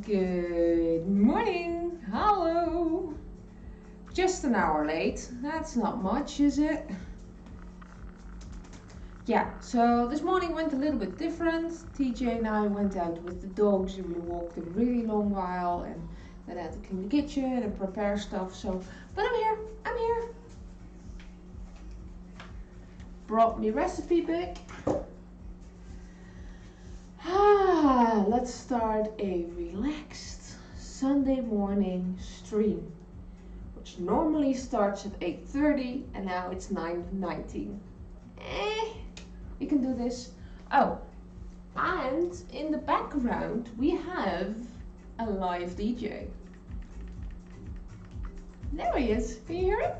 Good morning. Hello. Just an hour late. That's not much, is it? Yeah, so this morning went a little bit different. TJ and I went out with the dogs and we walked a really long while and then I had to clean the kitchen and prepare stuff. But I'm here. I'm here. Brought me recipe book. Let's start a relaxed Sunday morning stream, which normally starts at 8:30 and now it's 9:19. We can do this. Oh, and in the background we have a live DJ. There he is. Can you hear him?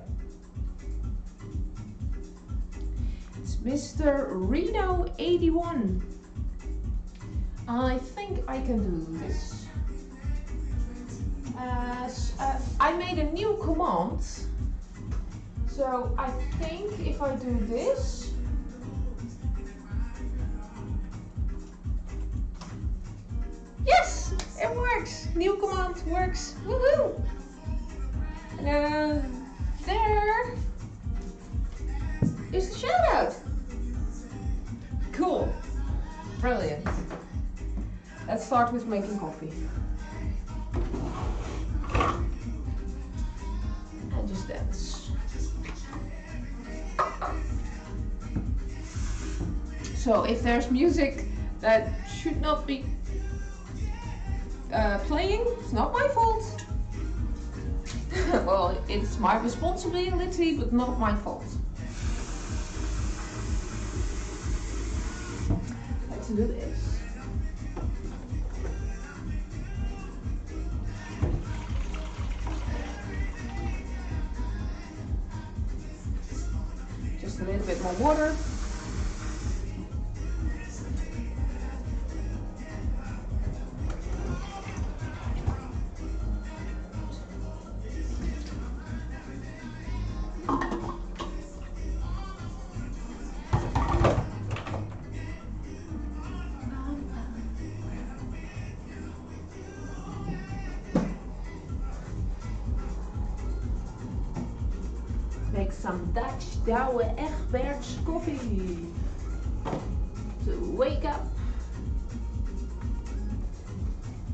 It's Mr. Reno81. I think I can do this. I made a new command. So I think if I do this. Yes, it works. New command works. Woohoo! And there is the shout out. Cool. Brilliant. Let's start with making coffee. And just dance. So if there's music that should not be playing, it's not my fault. Well, it's my responsibility, but not my fault. Let's do this. Just a little bit more water. Make some Dutch Douwe Egberts coffee to wake up.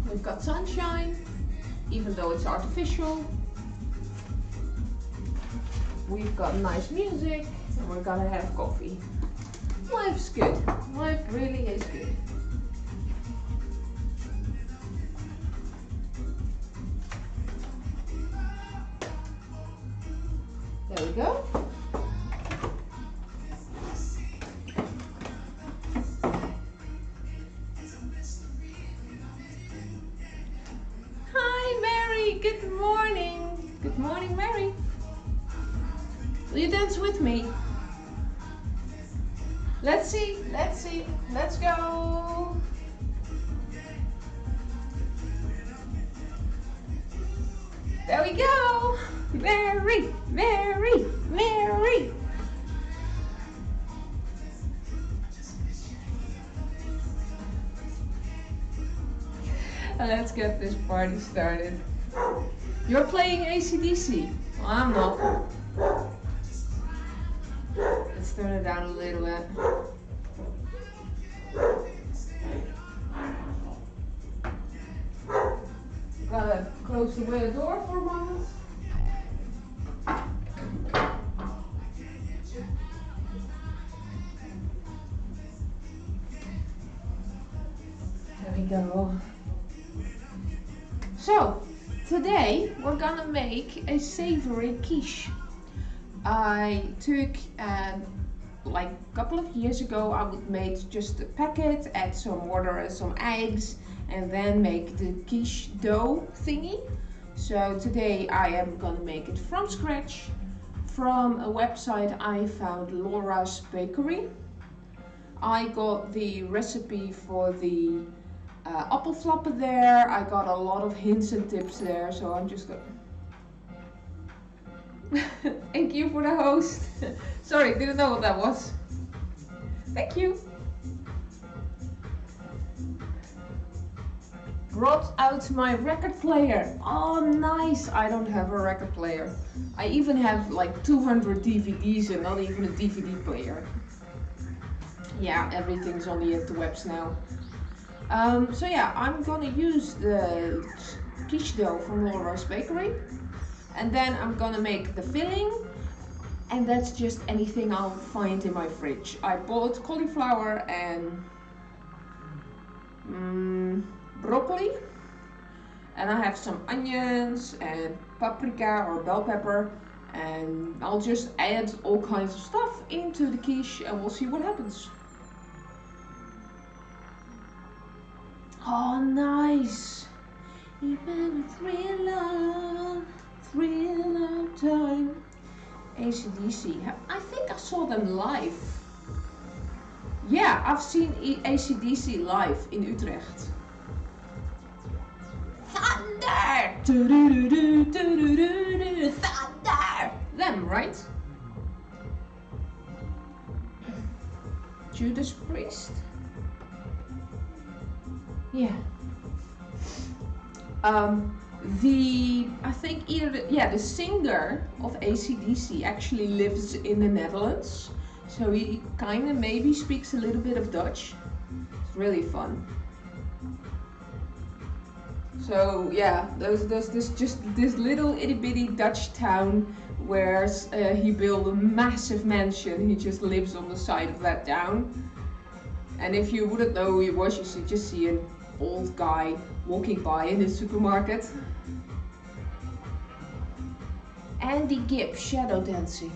We've got sunshine, even though it's artificial. We've got nice music and we're gonna have coffee. Life's good. Life really is good. There we go. Hi Mary, good morning. Good morning Mary. Will you dance with me? Let's see, let's go. There we go. Mary, Mary, Mary. Let's get this party started. You're playing AC/DC. Well, I'm not. Let's turn it down a little bit. Gotta close the door for a moment. There we go. So, today we're gonna make a savory quiche. I took, like a couple of years ago, I would make just a packet, add some water and some eggs, and then make the quiche dough thingy. So today I am gonna make it from scratch from a website I found, Laura's Bakery. I got the recipe for the appelflappen there. I got a lot of hints and tips there, so I'm just gonna... Thank you for the host. Sorry, didn't know what that was. Thank you. brought out my record player. Oh, nice. I don't have a record player. I even have like 200 DVDs and not even a DVD player. Yeah, everything's on the interwebs now. So yeah, I'm gonna use the quiche dough from Laura's Bakery. And then I'm gonna make the filling. And that's just anything I'll find in my fridge. I bought cauliflower and broccoli. And I have some onions and paprika or bell pepper. And I'll just add all kinds of stuff into the quiche and we'll see what happens. Oh, nice. Even a thrill of time. AC/DC. I think I saw them live. Yeah, I've seen AC/DC live in Utrecht. Thunder! Thunder! Them, right? Judas Priest. Yeah. I think either the singer of AC/DC actually lives in the Netherlands, so he kind of maybe speaks a little bit of Dutch. It's really fun. So yeah, there's this little itty bitty Dutch town where he built a massive mansion. He just lives on the side of that town. And if you wouldn't know who he was, you should just see an old guy walking by in the supermarket. Andy Gibb, shadow dancing.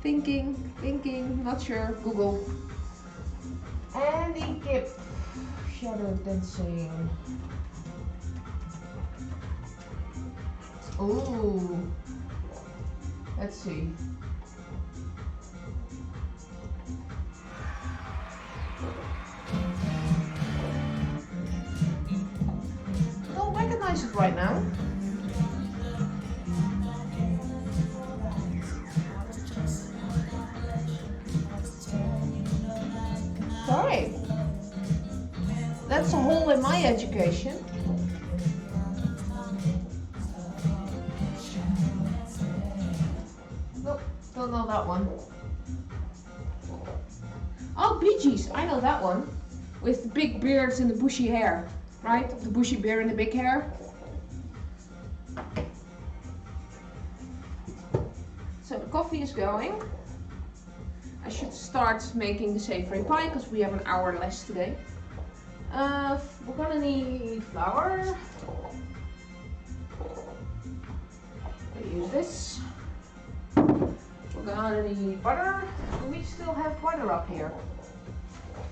Thinking, not sure, Google. Andy Gibb, shadow dancing. Ooh, let's see. I don't recognize it right now. Sorry. That's a hole in my education. Nope, don't know that one. Oh, Bee Gees, I know that one. With the big beards and the bushy hair, right? The bushy beard and the big hair. So the coffee is going. I should start making the savory pie because we have an hour less today. We're gonna need flour. I'll use this. We're gonna need butter. Do we still have butter up here?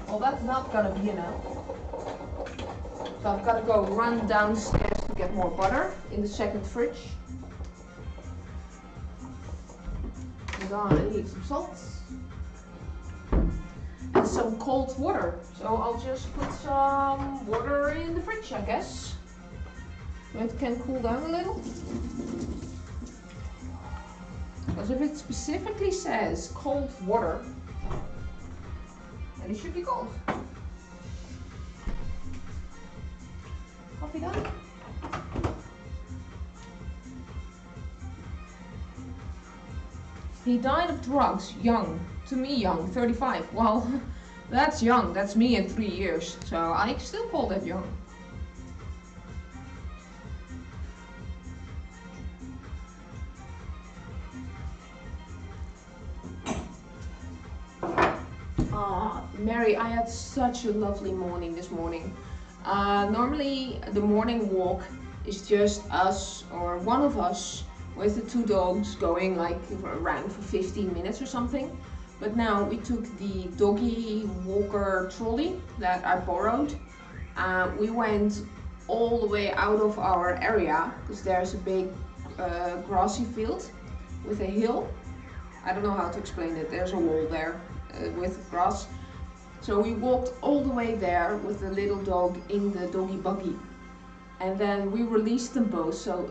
Well, that's not gonna be enough. So I've got to go run downstairs to get more butter in the second fridge. I'm gonna need some salt. And some cold water. So I'll just put some water in the fridge, I guess. So it can cool down a little. Because if it specifically says cold water, then it should be cold. Coffee done? He died of drugs, young. To me, young, 35. Well, that's young. That's me in 3 years. So I still call that young. Mary, I had such a lovely morning this morning. Normally the morning walk is just us or one of us with the two dogs going like around for 15 minutes or something. But now we took the doggy walker trolley that I borrowed. We went all the way out of our area because there's a big grassy field with a hill. I don't know how to explain it. There's a wall there with grass. So we walked all the way there with the little dog in the doggy buggy. And then we released them both so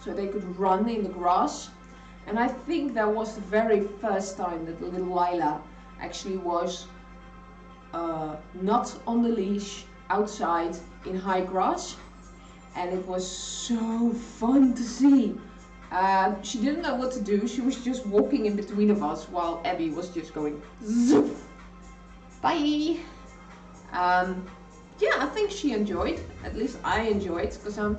they could run in the grass. And I think that was the very first time that the little Layla actually was not on the leash outside in high grass, and it was so fun to see. She didn't know what to do. She was just walking in between of us while Abby was just going zoop. Bye. Yeah, I think she enjoyed. At least I enjoyed, because I'm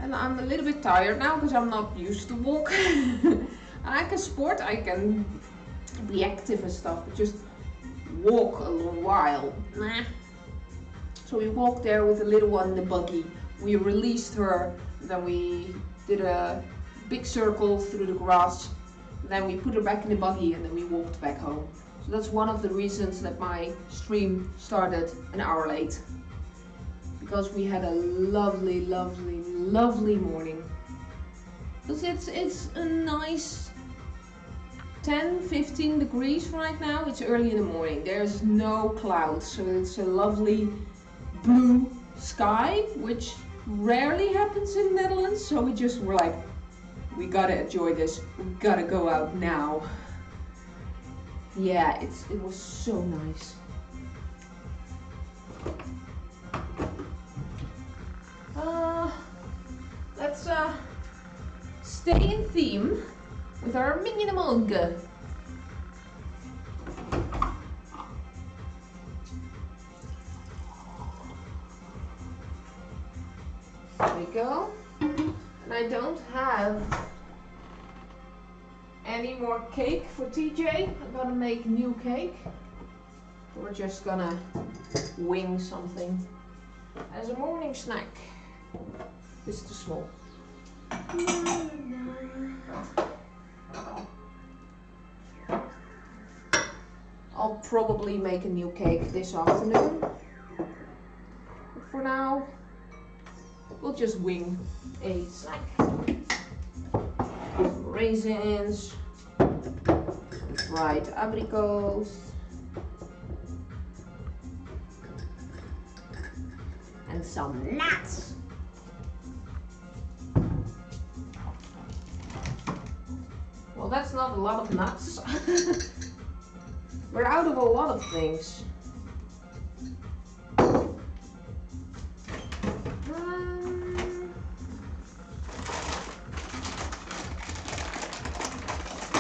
a little bit tired now because I'm not used to walk. I can sport, I can be active and stuff, but just walk a long while, nah. So we walked there with the little one in the buggy. We released her, then we did a big circle through the grass, then we put her back in the buggy, and then we walked back home. So that's one of the reasons that my stream started an hour late, because we had a lovely, lovely, lovely morning. Because it's a nice 10-15 degrees right now. It's early in the morning. There's no clouds, so it's a lovely blue sky, which rarely happens in the Netherlands. So we just were like, we gotta enjoy this. We gotta go out now. Yeah, it was so nice. Let's stay in theme with our mini mug. There we go. And I don't have any more cake for TJ. I'm gonna make new cake. We're just gonna wing something as a morning snack. This is too small. I'll probably make a new cake this afternoon. But for now, we'll just wing a snack. Raisins, dried abricots, and some nuts. Well, that's not a lot of nuts. We're out of a lot of things.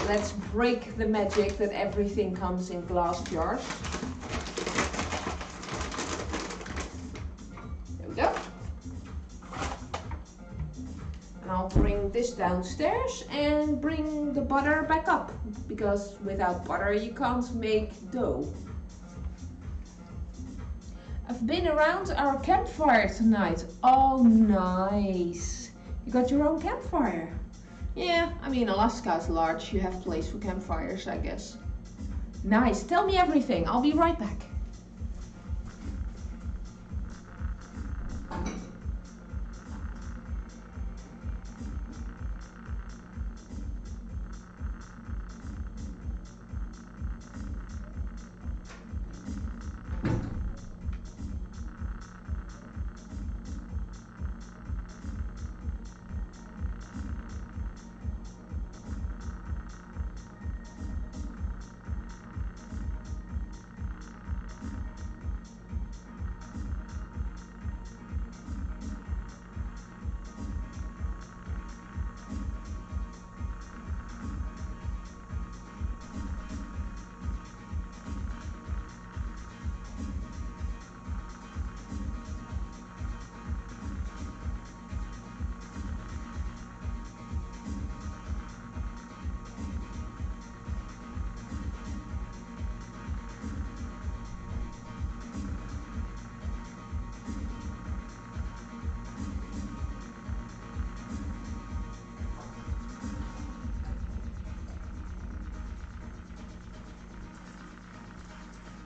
Let's break the magic that everything comes in glass jars. There we go. And I'll bring this downstairs and bring the butter back up, because without butter you can't make dough. I've been around our campfire tonight. Oh, nice. You got your own campfire. Yeah, I mean, Alaska is large. You have place for campfires, I guess. Nice. Tell me everything. I'll be right back.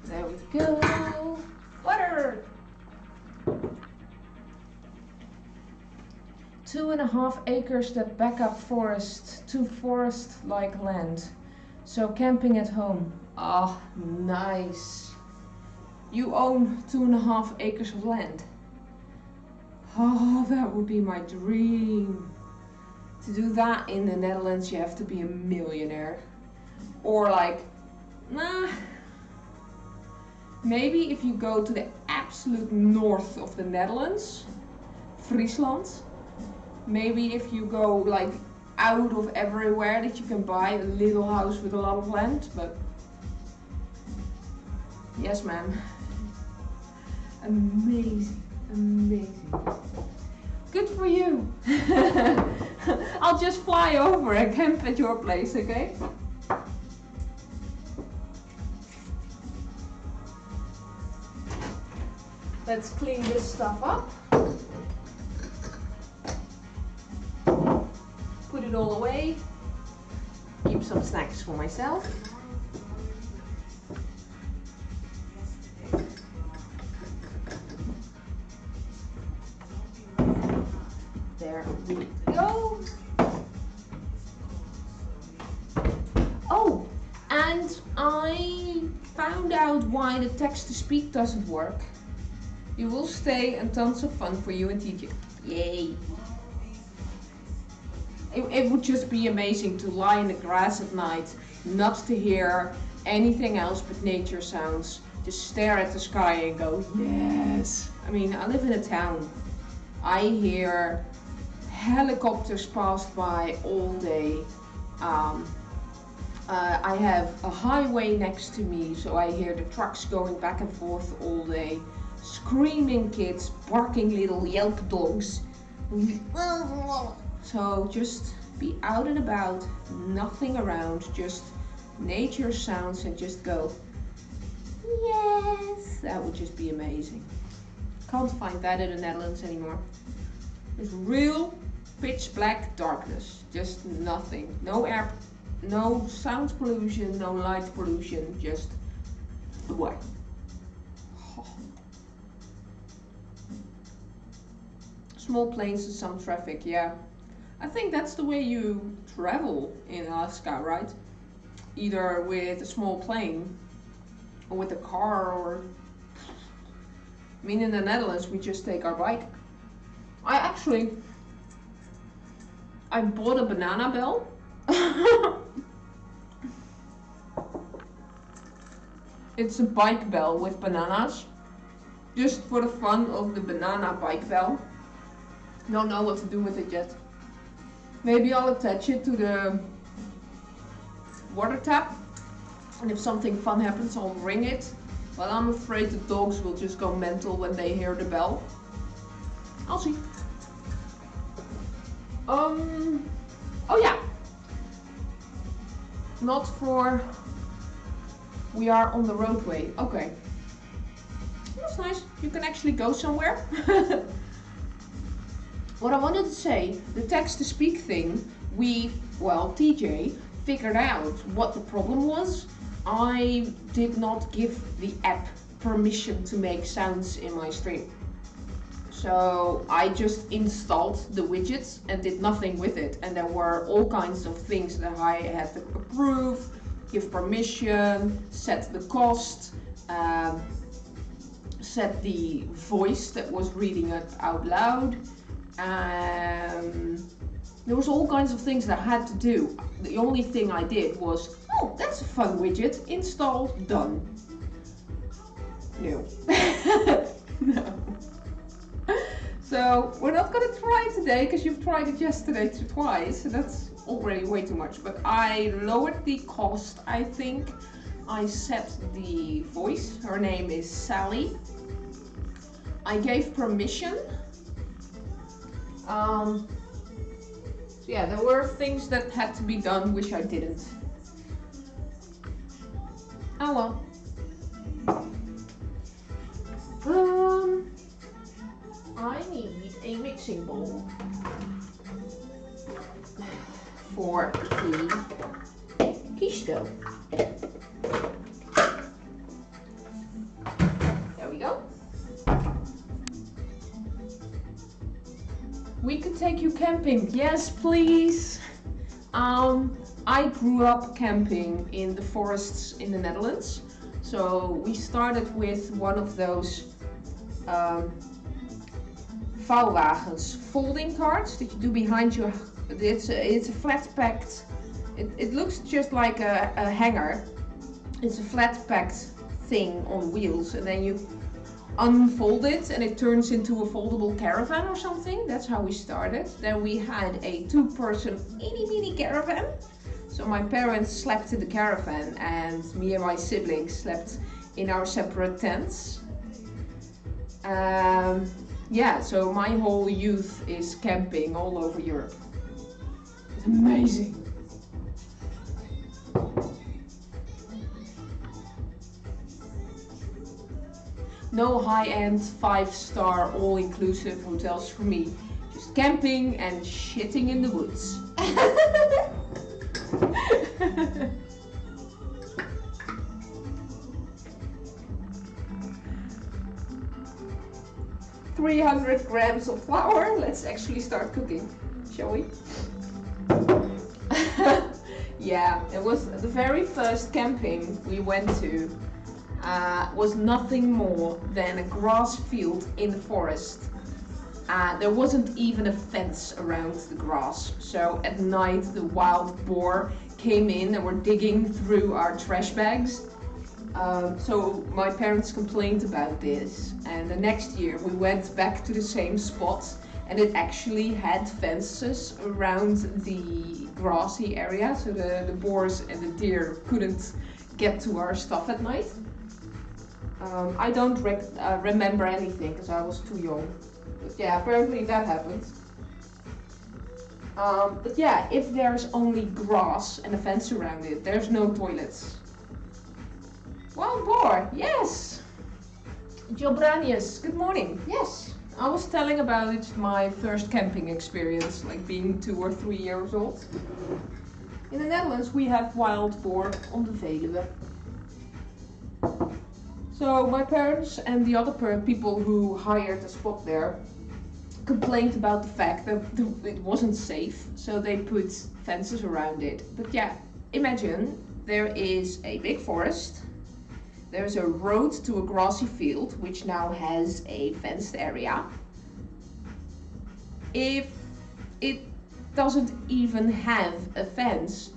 There we go. Butter! 2.5 acres that back up forest to forest-like land. So camping at home. Ah, nice. You own 2.5 acres of land. Oh, that would be my dream. To do that in the Netherlands, you have to be a millionaire. Or like, nah. Maybe if you go to the absolute north of the Netherlands, Friesland. Maybe if you go like out of everywhere that you can buy a little house with a lot of land, but yes, ma'am. Amazing, amazing. Good for you. I'll just fly over and camp at your place, okay? Let's clean this stuff up. Put it all away. Keep some snacks for myself. There we go. Oh, and I found out why the text-to-speak doesn't work. You will stay and tons of fun for you and TJ. Yay! It would just be amazing to lie in the grass at night, not to hear anything else but nature sounds. Just stare at the sky and go, yes! I mean, I live in a town. I hear helicopters pass by all day. I have a highway next to me, so I hear the trucks going back and forth all day. Screaming kids, barking little yelp dogs. So just be out and about, nothing around, just nature sounds, and just go, yes! That would just be amazing. Can't find that in the Netherlands anymore. It's real pitch black darkness, just nothing. No air, no sound pollution, no light pollution, just what? Small planes and some traffic, yeah. I think that's the way you travel in Alaska, right? Either with a small plane or with a car, or I mean, in the Netherlands we just take our bike. I bought a banana bell. It's a bike bell with bananas, just for the fun of the banana bike bell. Don't know what to do with it yet. Maybe I'll attach it to the water tap, and if something fun happens I'll ring it. But I'm afraid the dogs will just go mental when they hear the bell. I'll see. Oh yeah. Not for... We are on the roadway. Okay. That's nice. You can actually go somewhere. What I wanted to say, the text-to-speak thing, TJ figured out what the problem was. I did not give the app permission to make sounds in my stream. So I just installed the widgets and did nothing with it. And there were all kinds of things that I had to approve, give permission, set the cost, set the voice that was reading it out loud. There was all kinds of things that I had to do. The only thing I did was, oh, that's a fun widget, install, done. No. No. So we're not gonna try today because you've tried it yesterday twice, so that's already way too much. But I lowered the cost, I think. I set the voice, her name is Sally. I gave permission. So yeah, there were things that had to be done which I didn't. Oh well. I need a mixing bowl for the quiche dough. There we go. We could take you camping. Yes, please. I grew up camping in the forests in the Netherlands. So we started with one of those vouwwagens, folding carts that you do behind you. It's a flat packed. It looks just like a hanger. It's a flat packed thing on wheels, and then you unfold it and it turns into a foldable caravan or something. That's how we started. Then we had a 2-person itty bitty caravan. So my parents slept in the caravan and me and my siblings slept in our separate tents. Yeah, so my whole youth is camping all over Europe. It's amazing. No high-end 5-star all-inclusive hotels for me. Just camping and shitting in the woods. 300 grams of flour. Let's actually start cooking, shall we? Yeah, it was the very first camping we went to. Was nothing more than a grass field in the forest. There wasn't even a fence around the grass. So at night the wild boar came in and were digging through our trash bags. So my parents complained about this, and the next year we went back to the same spot and it actually had fences around the grassy area, so the boars and the deer couldn't get to our stuff at night. I don't remember anything because I was too young. But yeah, apparently that happened. But yeah, if there's only grass and a fence around it, there's no toilets. Wild boar, yes! Jobranius, good morning. Yes, I was telling about my first camping experience, like being 2 or 3 years old. In the Netherlands we have wild boar on the Veluwe. So my parents and the other people who hired a spot there complained about the fact that it wasn't safe, so they put fences around it. But yeah, imagine there is a big forest, there's a road to a grassy field which now has a fenced area. If it doesn't even have a fence,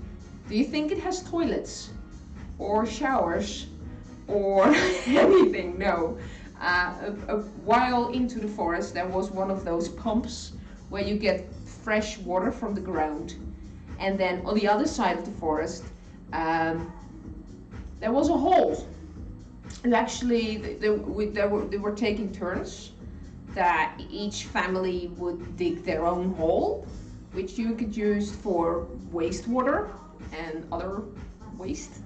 do you think it has toilets or showers or anything? No. A while into the forest there was one of those pumps where you get fresh water from the ground, and then on the other side of the forest there was a hole. And actually they were taking turns, that each family would dig their own hole, which you could use for wastewater and other waste.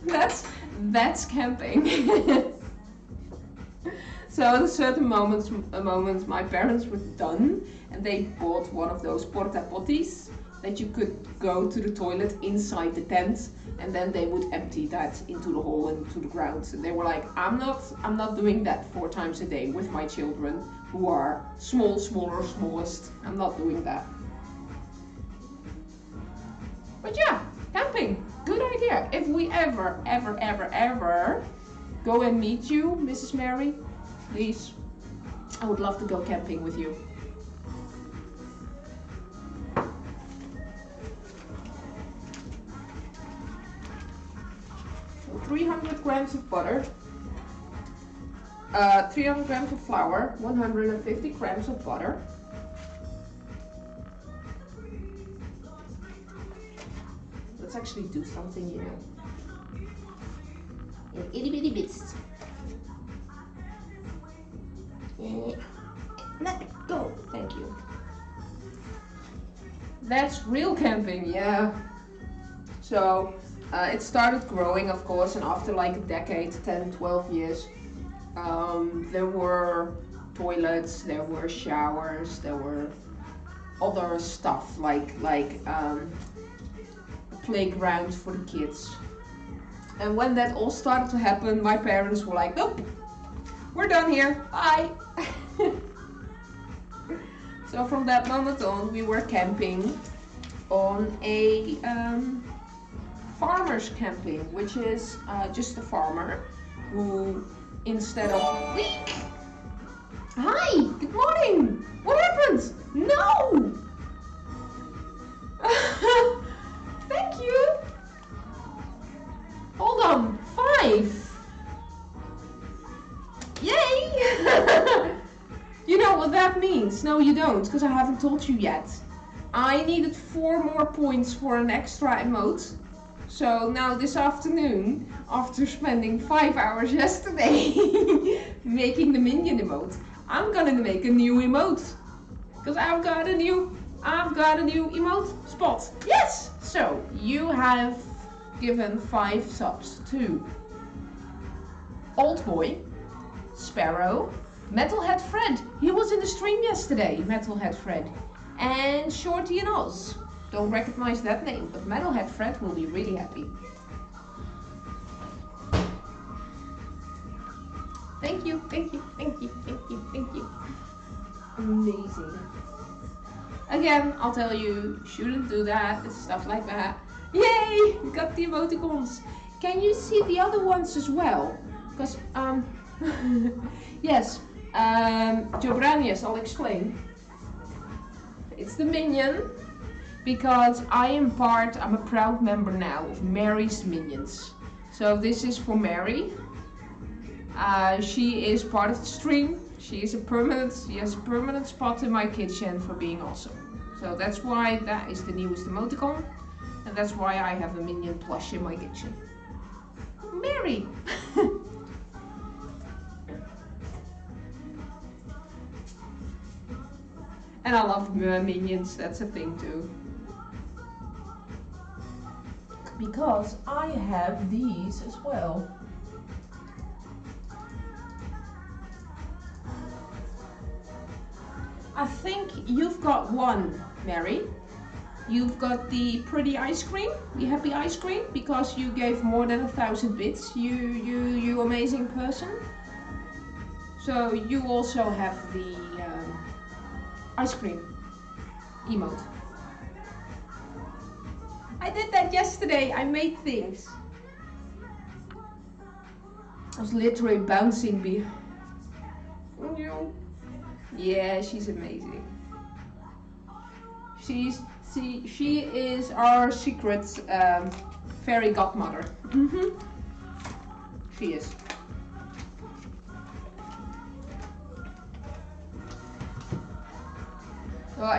That's camping. So at a certain moment my parents were done and they bought one of those porta potties that you could go to the toilet inside the tent, and then they would empty that into the hole and to the ground. And they were like, I'm not doing that 4 times a day with my children who are smallest. I'm not doing that. But yeah, camping, good idea. If we ever go and meet you, Mrs. Mary, please, I would love to go camping with you. So 300 grams of butter, 300 grams of flour, 150 grams of butter. Let's actually do something, you know, in itty bitty bits. Let go, thank you. That's real camping, yeah. So it started growing, of course, and after like a decade, 10, 12 years, there were toilets, there were showers, there were other stuff like playgrounds for the kids. And when that all started to happen, my parents were like, nope, we're done here, bye. So from that moment on, we were camping on a farmer's camping, which is just a farmer who, instead of week. Hi, good morning. What happened? No. Thank you. Hold on, 5. You know what that means? No, you don't, because I haven't told you yet. I needed 4 more points for an extra emote. So now this afternoon, after spending 5 hours yesterday making the minion emote, I'm gonna make a new emote. Because I've got a new emote spot. Yes! So you have given 5 subs to Old Boy, Sparrow, Metalhead Fred. He was in the stream yesterday, Metalhead Fred. And Shorty and Oz. Don't recognize that name, but Metalhead Fred will be really happy. Thank you, thank you, thank you, thank you, thank you. Amazing. Again, I'll tell you, shouldn't do that, and stuff like that. Yay! We got the emoticons. Can you see the other ones as well? Because, yes, Jobranius, I'll explain. It's the minion, because I'm a proud member now of Mary's Minions. So this is for Mary. She is part of the stream. She has a permanent spot in my kitchen for being awesome. So that's why that is the newest emoticon. And that's why I have a minion plush in my kitchen. Mary! And I love minions, that's a thing too. Because I have these as well. I think you've got one, Mary. You've got the pretty ice cream, the happy ice cream, because you gave more than 1,000 bits, you amazing person. So you also have the ice cream emote. I did that yesterday, I made things. I was literally bouncing Yeah, she's amazing. She is our secret fairy godmother. She is.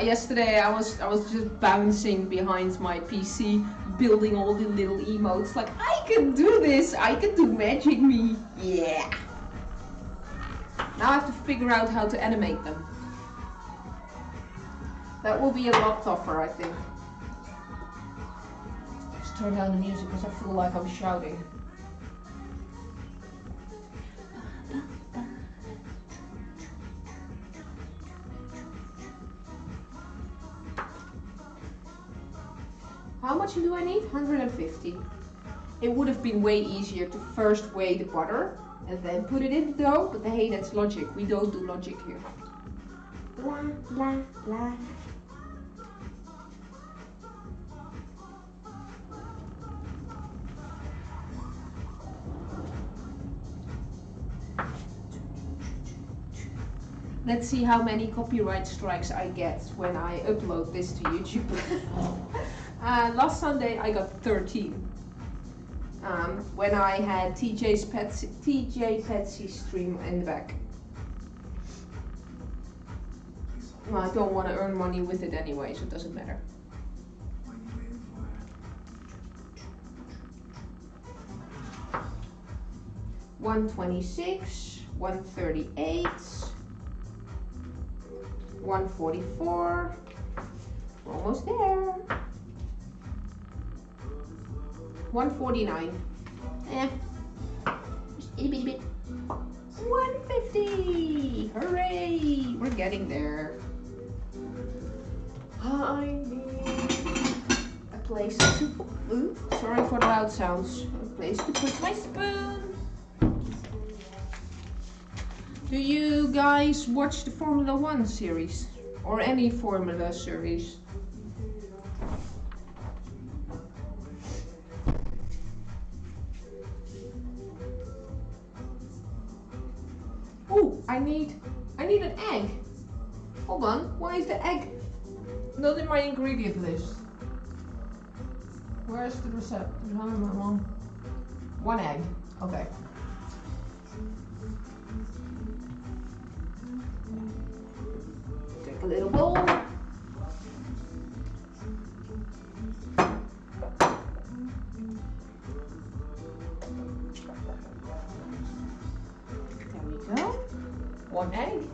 Yesterday I was just bouncing behind my PC, building all the little emotes. Like, I can do this. I can do magic me. Yeah. Now I have to figure out how to animate them. That will be a lot tougher, I think. Just turn down the music because I feel like I'm shouting. How much do I need? 150. It would have been way easier to first weigh the butter and then put it in the dough, but hey, that's logic. We don't do logic here. Blah, blah, blah. Let's see how many copyright strikes I get when I upload this to YouTube. Last Sunday I got 13. When I had TJ Petsy's stream in the back. Well, I don't want to earn money with it anyway, so it doesn't matter. $126, $138, $144. We're almost there. $149. Just a bit. $150. Hooray! We're getting there. I need a place to. Ooh, sorry for the loud sounds. A place to put my spoon. Do you guys watch the Formula 1 series? Or any Formula series? Ooh, I need an egg. Hold on, why is the egg not in my ingredient list? Where's the recipe? One egg. Okay. make a little bowl. There we go. 1 egg.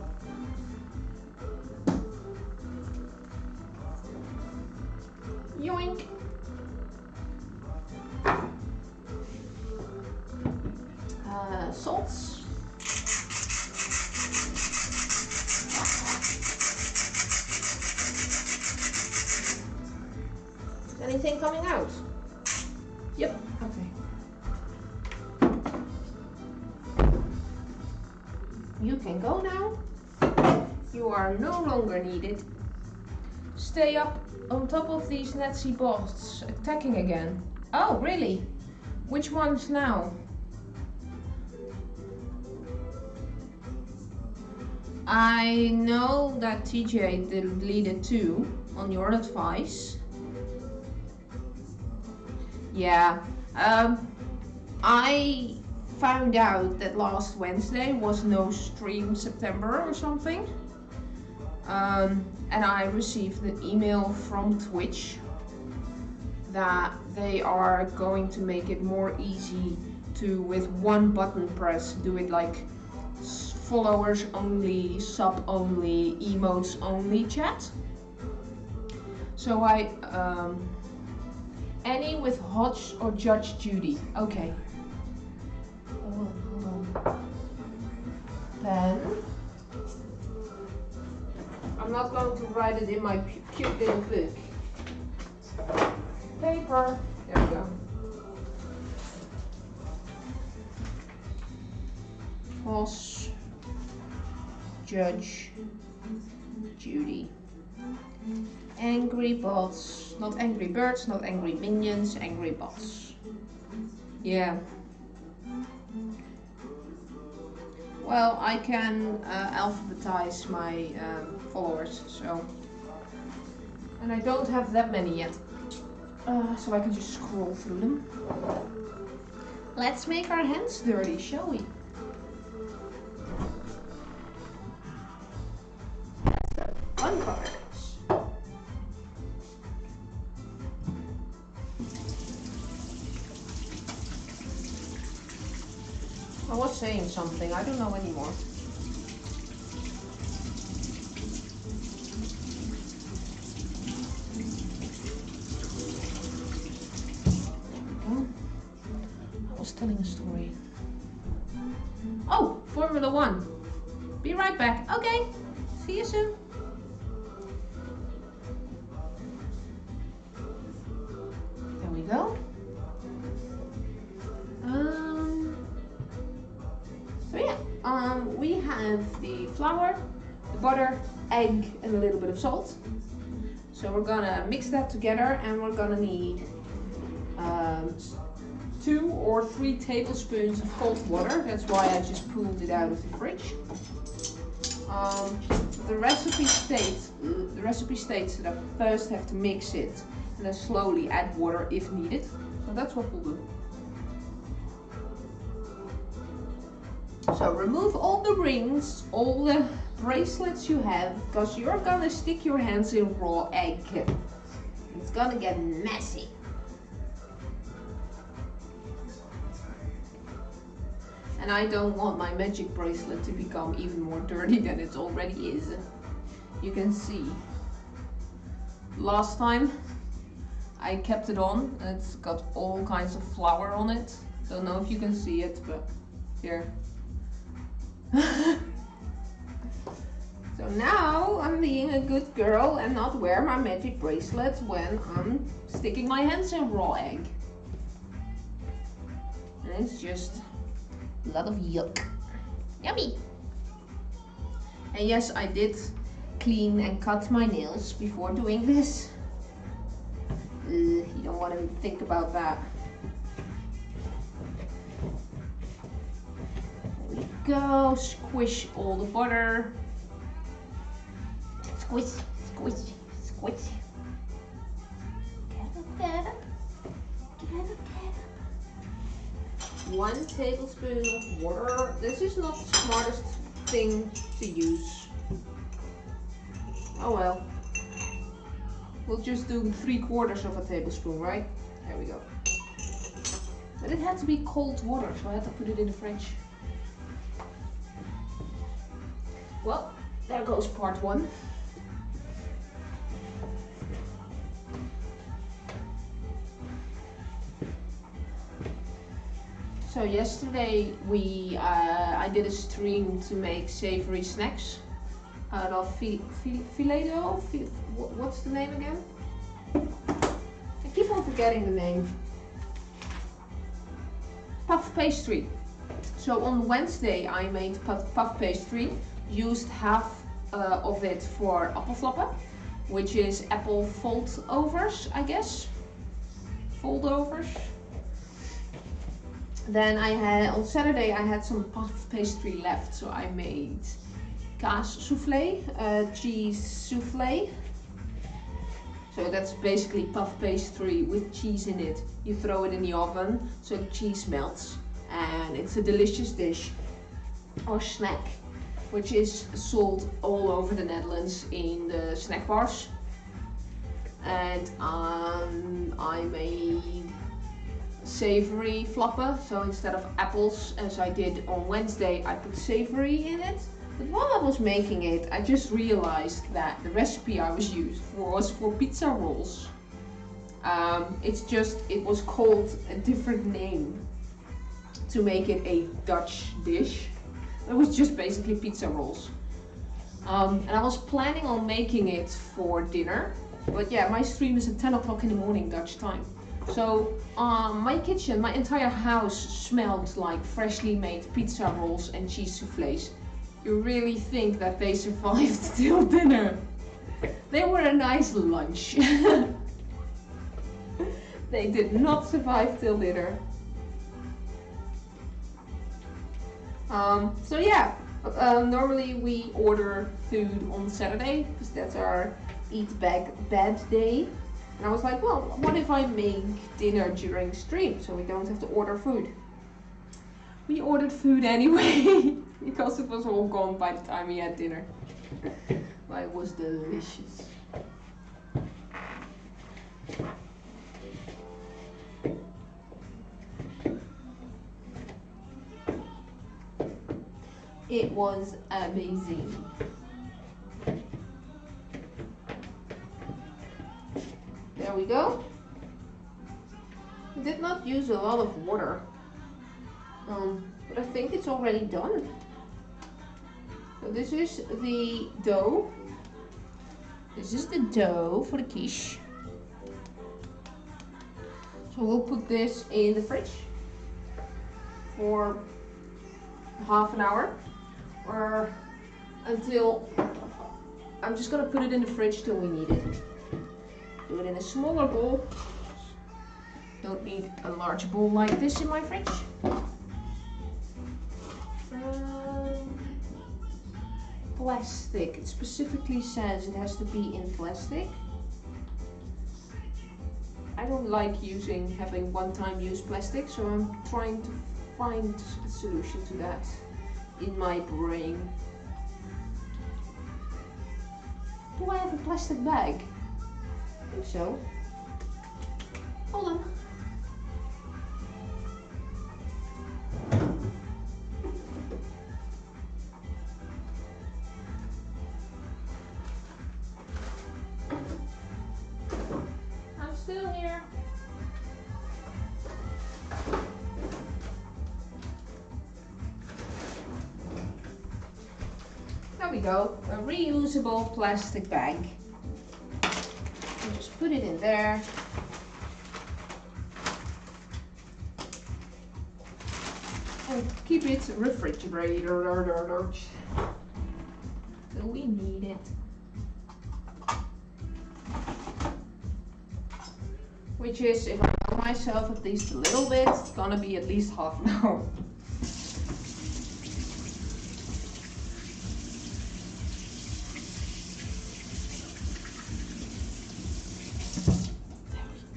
Yoink. Salt. Is anything coming out? Yep, okay. You can go now. You are no longer needed. Stay up on top of these Nazi bots, attacking again. Oh, really? Which ones now? I know that TJ deleted 2 on your advice. Yeah, I found out that last Wednesday was no stream September or something. And I received an email from Twitch that they are going to make it more easy to, with 1 button press, do it like followers only, sub only, emotes only chat. So Annie with Hodge or Judge Judy. Okay. Hold on. Pen. I'm not going to write it in my cute little book. Paper. There we go. Hoss, Judge, Judy. Angry bots. Not angry birds, not angry minions, angry bots. Yeah. Well, I can alphabetize my followers, so. And I don't have that many yet. So I can just scroll through them. Let's make our hands dirty, shall we? Fun part. I was saying something, I don't know anymore. I was telling a story. Oh, Formula 1. Be right back. Okay, see you soon. There we go. We have the flour, the butter, egg, and a little bit of salt. So we're gonna mix that together, and we're gonna need 2 or 3 tablespoons of cold water. That's why I just pulled it out of the fridge. The recipe states that I first have to mix it and then slowly add water if needed. So that's what we'll do. So remove all the rings, all the bracelets you have, because you're gonna stick your hands in raw egg. It's gonna get messy. And I don't want my magic bracelet to become even more dirty than it already is. You can see. Last time I kept it on, and it's got all kinds of flour on it. Don't know if you can see it, but here. So now I'm being a good girl and not wear my magic bracelet when I'm sticking my hands in raw egg. And it's just a lot of yuck. Yummy! And yes, I did clean and cut my nails before doing this. You don't want to think about that. Go squish all the butter. Squish, squish, squish. Get up, get up. Get up, get up. 1 tablespoon of water. This is not the smartest thing to use. Oh well. We'll just do 3/4 of a tablespoon, right? There we go. But it had to be cold water, so I had to put it in the fridge. Well, there goes part one. So yesterday I did a stream to make savory snacks out of filet dough. What's the name again? I keep on forgetting the name. Puff pastry. So on Wednesday I made puff pastry. Used half of it for appelflappen, which is apple foldovers, I guess. Foldovers. Then on Saturday I had some puff pastry left, so I made kaas soufflé, cheese soufflé. So that's basically puff pastry with cheese in it. You throw it in the oven so the cheese melts, and it's a delicious dish or snack, which is sold all over the Netherlands in the snack bars. And I made savory flappen, so instead of apples as I did on Wednesday, I put savory in it. But while I was making it, I just realized that the recipe I was used for was for pizza rolls. It was called a different name to make it a Dutch dish. It was just basically pizza rolls. And I was planning on making it for dinner, but yeah, my stream is at 10 o'clock in the morning Dutch time. So my kitchen, my entire house smelled like freshly made pizza rolls and cheese soufflés. You really think that they survived till dinner? They were a nice lunch. They did not survive till dinner. So yeah, normally we order food on Saturday because that's our eat bed day. And I was like, well, what if I make dinner during stream so we don't have to order food? We ordered food anyway because it was all gone by the time we had dinner. But it was delicious. It was amazing. There we go. I did not use a lot of water, but I think it's already done. So this is the dough. This is the dough for the quiche. So we'll put this in the fridge for half an hour, or until I'm just gonna put it in the fridge till we need it. Do it in a smaller bowl. Don't need a large bowl like this in my fridge. Plastic. It specifically says it has to be in plastic. I don't like having one-time use plastic, so I'm trying to find a solution to that in my brain. Do I have a plastic bag? I think so. Hold on. I'm still here. There we go. A reusable plastic bag. Just put it in there. And keep it refrigerated. So we need it. Which is, if I know myself at least a little bit, it's gonna be at least half an hour.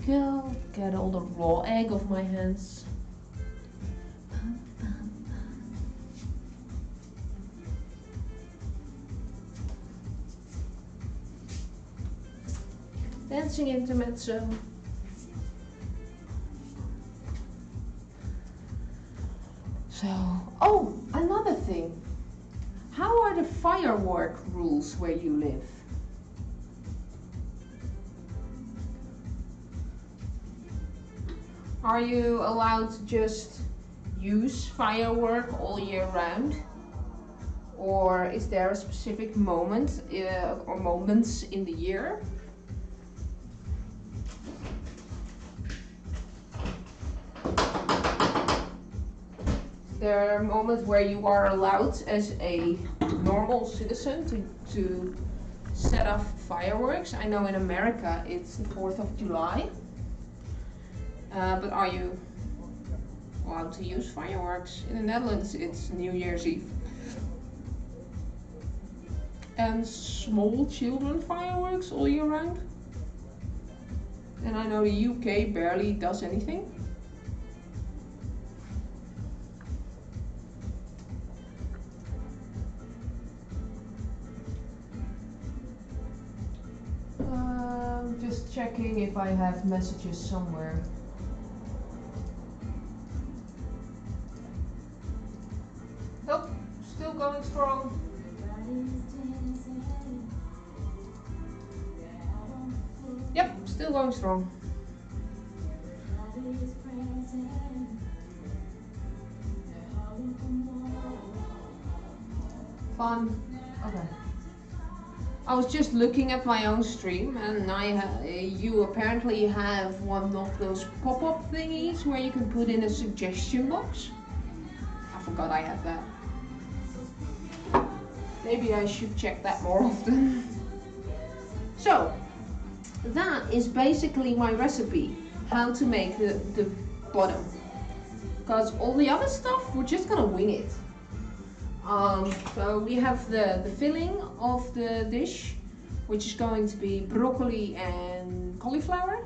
Go, get all the raw egg off my hands. Dancing intermezzo. So, oh, another thing. How are the firework rules where you live? Are you allowed to just use firework all year round? Or is there a specific moment or moments in the year? There are moments where you are allowed as a normal citizen to set off fireworks. I know in America it's the 4th of July. But are you allowed to use fireworks? In the Netherlands it's New Year's Eve. And small children fireworks all year round. And I know the UK barely does anything. Just checking if I have messages somewhere. Nope, still going strong. Yep, still going strong. Fun. Okay. I was just looking at my own stream, and you apparently have one of those pop-up thingies where you can put in a suggestion box. I forgot I had that. Maybe I should check that more often. So, that is basically my recipe, how to make the bottom. Because all the other stuff, we're just gonna wing it. So we have the filling of the dish, which is going to be broccoli and cauliflower.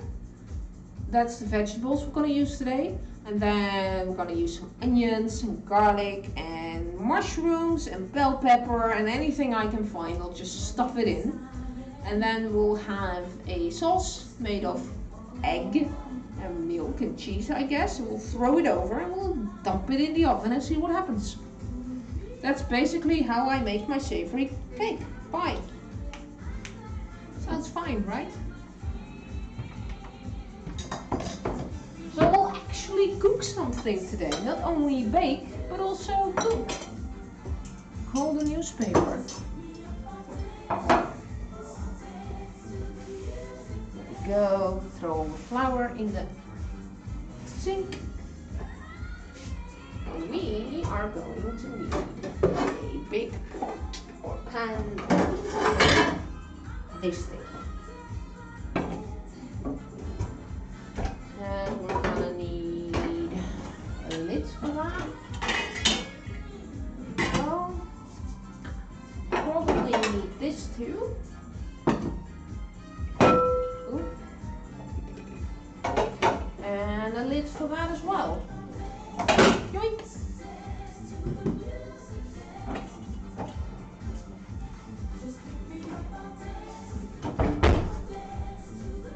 That's the vegetables we're going to use today. And then we're going to use some onions and garlic and mushrooms and bell pepper and anything I can find. I'll just stuff it in. And then we'll have a sauce made of egg and milk and cheese, I guess. And we'll throw it over and we'll dump it in the oven and see what happens. That's basically how I make my savory cake pie. Sounds fine, right? So we'll actually cook something today. Not only bake, but also cook. Call the newspaper. There we go. Throw the flour in the sink. We are going to need a big pot or pan. This thing. And we're gonna need a lid for that. So, probably need this too. Ooh. And a lid for that as well. Yoink!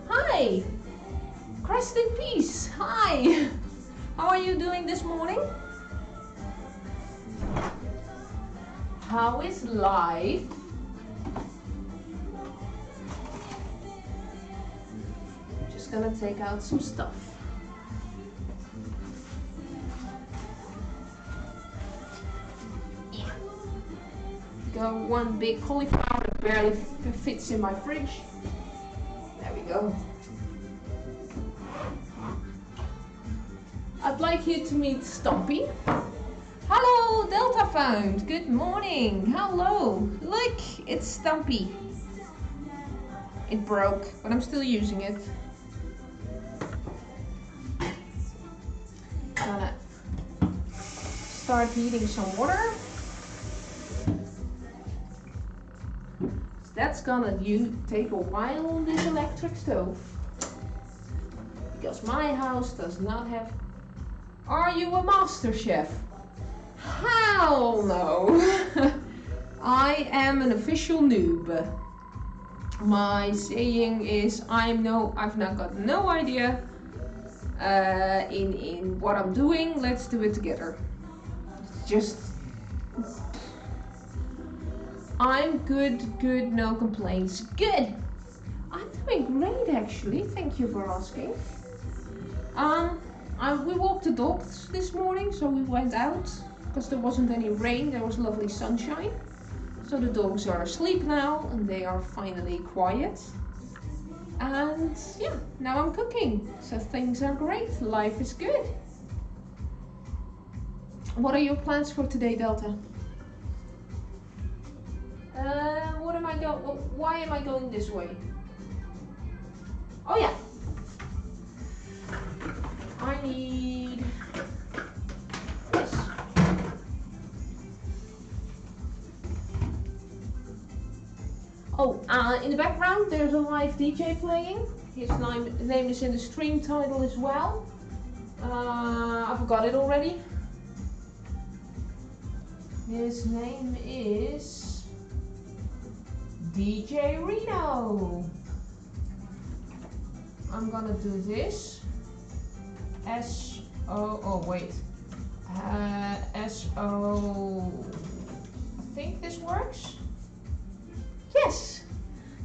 Hi! Rest in peace! Hi! How are you doing this morning? How is life? Just gonna take out some stuff. Go one big cauliflower that barely fits in my fridge. There we go. I'd like you to meet Stumpy. Hello, Delta Found. Good morning. Hello. Look, it's Stumpy. It broke, but I'm still using it. Gonna start heating some water. That's gonna take a while on this electric stove. Because my house does not have... Are you a master chef? Hell no! I am an official noob. My saying is I've not got no idea in what I'm doing. Let's do it together. Just I'm good, no complaints. Good. I'm doing great actually. Thank you for asking. We walked the dogs this morning, so we went out because there wasn't any rain. There was lovely sunshine. So the dogs are asleep now and they are finally quiet. And yeah, now I'm cooking. So things are great. Life is good. What are your plans for today, Delta? Why am I going this way? Oh yeah. I need this. Oh, in the background there's a live DJ playing. His name is in the stream title as well. I forgot it already. His name is DJ Reno. I'm gonna do this. S-O, S-O, I think this works. Yes.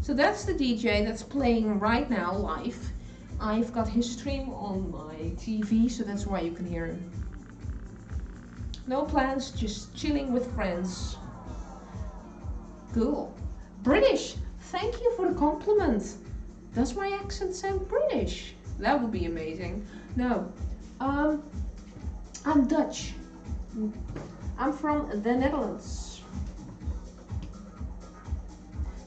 So that's the DJ that's playing right now live. I've got his stream on my TV, so that's why you can hear him. No plans, just chilling with friends. Cool. British. Thank you for the compliment. Does my accent sound British? That would be amazing. No. I'm Dutch. I'm from the Netherlands.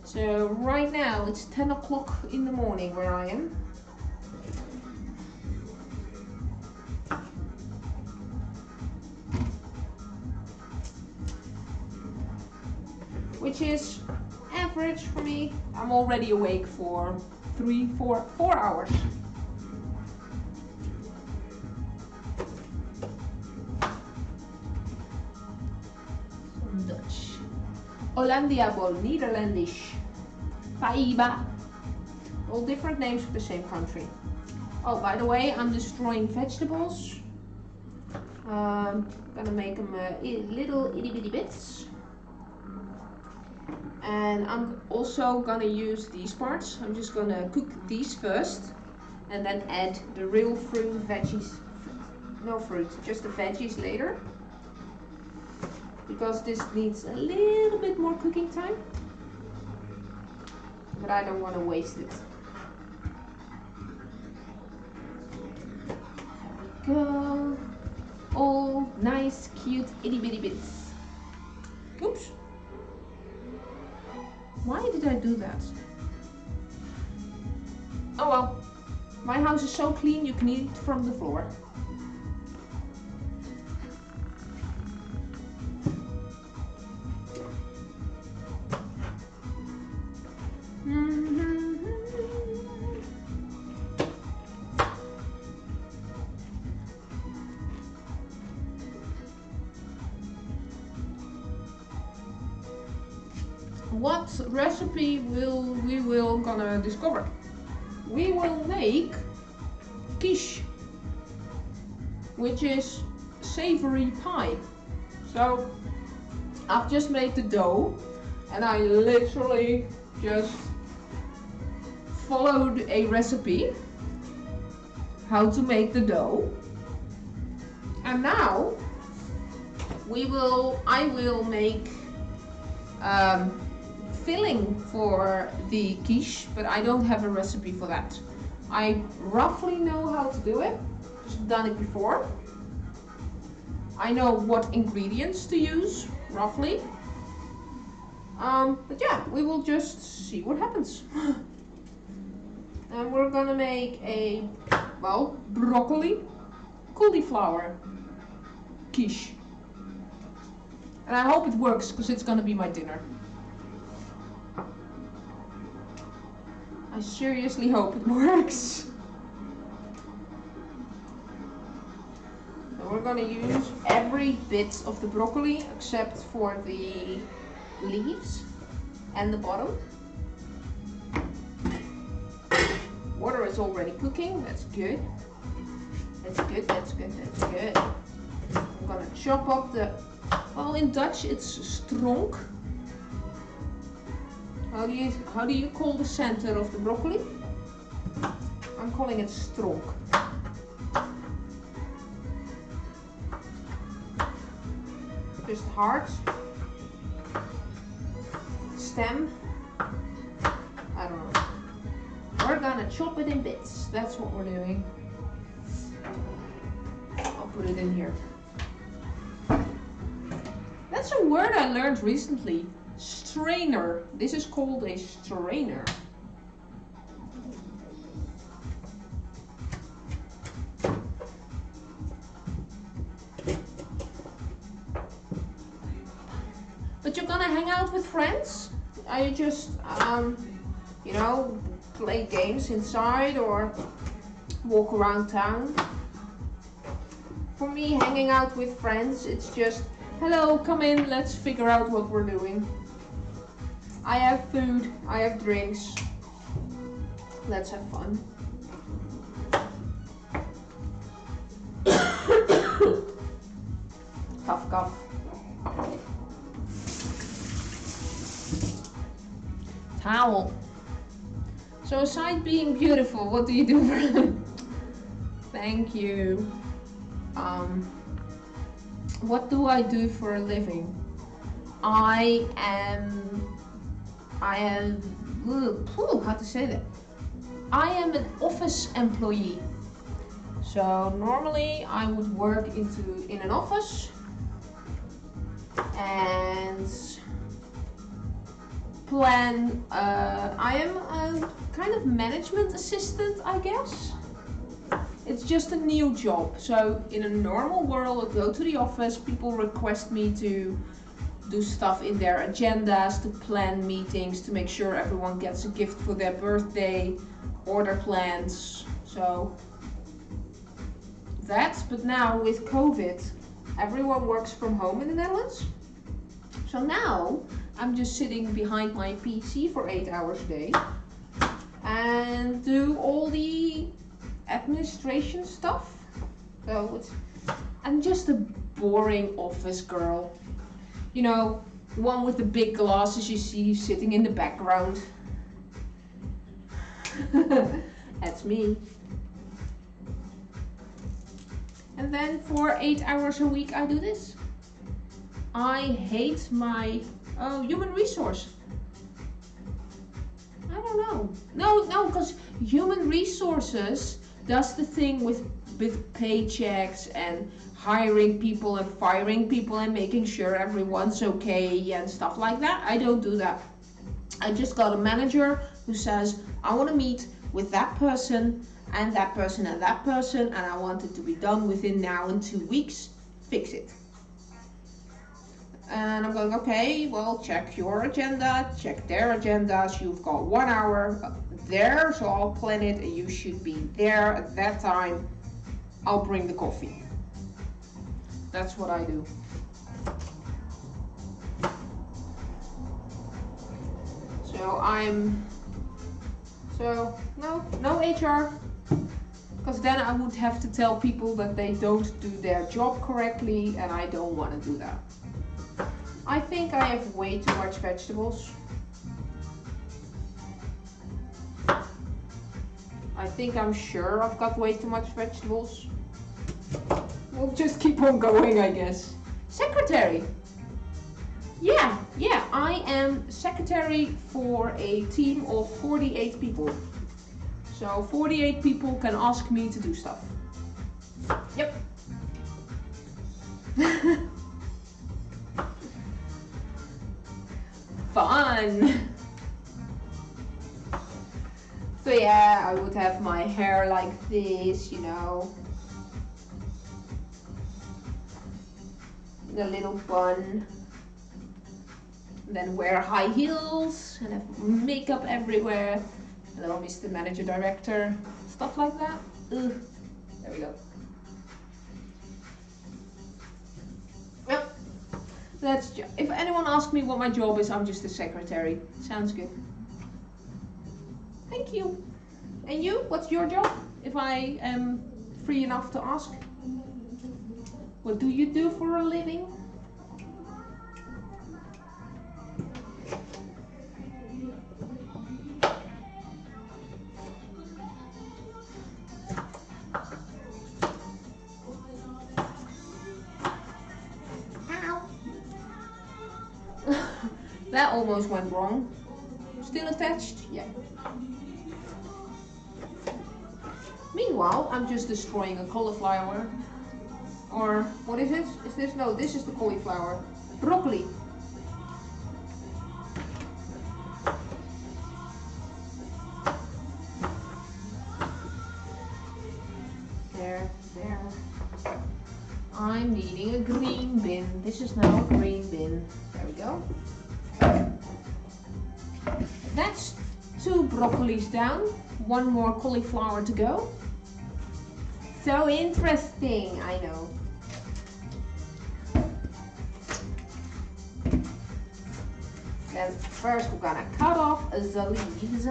So right now it's 10 o'clock in the morning where I am. Which is average for me. I'm already awake for 4 hours. Dutch. Hollandiabol, Nederlandisch. Paiba. All different names for the same country. Oh, by the way, I'm destroying vegetables. Gonna make them little itty bitty bits. And I'm also gonna use these parts. I'm just gonna cook these first and then add the real veggies. No fruit, just the veggies later. Because this needs a little bit more cooking time. But I don't want to waste it. There we go. All nice, cute, itty bitty bits. Oops. Why did I do that? Oh well. My house is so clean you can eat from the floor. What recipe we will gonna discover? We will make quiche, which is savory pie. So I've just made the dough and I literally just followed a recipe how to make the dough. And now I will make filling for the quiche, but I don't have a recipe for that. I roughly know how to do it, just done it before. I know what ingredients to use, roughly. But yeah, we will just see what happens. And we're gonna make a, well, broccoli, cauliflower quiche. And I hope it works, because it's gonna be my dinner. I seriously hope it works. So we're gonna use every bit of the broccoli except for the leaves and the bottom. Water is already cooking. That's good. That's good. That's good. That's good. I'm gonna chop up the. Well, in Dutch it's stronk. How do you call the center of the broccoli? I'm calling it stronk. Just heart, stem. I don't know. We're gonna chop it in bits. That's what we're doing. I'll put it in here. That's a word I learned recently. Strainer. This is called a strainer. But you're gonna hang out with friends? Are you just, you know, play games inside or walk around town? For me, hanging out with friends, it's just, hello, come in, let's figure out what we're doing. I have food, I have drinks. Let's have fun. Cough, cough. Towel. So aside being beautiful, what do you do for them? Thank you. What do I do for a living? I am, how to say that? I am an office employee. So normally I would work in an office and plan. I am a kind of management assistant, I guess. It's just a new job. So in a normal world, I go to the office, people request me to do stuff in their agendas, to plan meetings, to make sure everyone gets a gift for their birthday, order plans. So that's, but now with COVID, everyone works from home in the Netherlands. So now I'm just sitting behind my PC for 8 hours a day and do all the administration stuff. So I'm just a boring office girl. You know, one with the big glasses you see sitting in the background. That's me. And then for 8 hours a week I do this. I hate my human resource. I don't know. No, because human resources does the thing with paychecks and hiring people and firing people and making sure everyone's okay and stuff like that. I don't do that. I just got a manager who says, I want to meet with that person and that person and that person, and I want it to be done within now and 2 weeks. Fix it. And I'm going, okay, well, check your agenda, check their agendas. You've got 1 hour there, so I'll plan it and you should be there at that time. I'll bring the coffee. That's what I do. So no HR, because then I would have to tell people that they don't do their job correctly, and I don't want to do that. I think I have way too much vegetables. I'm sure I've got way too much vegetables. We'll just keep on going, I guess. Secretary. Yeah, I am secretary for a team of 48 people. So 48 people can ask me to do stuff. Yep. Fun. So yeah, I would have my hair like this, you know. In a little bun. Then wear high heels and have makeup everywhere. Hello, Mr. Manager Director. Stuff like that. Ugh. There we go. Yep. If anyone asks me what my job is, I'm just a secretary. Sounds good. Thank you. And you, what's your job? If I am free enough to ask. What do you do for a living? That almost went wrong. Still attached? Yeah. Meanwhile, I'm just destroying a cauliflower. Or, what is it? Is this? No, this is the cauliflower. Broccoli. There. I'm needing a green bin. This is now a green bin. There we go. That's 2 broccolis down. 1 more cauliflower to go. So interesting, I know. Then first we're gonna cut off the leaves.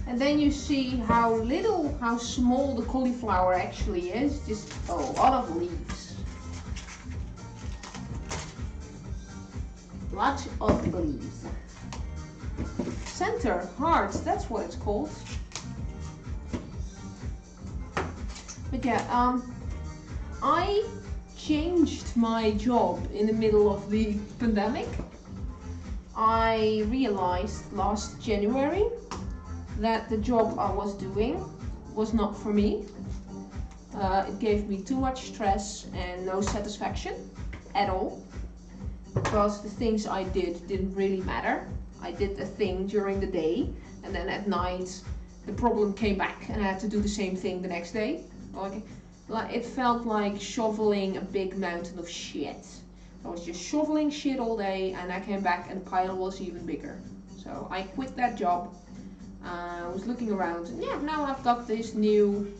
And then you see how small the cauliflower actually is. Just a lot of leaves. Lots of leaves. Center, heart, that's what it's called. But yeah, I changed my job in the middle of the pandemic. I realized last January that the job I was doing was not for me. It gave me too much stress and no satisfaction at all, because the things I did didn't really matter. I did a thing during the day, and then at night the problem came back and I had to do the same thing the next day. It felt like shoveling a big mountain of shit. I was just shoveling shit all day, and I came back and the pile was even bigger. So I quit that job. I was looking around, and yeah, now I've got this new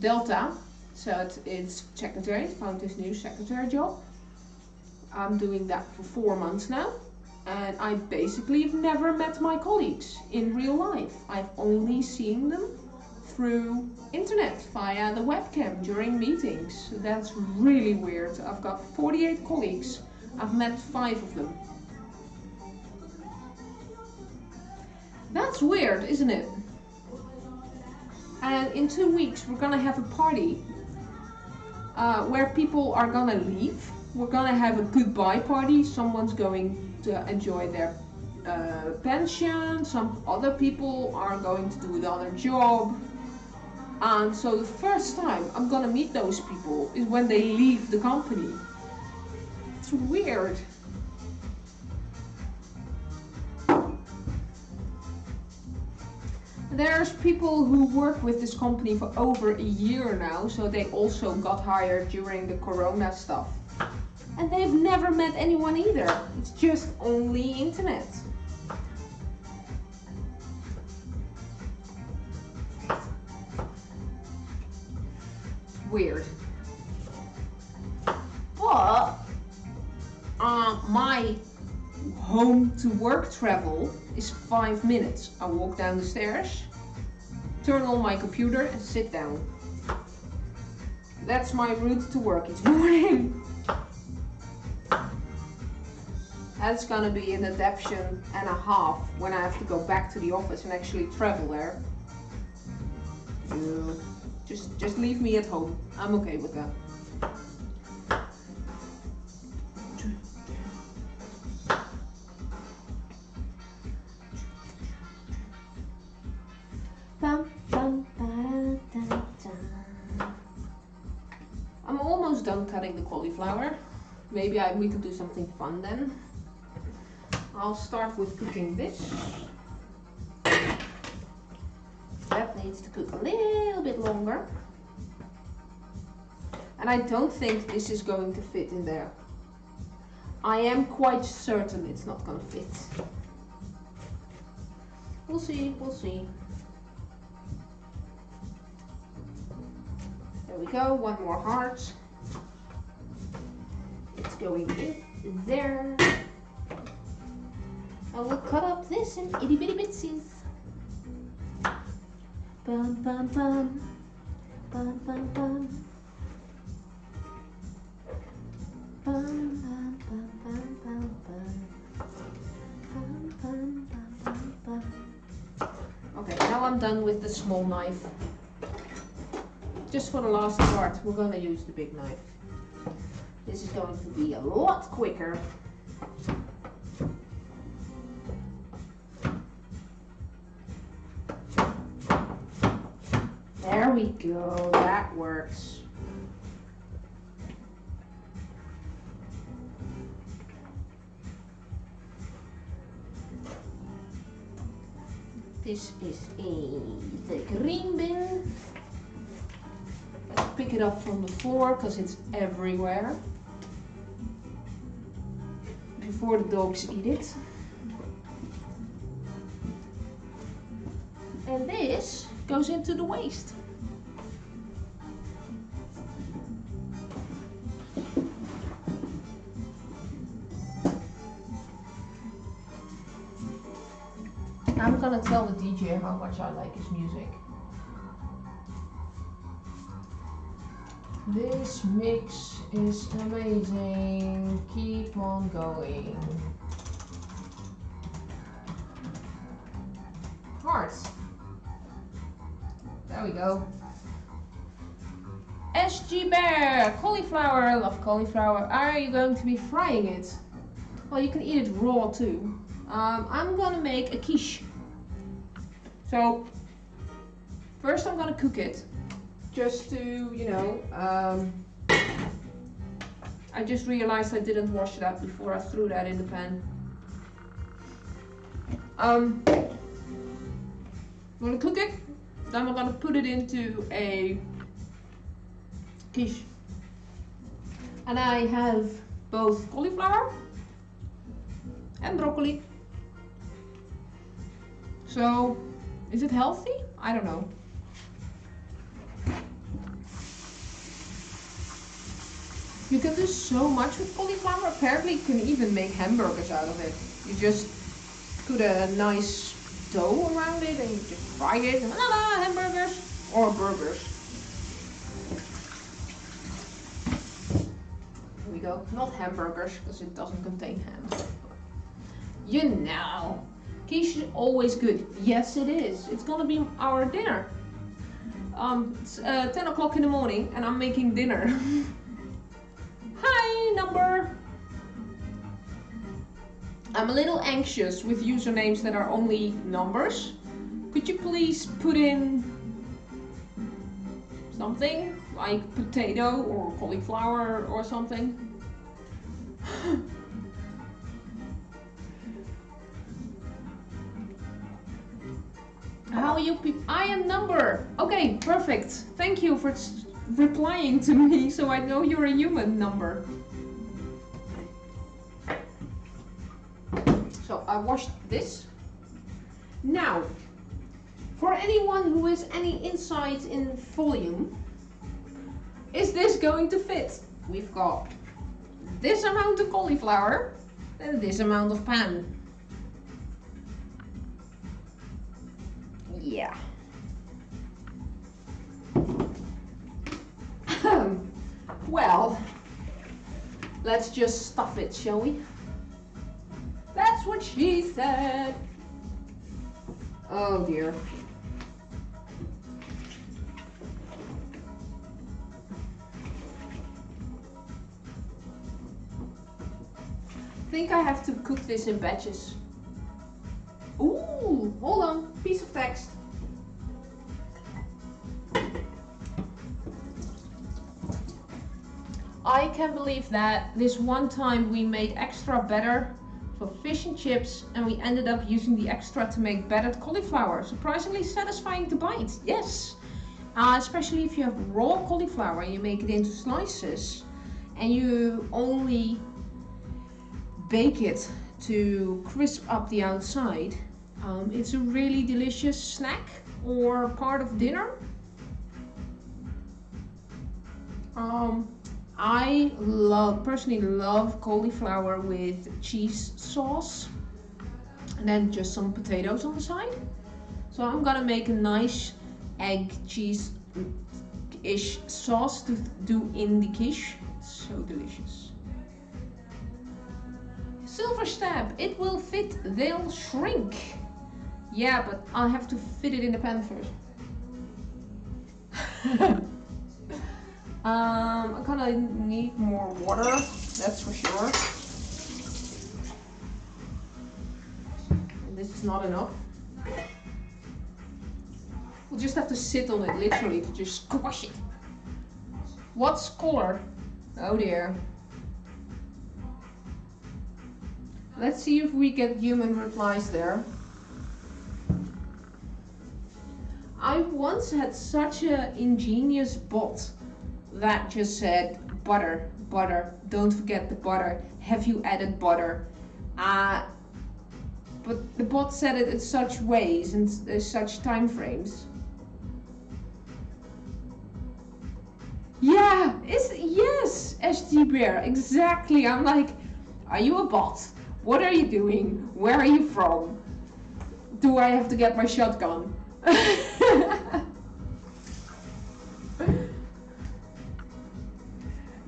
Delta, so it's secretary. Found this new secretary job. I'm doing that for 4 months now, and I basically have never met my colleagues in real life. I've only seen them through internet via the webcam during meetings. So that's really weird. I've got 48 colleagues. I've met 5 of them. That's weird, isn't it? And in 2 weeks we're gonna have a party where people are gonna leave. We're gonna have a goodbye party. Someone's going to enjoy their pension. Some other people are going to do another job. And so the first time I'm gonna meet those people is when they leave the company. It's weird. There's people who work with this company for over a year now, so they also got hired during the corona stuff. And they've never met anyone either. It's just only internet. Weird. But my home to work travel is 5 minutes. I walk down the stairs, turn on my computer and sit down. That's my route to work each morning. That's gonna be an adaptation and a half when I have to go back to the office and actually travel there. Just leave me at home. I'm okay with that. I'm almost done cutting the cauliflower. Maybe we could do something fun then. I'll start with cooking this. That needs to cook a little bit longer. And I don't think this is going to fit in there. I am quite certain it's not going to fit. We'll see, we'll see. There we go, 1 more heart. It's going in there. I will cut up this in itty bitty bitsies. Bum bum bum. Bum bum bum. Bum bum bum bum bum bum. Bum bum bum bum bum. Okay, now I'm done with the small knife. Just for the last part, we're gonna use the big knife. This is going to be a lot quicker. There we go, that works. This is the green bin. Let's pick it up from the floor because it's everywhere. Before the dogs eat it. And this goes into the waste. I'm gonna tell the DJ how much I like his music. This mix is amazing. Keep on going. Hearts. There we go. SG Bear, cauliflower. I love cauliflower. Are you going to be frying it? Well, you can eat it raw too. I'm gonna make a quiche. So, first I'm gonna cook it. Just to, you know, I just realized I didn't wash that before I threw that in the pan. I'm gonna cook it, then I'm gonna put it into a quiche. And I have both cauliflower and broccoli. So, is it healthy? I don't know. You can do so much with cauliflower. Apparently you can even make hamburgers out of it. You just put a nice dough around it and you just fry it. And voila, hamburgers or burgers. Here we go. Not hamburgers because it doesn't contain ham. You know. Quiche is always good. Yes, it is. It's gonna be our dinner. It's 10 o'clock in the morning and I'm making dinner. Hi, number. I'm a little anxious with usernames that are only numbers. Could you please put in something like potato or cauliflower or something? How are you people? I am number. Okay, perfect. Thank you for replying to me so I know you're a human number. So I washed this. Now, for anyone who has any insight in volume, is this going to fit? We've got this amount of cauliflower and this amount of pan. Yeah. Well, let's just stuff it, shall we? That's what she said. Oh dear. I think I have to cook this in batches. Ooh, hold on, piece of text. I can't believe that this one time we made extra batter for fish and chips and we ended up using the extra to make battered cauliflower. Surprisingly satisfying to bite, yes. Especially if you have raw cauliflower and you make it into slices and you only bake it to crisp up the outside. It's a really delicious snack or part of dinner. I personally love cauliflower with cheese sauce. And then just some potatoes on the side. So I'm gonna make a nice egg cheese-ish sauce to do in the quiche. It's so delicious. Silver stab, it will fit, they'll shrink. Yeah, but I'll have to fit it in the pan first. I'm gonna need more water, that's for sure. And this is not enough. We'll just have to sit on it literally to just squash it. What's color? Oh dear. Let's see if we get human replies there. I once had such an ingenious bot that just said butter, butter, don't forget the butter, have you added butter? But the bot said it in such ways and such time frames. Yeah, yes, SG Bear, exactly. I'm like, are you a bot? What are you doing? Where are you from? Do I have to get my shotgun?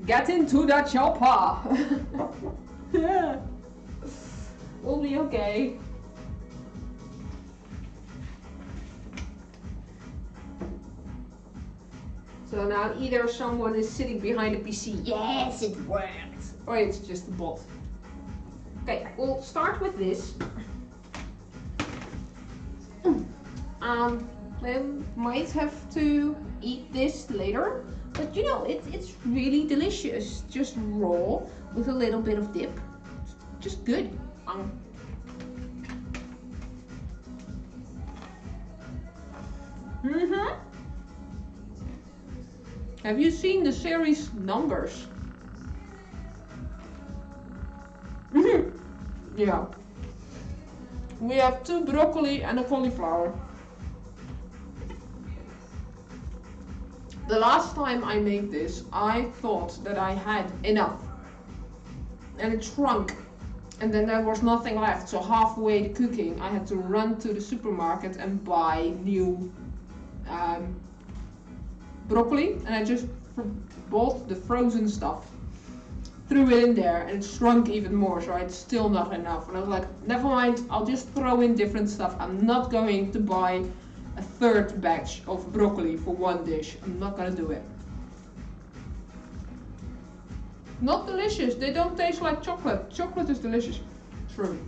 Get into the chopper! Yeah. We'll be okay. So now either someone is sitting behind a PC, yes it worked, or it's just a bot. Okay, we'll start with this. We might have to eat this later, but you know, it's really delicious. Just raw with a little bit of dip. Just good. Have you seen the series Numbers? Yeah. We have 2 broccoli and a cauliflower. The last time I made this, I thought that I had enough. And it shrunk. And then there was nothing left. So halfway the cooking, I had to run to the supermarket and buy new broccoli. And I just bought the frozen stuff. Threw it in there and it shrunk even more, so it's still not enough. And I was like, never mind, I'll just throw in different stuff. I'm not going to buy a 3rd batch of broccoli for 1 dish. I'm not gonna do it. Not delicious, they don't taste like chocolate. Chocolate is delicious. True.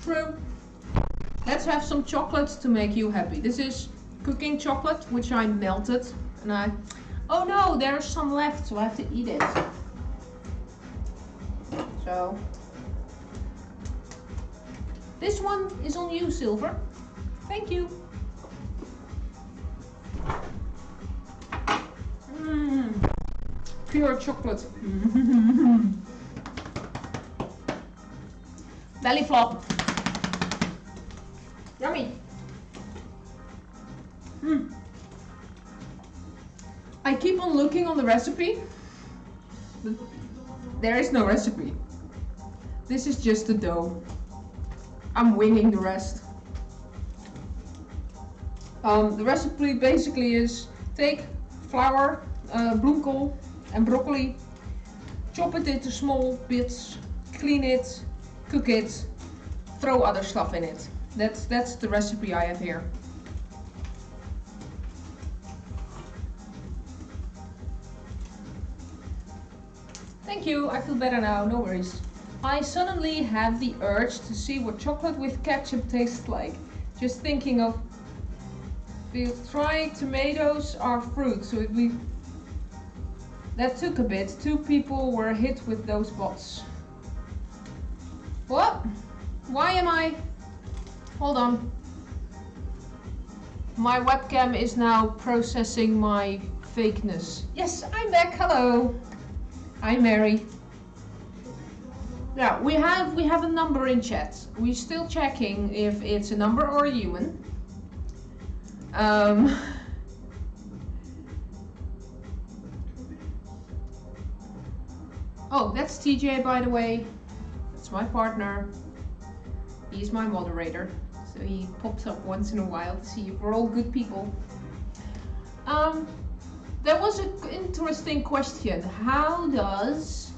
True. Let's have some chocolate to make you happy. This is cooking chocolate, which I melted. And oh no, there's some left, so I have to eat it. So, this one is on you, Silver. Thank you. Pure chocolate. Belly flop. Yummy. I keep on looking on the recipe, but there is no recipe. This is just the dough. I'm winging the rest. The recipe basically is take flour, bloemkool and broccoli, chop it into small bits, clean it, cook it, throw other stuff in it. That's the recipe I have here. Thank you, I feel better now, no worries. I suddenly had the urge to see what chocolate with ketchup tastes like. Just thinking of trying tomatoes are fruit, so that took a bit. 2 people were hit with those bots. What? Why am I? Hold on. My webcam is now processing my fakeness. Yes, I'm back. Hello. Hi, Mary. Now we have a number in chat. We're still checking if it's a number or a human. Oh, that's TJ, by the way. That's my partner. He's my moderator, so he pops up once in a while to see if we're all good people. That was an interesting question. How does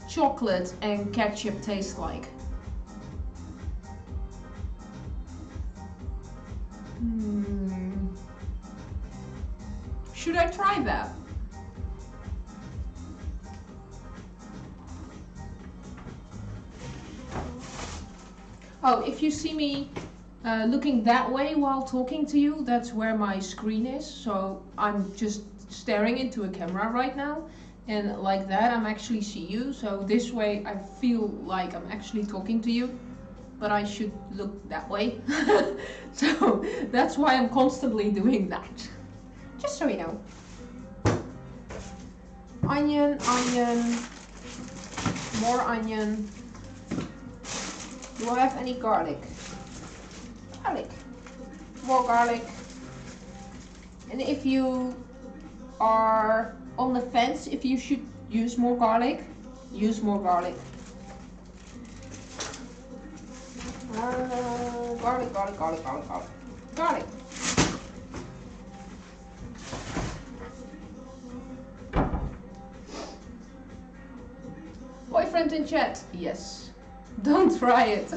chocolate and ketchup taste like? Should I try that? Oh, if you see me looking that way while talking to you, that's where my screen is. So I'm just staring into a camera right now. And like that, I'm actually see you. So this way, I feel like I'm actually talking to you. But I should look that way. So that's why I'm constantly doing that. Just so you know. Onion, onion, more onion. Do I have any garlic? Garlic. More garlic. And if you are on the fence, if you should use more garlic, use more garlic. Garlic, garlic, garlic, garlic, garlic. Garlic. Boyfriend in chat? Yes. Don't try it.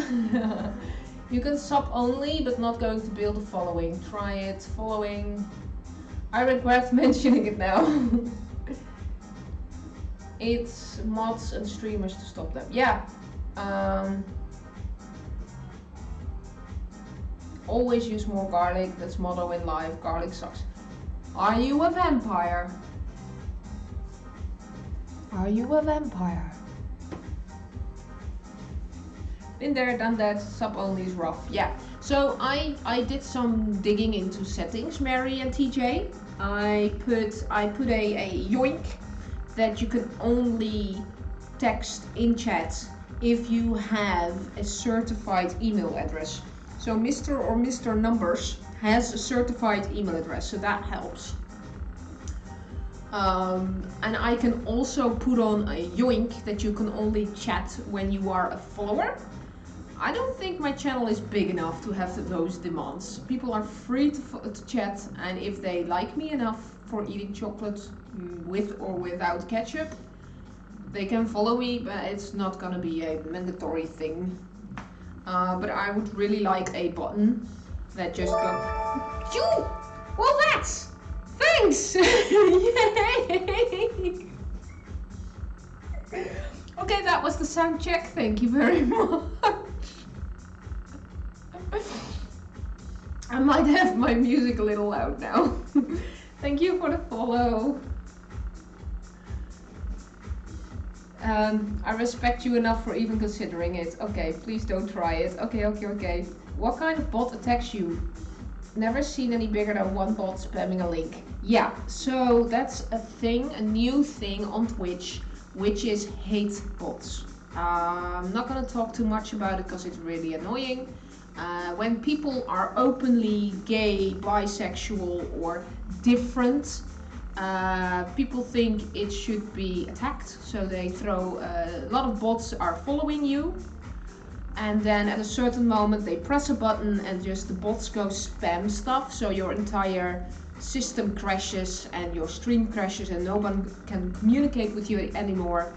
You can sub only, but not going to build a following. Try it. Following. I regret mentioning it now. It's mods and streamers to stop them. Yeah. Always use more garlic. That's motto in life. Garlic sucks. Are you a vampire? Are you a vampire? Been there, done that. Sub only is rough. Yeah. So I did some digging into settings, Mary and TJ. I put a yoink that you can only text in chat if you have a certified email address. So Mr. or Mr. Numbers has a certified email address, so that helps. And I can also put on a yoink that you can only chat when you are a follower. I don't think my channel is big enough to have those demands. People are free to chat, and if they like me enough for eating chocolate with or without ketchup, they can follow me, but it's not gonna be a mandatory thing. But I would really like a button that just goes, phew! Well, that's, thanks! Yay! Okay, that was the sound check, thank you very much. I might have my music a little loud now. Thank you for the follow. I respect you enough for even considering it. Okay, please don't try it. Okay. What kind of bot attacks you? Never seen any bigger than one bot spamming a link. Yeah, so that's a thing, a new thing on Twitch, which is hate bots. I'm not gonna talk too much about it because it's really annoying. When people are openly gay, bisexual, or different, people think it should be attacked. So they throw a lot of bots are following you, and then at a certain moment they press a button and just the bots go spam stuff. So your entire system crashes and your stream crashes and no one can communicate with you anymore.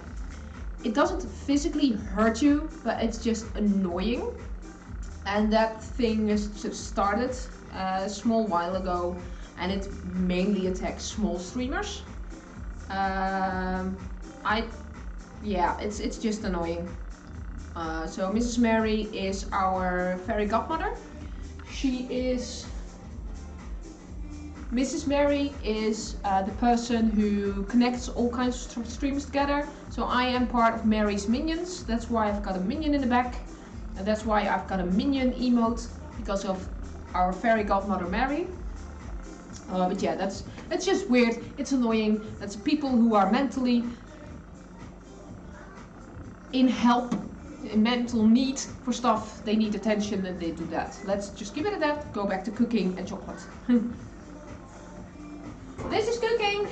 It doesn't physically hurt you, but it's just annoying. And that thing is just started a small while ago, and it mainly attacks small streamers. It's just annoying. So Mrs. Mary is our fairy godmother. Mrs. Mary is the person who connects all kinds of streams together. So I am part of Mary's minions. That's why I've got a minion in the back. And that's why I've got a minion emote, because of our fairy godmother Mary. But yeah, that's just weird. It's annoying. That's people who are mentally in mental need for stuff. They need attention and they do that. Let's just give it at that. Go back to cooking and chocolate. This is cooking.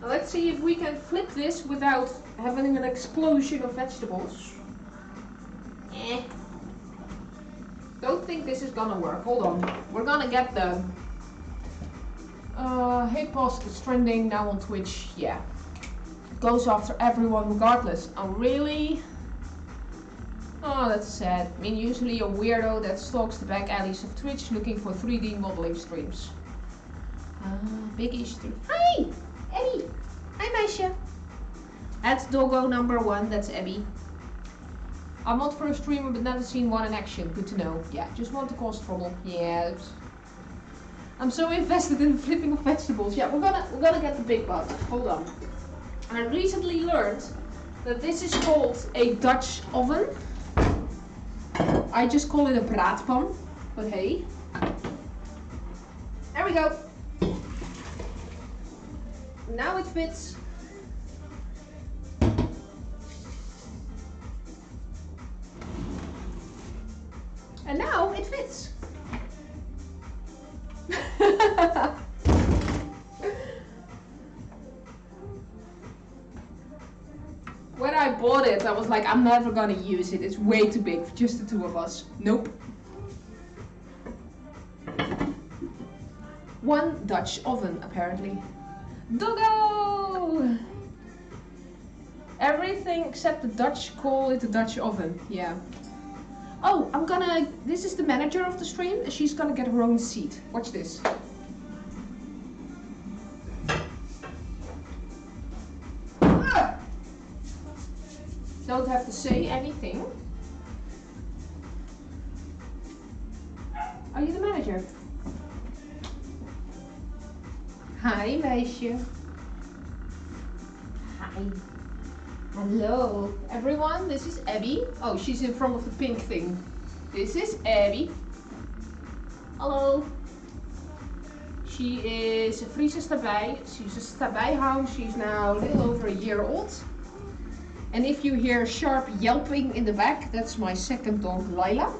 Now let's see if we can flip this without having an explosion of vegetables. Don't think this is gonna work. Hold on. We're gonna get the hey post is trending now on Twitch. Yeah. Goes after everyone regardless. Oh really? Oh, that's sad. I mean, usually a weirdo that stalks the back alleys of Twitch looking for 3D modeling streams. Big issue. Hi! Abby! Hi, meisje! That's doggo number 1, that's Abby. I'm not for a streamer, but never seen one in action. Good to know. Yeah, just want to cause trouble. Yeah, I'm so invested in flipping of vegetables. Yeah, we're gonna get the big one. Hold on. I recently learned that this is called a Dutch oven. I just call it a braadpan, but hey. There we go. Now it fits. And now it fits. When I bought it, I was like, I'm never gonna use it. It's way too big for just the two of us. Nope. One Dutch oven, apparently. Doggo! Everything except the Dutch call it the Dutch oven. Yeah. Oh, this is the manager of the stream. She's gonna get her own seat. Watch this. Ah! Don't have to say anything. Are you the manager? Hi, meisje. Hi. Hello, everyone. This is Abby. Oh, she's in front of the pink thing. This is Abby. Hello. She is a Friese stabij. She's a stabijhound. She's now a little over a year old. And if you hear sharp yelping in the back, that's my second dog, Layla.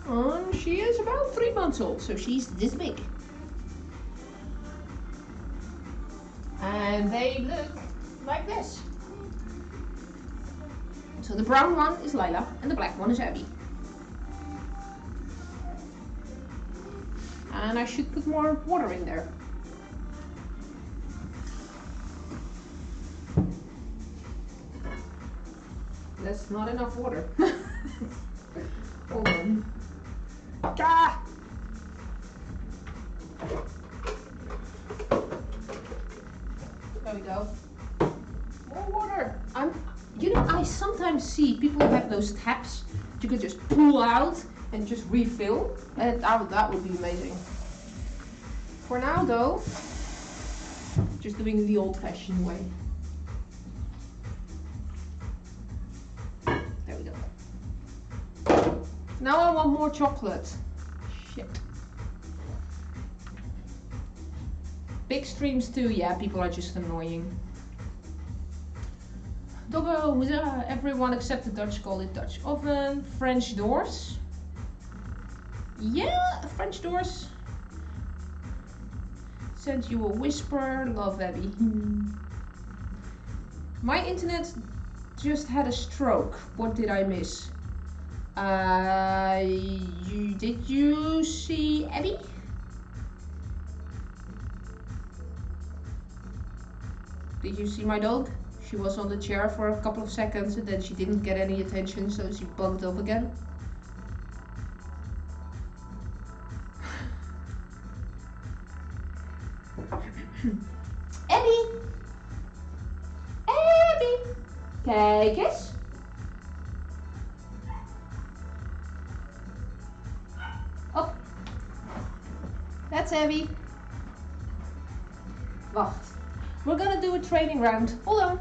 And she is about 3 months old, so she's this big. And they look like this. So the brown one is Layla and the black one is Abby. And I should put more water in there. That's not enough water. Hold on. Ah! There we go. More water. I sometimes see people who have those taps that you could just pull out and just refill. That would be amazing. For now though, just doing it the old-fashioned way. There we go. Now I want more chocolate. Shit. Big streams too, yeah, people are just annoying. Doggo, everyone except the Dutch call it Dutch oven. French doors. Yeah, French doors. Send you a whisper, love Abby. My internet just had a stroke. What did I miss? Did you see Abby? Did you see my dog? She was on the chair for a couple of seconds and then she didn't get any attention, so she bugged off again. Abby! Abby! Kijk eens. Oh. That's Abby. Wacht. We're gonna do a training round. Hold on.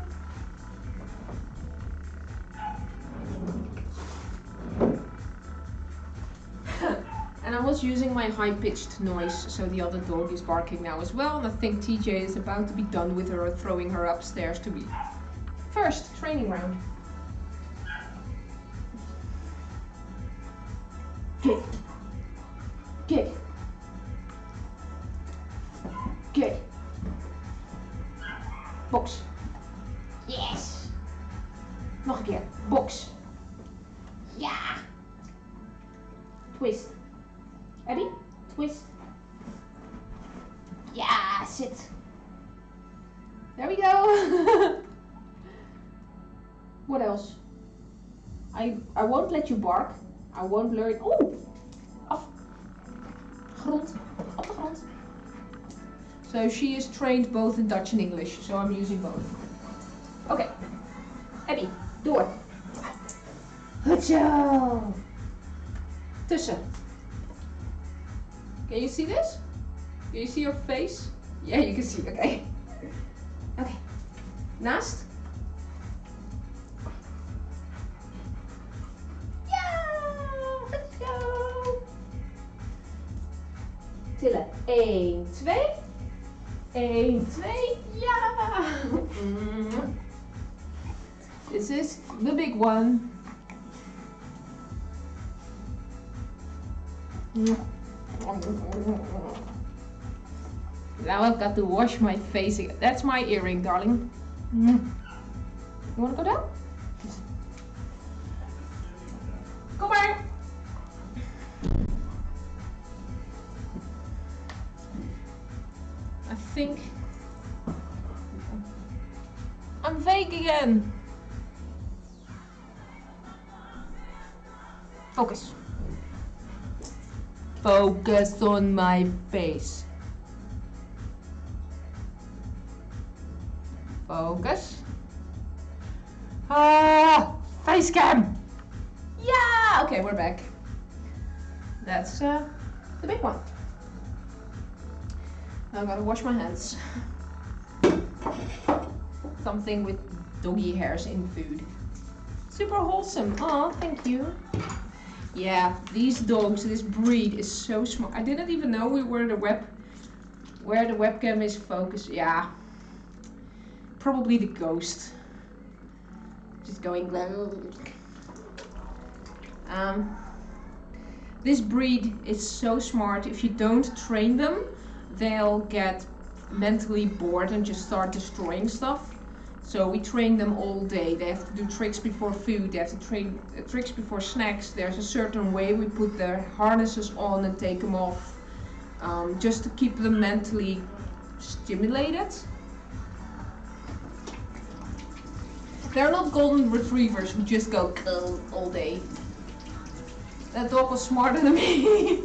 And I was using my high-pitched noise, so the other dog is barking now as well. And I think TJ is about to be done with her, throwing her upstairs to be first training round. Kick. Kick. Kick. Yeah. Twist. Abby, twist. Yeah, sit. There we go. What else? I won't let you bark. I won't learn. Oh! Af. Grond. Op de grond. So she is trained both in Dutch and English, so I'm using both. Okay. Abby, door. Goed zo. Tussen. Can you see this? Can you see your face? Yeah, you can see. Okay. Okay. Naast. Tillen. 1, 2. 1, 2. Ja! This is the big one. Now I've got to wash my face again. That's my earring, darling. You want to go down? Kom maar! I think I'm vague again. Focus. Focus on my face. Focus. Ah, face cam. Yeah. Okay, we're back. That's the big one. Now I gotta wash my hands. Something with doggy hairs in food. Super wholesome. Oh, thank you. Yeah, these dogs, this breed is so smart. I didn't even know where the webcam is focused. Yeah, probably the ghost. Just going. This breed is so smart. If you don't train them, they'll get mentally bored and just start destroying stuff. So we train them all day. They have to do tricks before food. They have to train tricks before snacks. There's a certain way we put their harnesses on and take them off, just to keep them mentally stimulated. They're not golden retrievers who just go all day. That dog was smarter than me.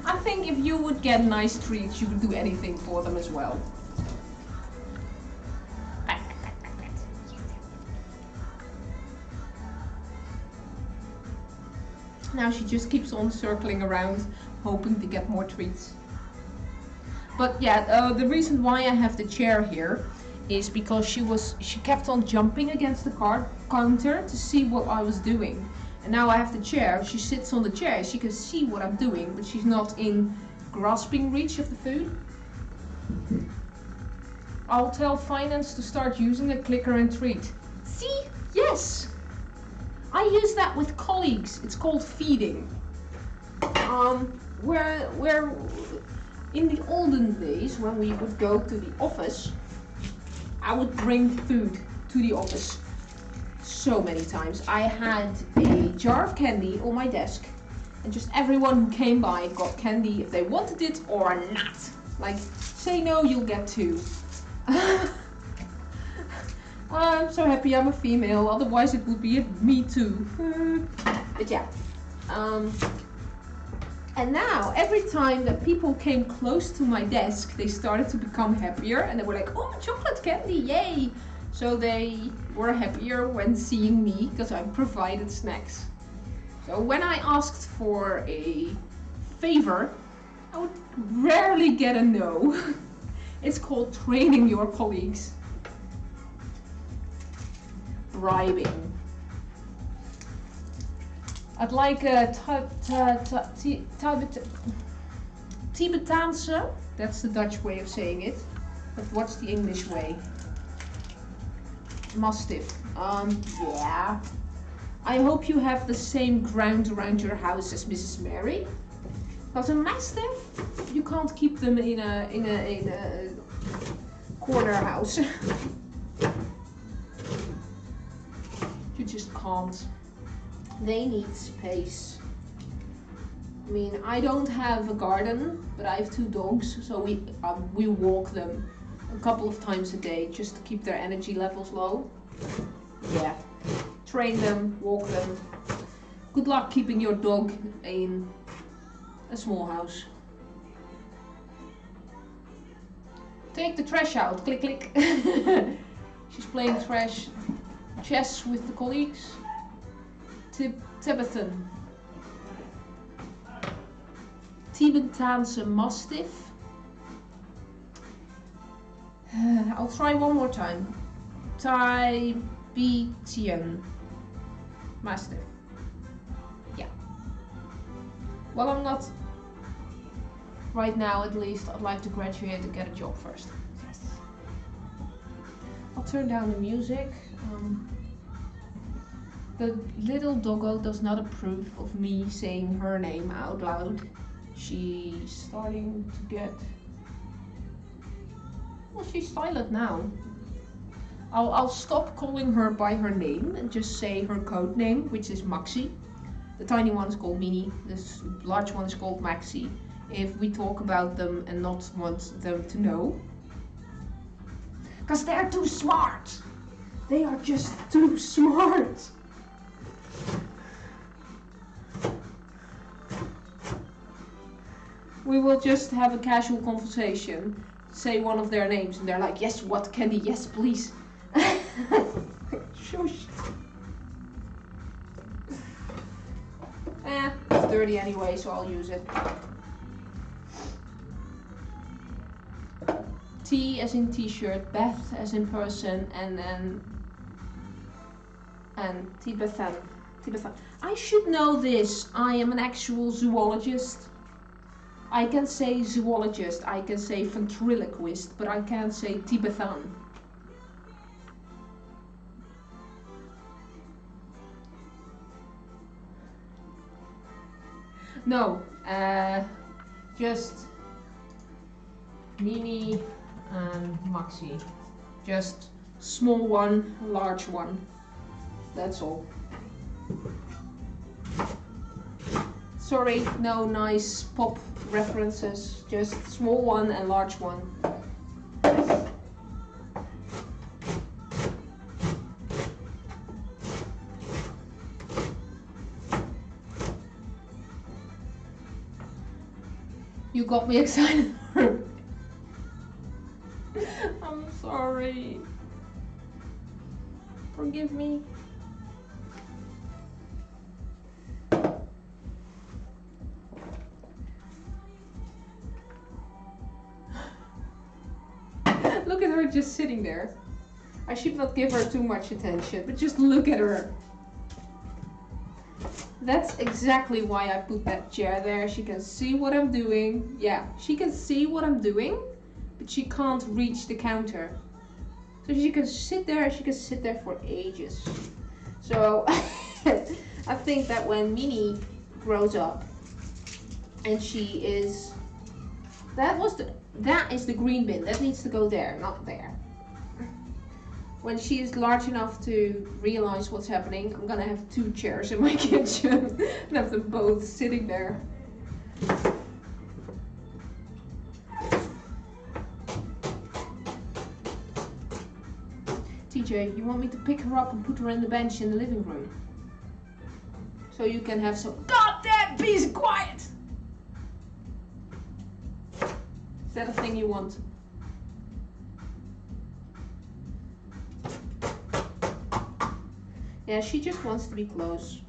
I think if you would get nice treats, you would do anything for them as well. Now she just keeps on circling around, hoping to get more treats. But yeah, the reason why I have the chair here is because she kept on jumping against the counter to see what I was doing. And now I have the chair. She sits on the chair. She can see what I'm doing, but she's not in grasping reach of the food. I'll tell finance to start using a clicker and treat. See? Yes! I use that with colleagues. It's called feeding. Where in the olden days, when we would go to the office, I would bring food to the office so many times. I had a jar of candy on my desk, and just everyone who came by got candy if they wanted it or not. Like, say no, you'll get 2. I'm so happy I'm a female, otherwise it would be a me too. But yeah. And now, every time that people came close to my desk, they started to become happier, and they were like, oh, chocolate candy, yay! So they were happier when seeing me, because I provided snacks. So when I asked for a favor, I would rarely get a no. It's called training your colleagues. Bribing. I'd like a Tibetaanse, that's the Dutch way of saying it, but what's the English way? Mastiff. Yeah. I hope you have the same ground around your house as Mrs. Mary. Because a mastiff, you can't keep them in a corner house. You just can't. They need space. I mean, I don't have a garden, but I have 2 dogs, so we walk them a couple of times a day just to keep their energy levels low. Yeah, train them, walk them. Good luck keeping your dog in a small house. Take the trash out, click click. She's playing chess with the colleagues. Tibetan. Tibetanse Mastiff. I'll try one more time. Tibetan Mastiff. Yeah. Well, I'm not right now, at least. I'd like to graduate and get a job first. Yes. I'll turn down the music. The little doggo does not approve of me saying her name out loud. She's starting to get... Well, she's silent now. I'll stop calling her by her name and just say her code name, which is Maxi. The tiny one is called Minnie, this large one is called Maxi. If we talk about them and not want them to know. Because they're too smart! They are just too smart! We will just have a casual conversation, say one of their names, and they're like, yes, what, Candy, yes, please. Shush. It's dirty anyway, so I'll use it. T as in t-shirt, Beth as in person, and Tibetan. I should know this. I am an actual zoologist. I can say zoologist, I can say ventriloquist, but I can't say Tibetan. No, just Mini and Maxi. Just small one, large one. That's all. Sorry, no nice pop references. Just small one and large one. You got me excited. I'm sorry. Forgive me. Look at her just sitting there. I should not give her too much attention, but just look at her. That's exactly why I put that chair there. She can see what I'm doing. Yeah, she can see what I'm doing, but she can't reach the counter. So she can sit there for ages. So I think that when Minnie grows up and she is... That is the green bin. That needs to go there, not there. When she is large enough to realize what's happening, I'm gonna have 2 chairs in my kitchen and have them both sitting there. TJ, you want me to pick her up and put her in the bench in the living room? So you can have some goddamn peace and quiet! Is that a thing you want? Yeah, she just wants to be close.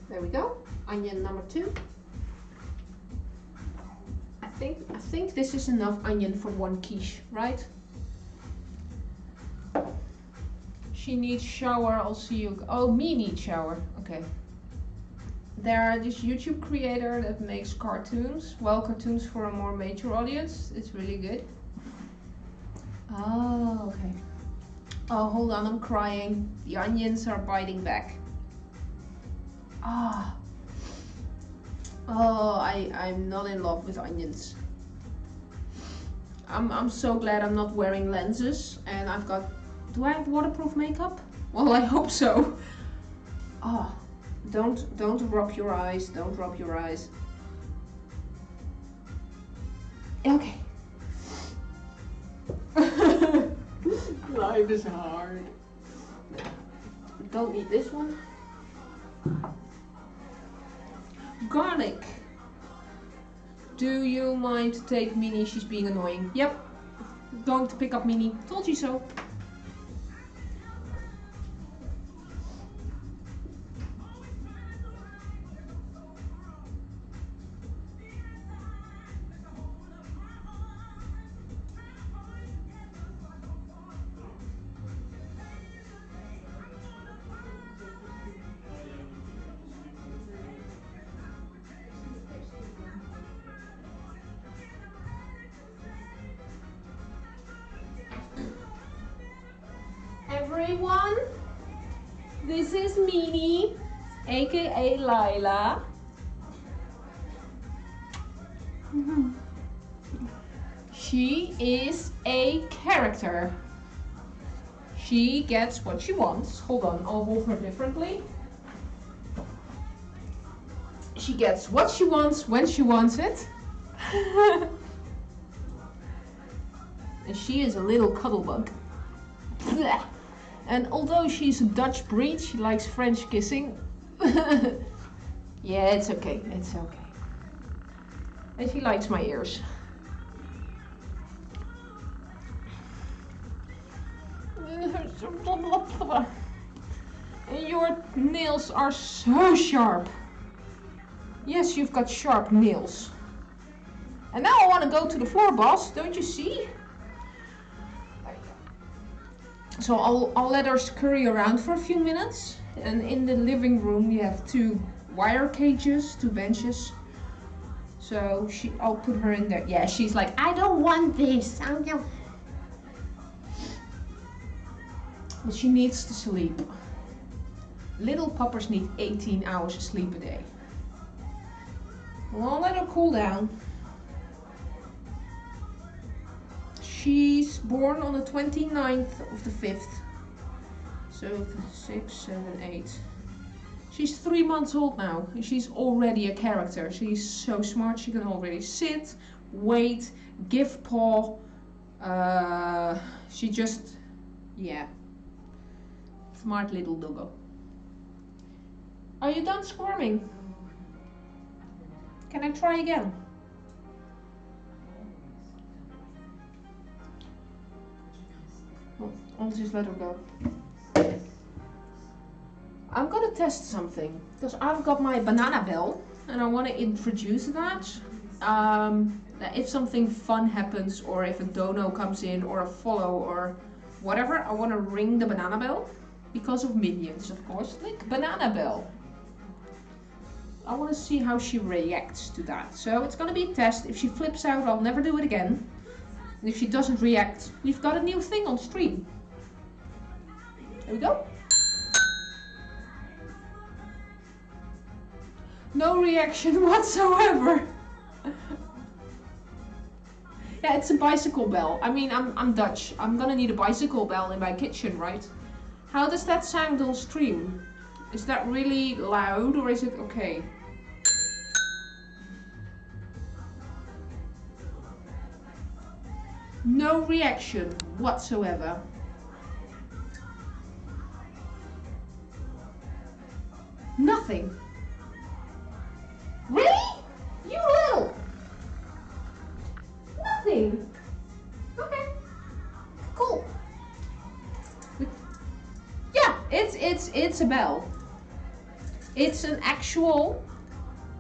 There we go. Onion number 2. I think this is enough onion for 1 quiche, right? She needs shower, I'll see you. Oh, me need shower. Okay. There's this YouTube creator that makes cartoons. Well, cartoons for a more mature audience. It's really good. Oh, okay. Oh, hold on, I'm crying. The onions are biting back. Ah. Oh, I'm not in love with onions. I'm so glad I'm not wearing lenses, and I've got, do I have waterproof makeup? Well, I hope so. Oh, don't rub your eyes, don't rub your eyes. Okay. Life is hard. Don't need this one. Garlic. Do you mind to take Minnie? She's being annoying. Yep. Going to pick up Minnie. Told you so. Everyone, this is Minnie, aka Layla. She is a character. She gets what she wants. Hold on, I'll hold her differently. She gets what she wants when she wants it. And she is a little cuddle bug. And although she's a Dutch breed, she likes French kissing. Yeah, it's okay, it's okay. And she likes my ears. And your nails are so sharp. Yes, you've got sharp nails. And now I want to go to the floor, boss. Don't you see? So I'll let her scurry around for a few minutes. And in the living room we have 2 wire cages, 2 benches. So I'll put her in there. Yeah, she's like, I don't want this. But she needs to sleep. Little puppers need 18 hours of sleep a day. Well, I'll let her cool down. She's born on the 29th of the 5th. So 6, 7, 8. She's 3 months old now. And she's already a character. She's so smart. She can already sit, wait, give paw. She just, yeah. Smart little doggo. Are you done squirming? Can I try again? I'll just let her go. I'm gonna test something because I've got my banana bell and I want to introduce that. That if something fun happens or if a dono comes in or a follow or whatever, I want to ring the banana bell because of minions, of course. Like banana bell. I want to see how she reacts to that. So it's gonna be a test. If she flips out, I'll never do it again. And if she doesn't react, we've got a new thing on stream. There we go. No reaction whatsoever. Yeah, it's a bicycle bell. I mean, I'm Dutch. I'm gonna need a bicycle bell in my kitchen, right? How does that sound on stream? Is that really loud or is it okay? No reaction whatsoever. Nothing. Really? You little. Nothing. Okay. Cool. Yeah, it's a bell. It's an actual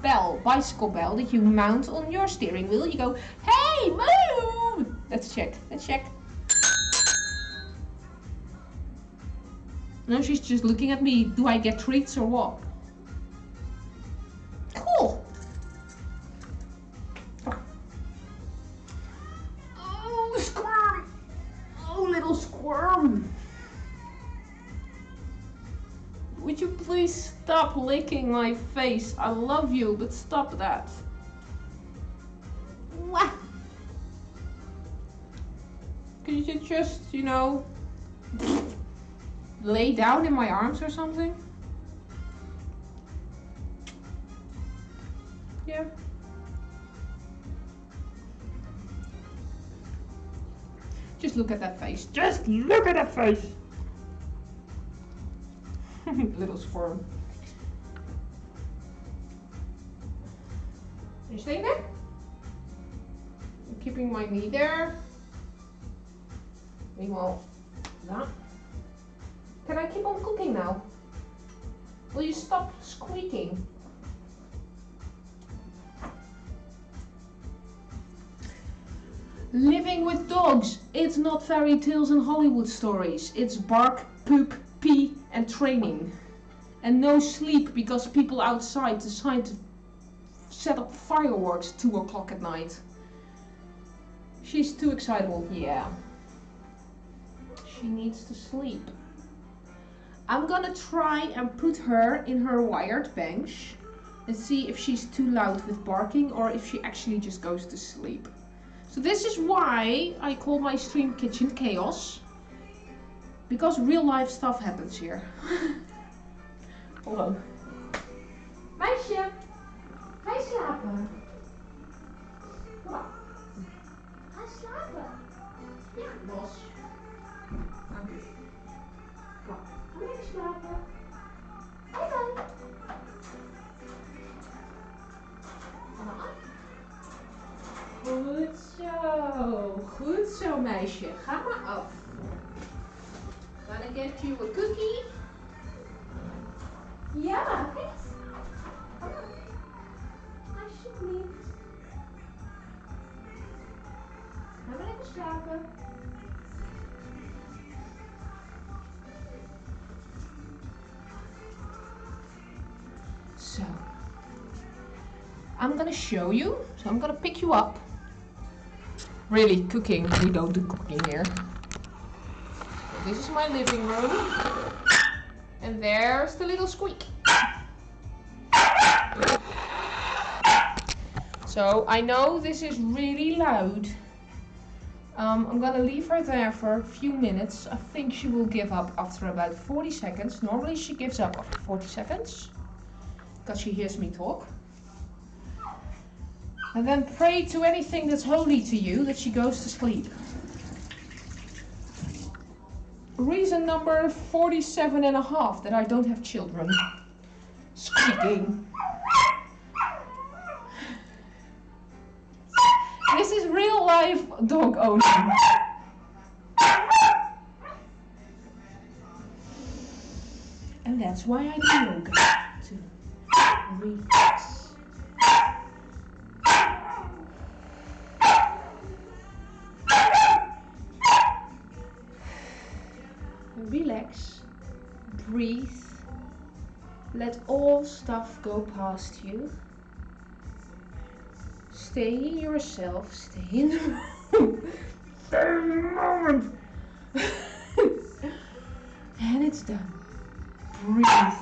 bell, bicycle bell that you mount on your steering wheel. You go, hey, move! Let's check. Let's check. No, she's just looking at me. Do I get treats or what? Cool. Oh, squirm. Oh, little squirm. Would you please stop licking my face? I love you, but stop that. Mwah. Could you just, you know, lay down in my arms or something? Yeah. Just look at that face. Just look at that face. Little squirm. Are you staying there? I'm keeping my knee there. Meanwhile, that. Can I keep on cooking now? Will you stop squeaking? Living with dogs. It's not fairy tales and Hollywood stories. It's bark, poop, pee and training. And no sleep because people outside decide to set up fireworks at 2 o'clock at night. She's too excitable, yeah. She needs to sleep. I'm gonna try and put her in her wired bench and see if she's too loud with barking or if she actually just goes to sleep. So this is why I call my stream kitchen chaos. Because real life stuff happens here. Hold on. Meisje, ga je slapen? Kom maar. Ga je slapen? Ja, Bos. Dank u. Kom, ga lekker slapen. Bye bye. Kom maar af. Goed zo. Goed zo, meisje. Ga maar af. Gonna get you a cookie. Ja, kijk eens. Kom maar. Alsjeblieft. Ga maar lekker slapen. So, I'm gonna show you. So I'm gonna pick you up. Really, cooking. We don't do cooking here. So this is my living room. And there's the little squeak. So I know this is really loud. I'm gonna leave her there for a few minutes. I think she will give up after about 40 seconds. Normally she gives up after 40 seconds. Because she hears me talk. And then pray to anything that's holy to you that she goes to sleep. Reason number 47.5 that I don't have children. Squeaking. This is real life dog owning. And that's why I do yoga. To relax. Relax, breathe, let all stuff go past you. Stay in yourself, stay in the room, stay in the moment. And it's done. Breathe.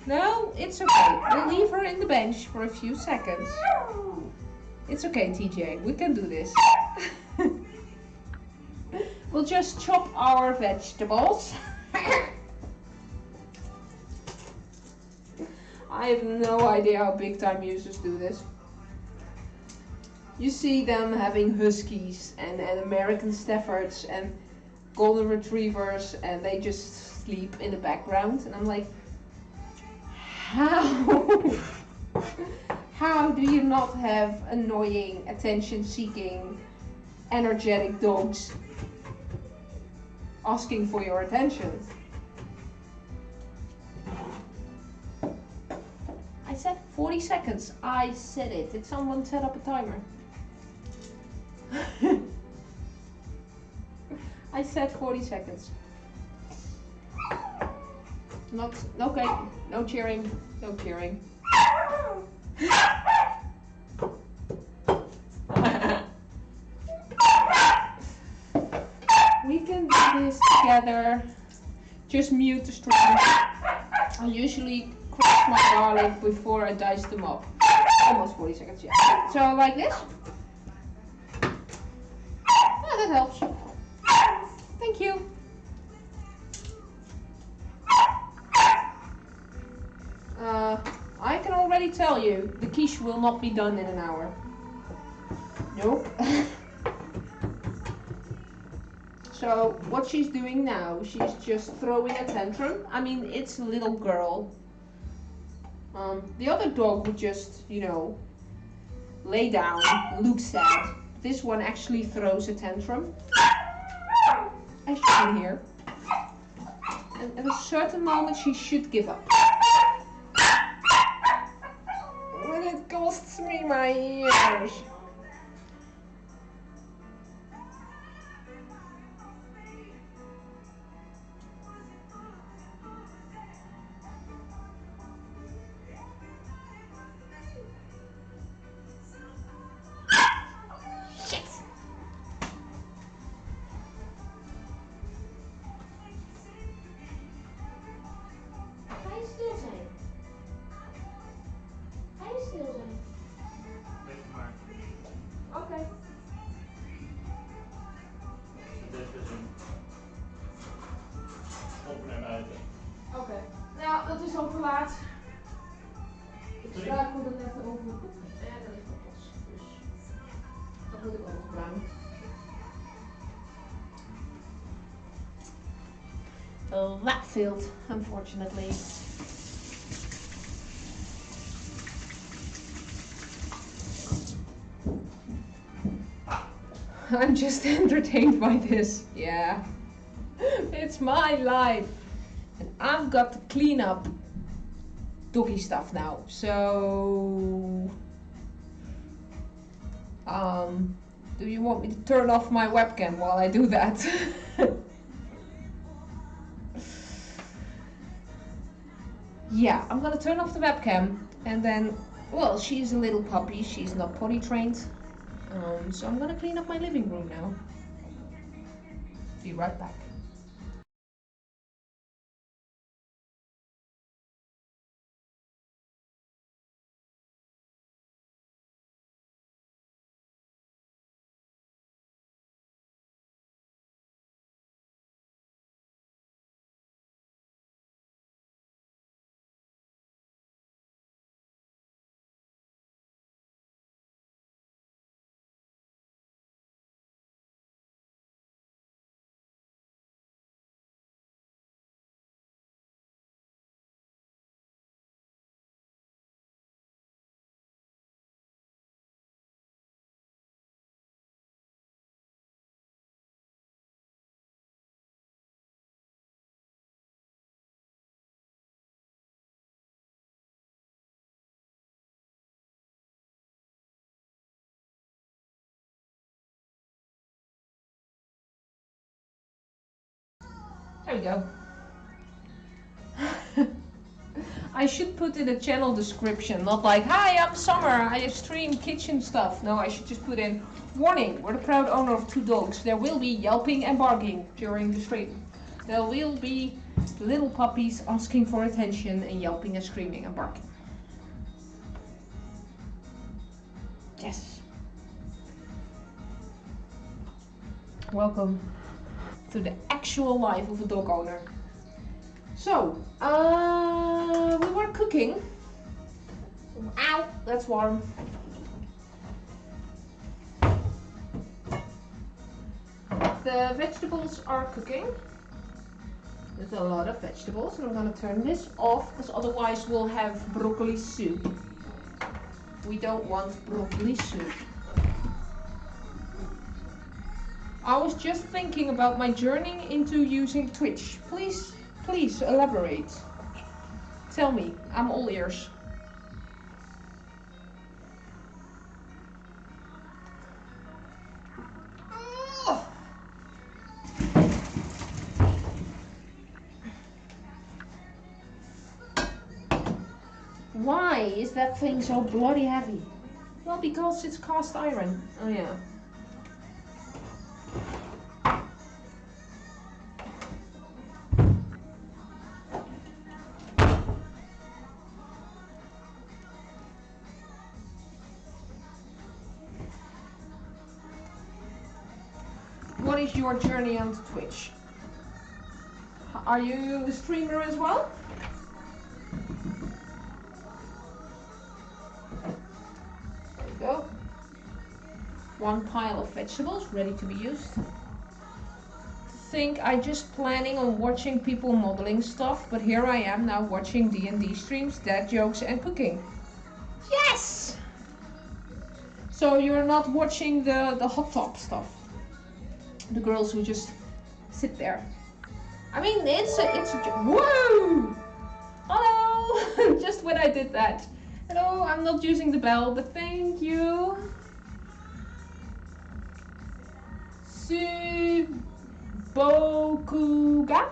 No, it's okay. We'll leave her in the bench for a few seconds. It's okay, TJ, we can do this. We'll just chop our vegetables. I have no idea how big time users do this. You see them having huskies and American Staffords and golden retrievers and they just sleep in the background and I'm like, how? How do you not have annoying, attention-seeking, energetic dogs asking for your attention? I said 40 seconds. I said it. Did someone set up a timer? I said 40 seconds. Not okay. No cheering. No cheering. We can do this together. Just mute the stream. I usually crush my garlic before I dice them up. Almost 40 seconds, yeah. So like this. Yeah, that helps. you, the quiche will not be done in an hour. Nope. So what she's doing now, she's just throwing a tantrum. I mean, it's a little girl. The other dog would just, you know, lay down, look sad. This one actually throws a tantrum, as you can hear. And at a certain moment she should give up. But it costs me my ears. Oké. Op naar buiten. Oké. Nou, dat is al te laat. Ik struikel er net over de poep. Ja, dat ligt op pas. Dus dat moet ik ook opruimen. That failed, unfortunately. I'm just entertained by this. Yeah. It's my life. And I've got to clean up doggy stuff now. So do you want me to turn off my webcam while I do that? Yeah, I'm gonna turn off the webcam and then, well, she's a little puppy, she's not potty trained. So I'm gonna clean up my living room now. Be right back. There we go. I should put in a channel description, not like, hi, I'm Summer, I stream kitchen stuff. No, I should just put in, warning, we're the proud owner of 2 dogs. There will be yelping and barking during the stream. There will be little puppies asking for attention and yelping and screaming and barking. Yes. Welcome to the actual life of a dog owner. So, we were cooking. Ow, that's warm. The vegetables are cooking. There's a lot of vegetables, and I'm gonna turn this off because otherwise we'll have broccoli soup. We don't want broccoli soup. I was just thinking about my journey into using Twitch. Please elaborate. Tell me, I'm all ears. Oh. Why is that thing so bloody heavy? Well, because it's cast iron. Oh yeah. What is your journey onto Twitch? Are you a streamer as well? one pile of vegetables ready to be used. Think I just planning on watching people modeling stuff, but here I am now watching D&D streams, dad jokes and cooking. Yes! So you're not watching the hot tub stuff. The girls who just sit there. I mean, it's whoa! Hello! Just when I did that. Hello, I'm not using the bell, but thank you. Subokuga.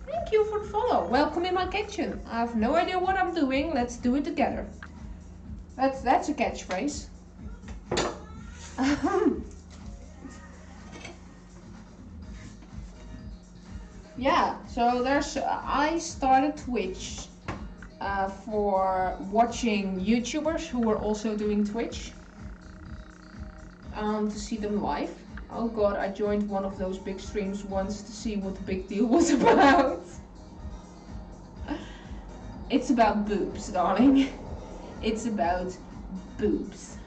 Thank you for the follow. Welcome in my kitchen. I have no idea what I'm doing. Let's do it together. That's a catchphrase. Yeah, so I started Twitch for watching YouTubers who were also doing Twitch to see them live. Oh god, I joined one of those big streams once to see what the big deal was about. It's about boobs, darling. It's about boobs.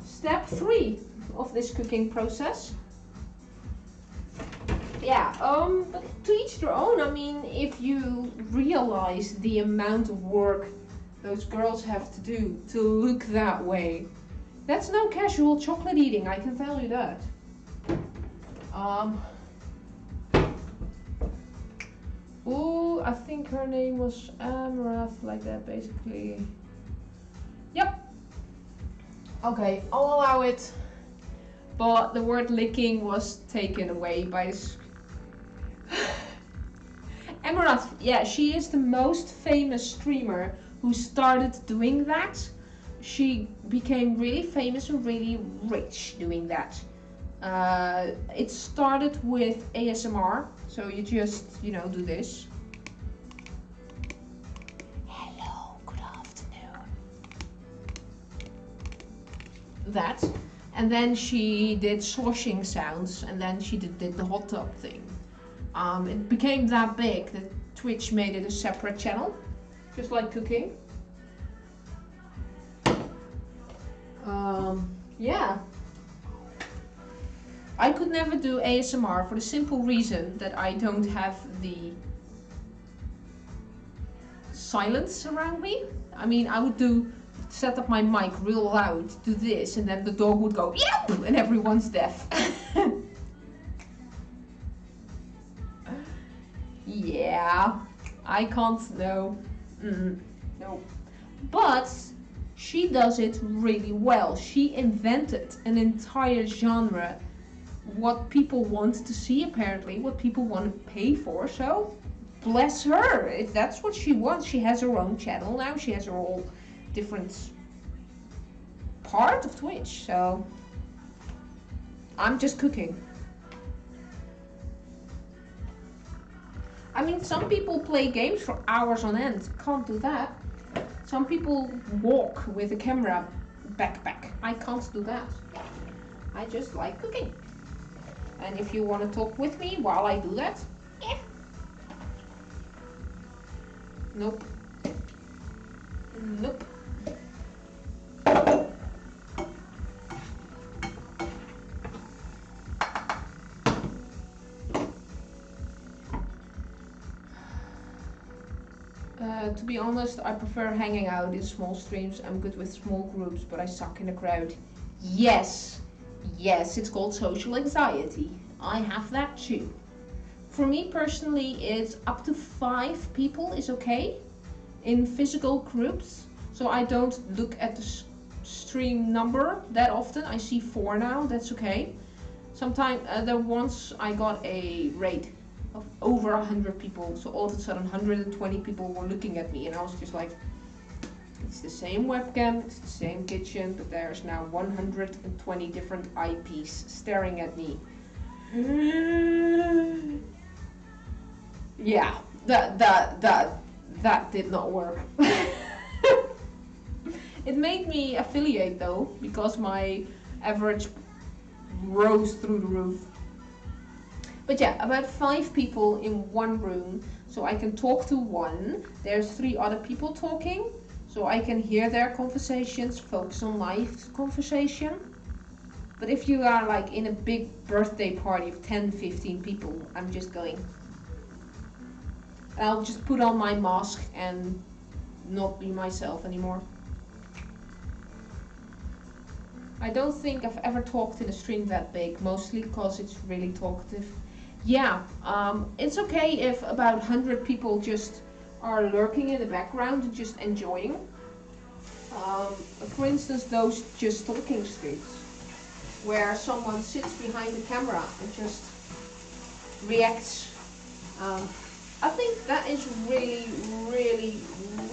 Step 3 of this cooking process. Yeah, but to each their own. I mean, if you realize the amount of work those girls have to do to look that way, that's no casual chocolate eating, I can tell you that. Ooh, I think her name was Amarath, like that, basically. Yep. Okay, I'll allow it. But the word licking was taken away by this. Amarath, yeah, she is the most famous streamer who started doing that. She became really famous and really rich doing that. It started with ASMR, so you just, you know, do this. Hello, good afternoon. That. And then she did sloshing sounds, and then she did the hot tub thing. It became that big that Twitch made it a separate channel, just like cooking. Yeah. I could never do ASMR for the simple reason that I don't have the silence around me. I mean, I would set up my mic real loud, do this, and then the dog would go, yep, and everyone's deaf. Yeah, I can't, no. No. But she does it really well. She invented an entire genre, what people want to see apparently, what people want to pay for, so bless her. If that's what she wants, she has her own channel now, she has her whole different part of Twitch, so I'm just cooking. I mean, some people play games for hours on end, can't do that. Some people walk with a camera backpack, I can't do that. I just like cooking. And if you want to talk with me while I do that, yeah. Nope. Nope. To be honest, I prefer hanging out in small streams. I'm good with small groups, but I suck in a crowd. Yes, yes, it's called social anxiety. I have that too. For me personally, it's up to 5 people is okay in physical groups. So I don't look at the stream number that often. I see 4 now, that's okay. Sometimes there once I got a raid of over 100 people, so all of a sudden 120 people were looking at me, and I was just like, it's the same webcam, it's the same kitchen, but there's now 120 different eyepiece staring at me. Yeah, that did not work. It made me affiliate though, because my average rose through the roof. But yeah, about 5 people in one room. So I can talk to one. There's 3 other people talking. So I can hear their conversations, focus on my conversation. But if you are like in a big birthday party of 10, 15 people, I'm just going. I'll just put on my mask and not be myself anymore. I don't think I've ever talked in a stream that big, mostly because it's really talkative. Yeah, it's okay if about 100 people just are lurking in the background and just enjoying. For instance, those just talking streams, where someone sits behind the camera and just reacts. I think that is really, really,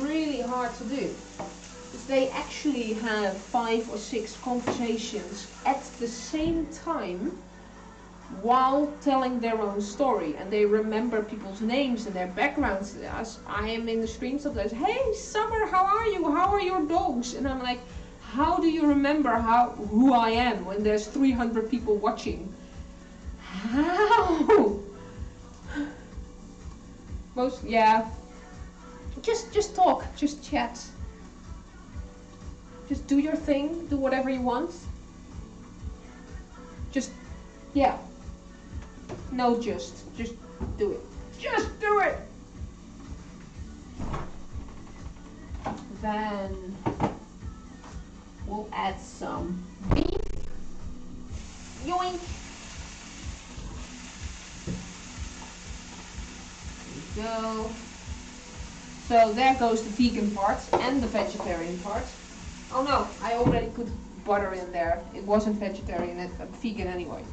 really hard to do. Because they actually have 5 or 6 conversations at the same time while telling their own story, and they remember people's names and their backgrounds. As I am in the stream sometimes, hey Summer, how are you? How are your dogs? And I'm like, how do you remember who I am when there's 300 people watching? How? Yeah. Just talk, just chat. Just do your thing, do whatever you want. Yeah. No, just do it. Just do it! Then we'll add some beef. Yoink! There we go. So there goes the vegan part and the vegetarian part. Oh no, I already put butter in there. It wasn't vegetarian, it's vegan anyway.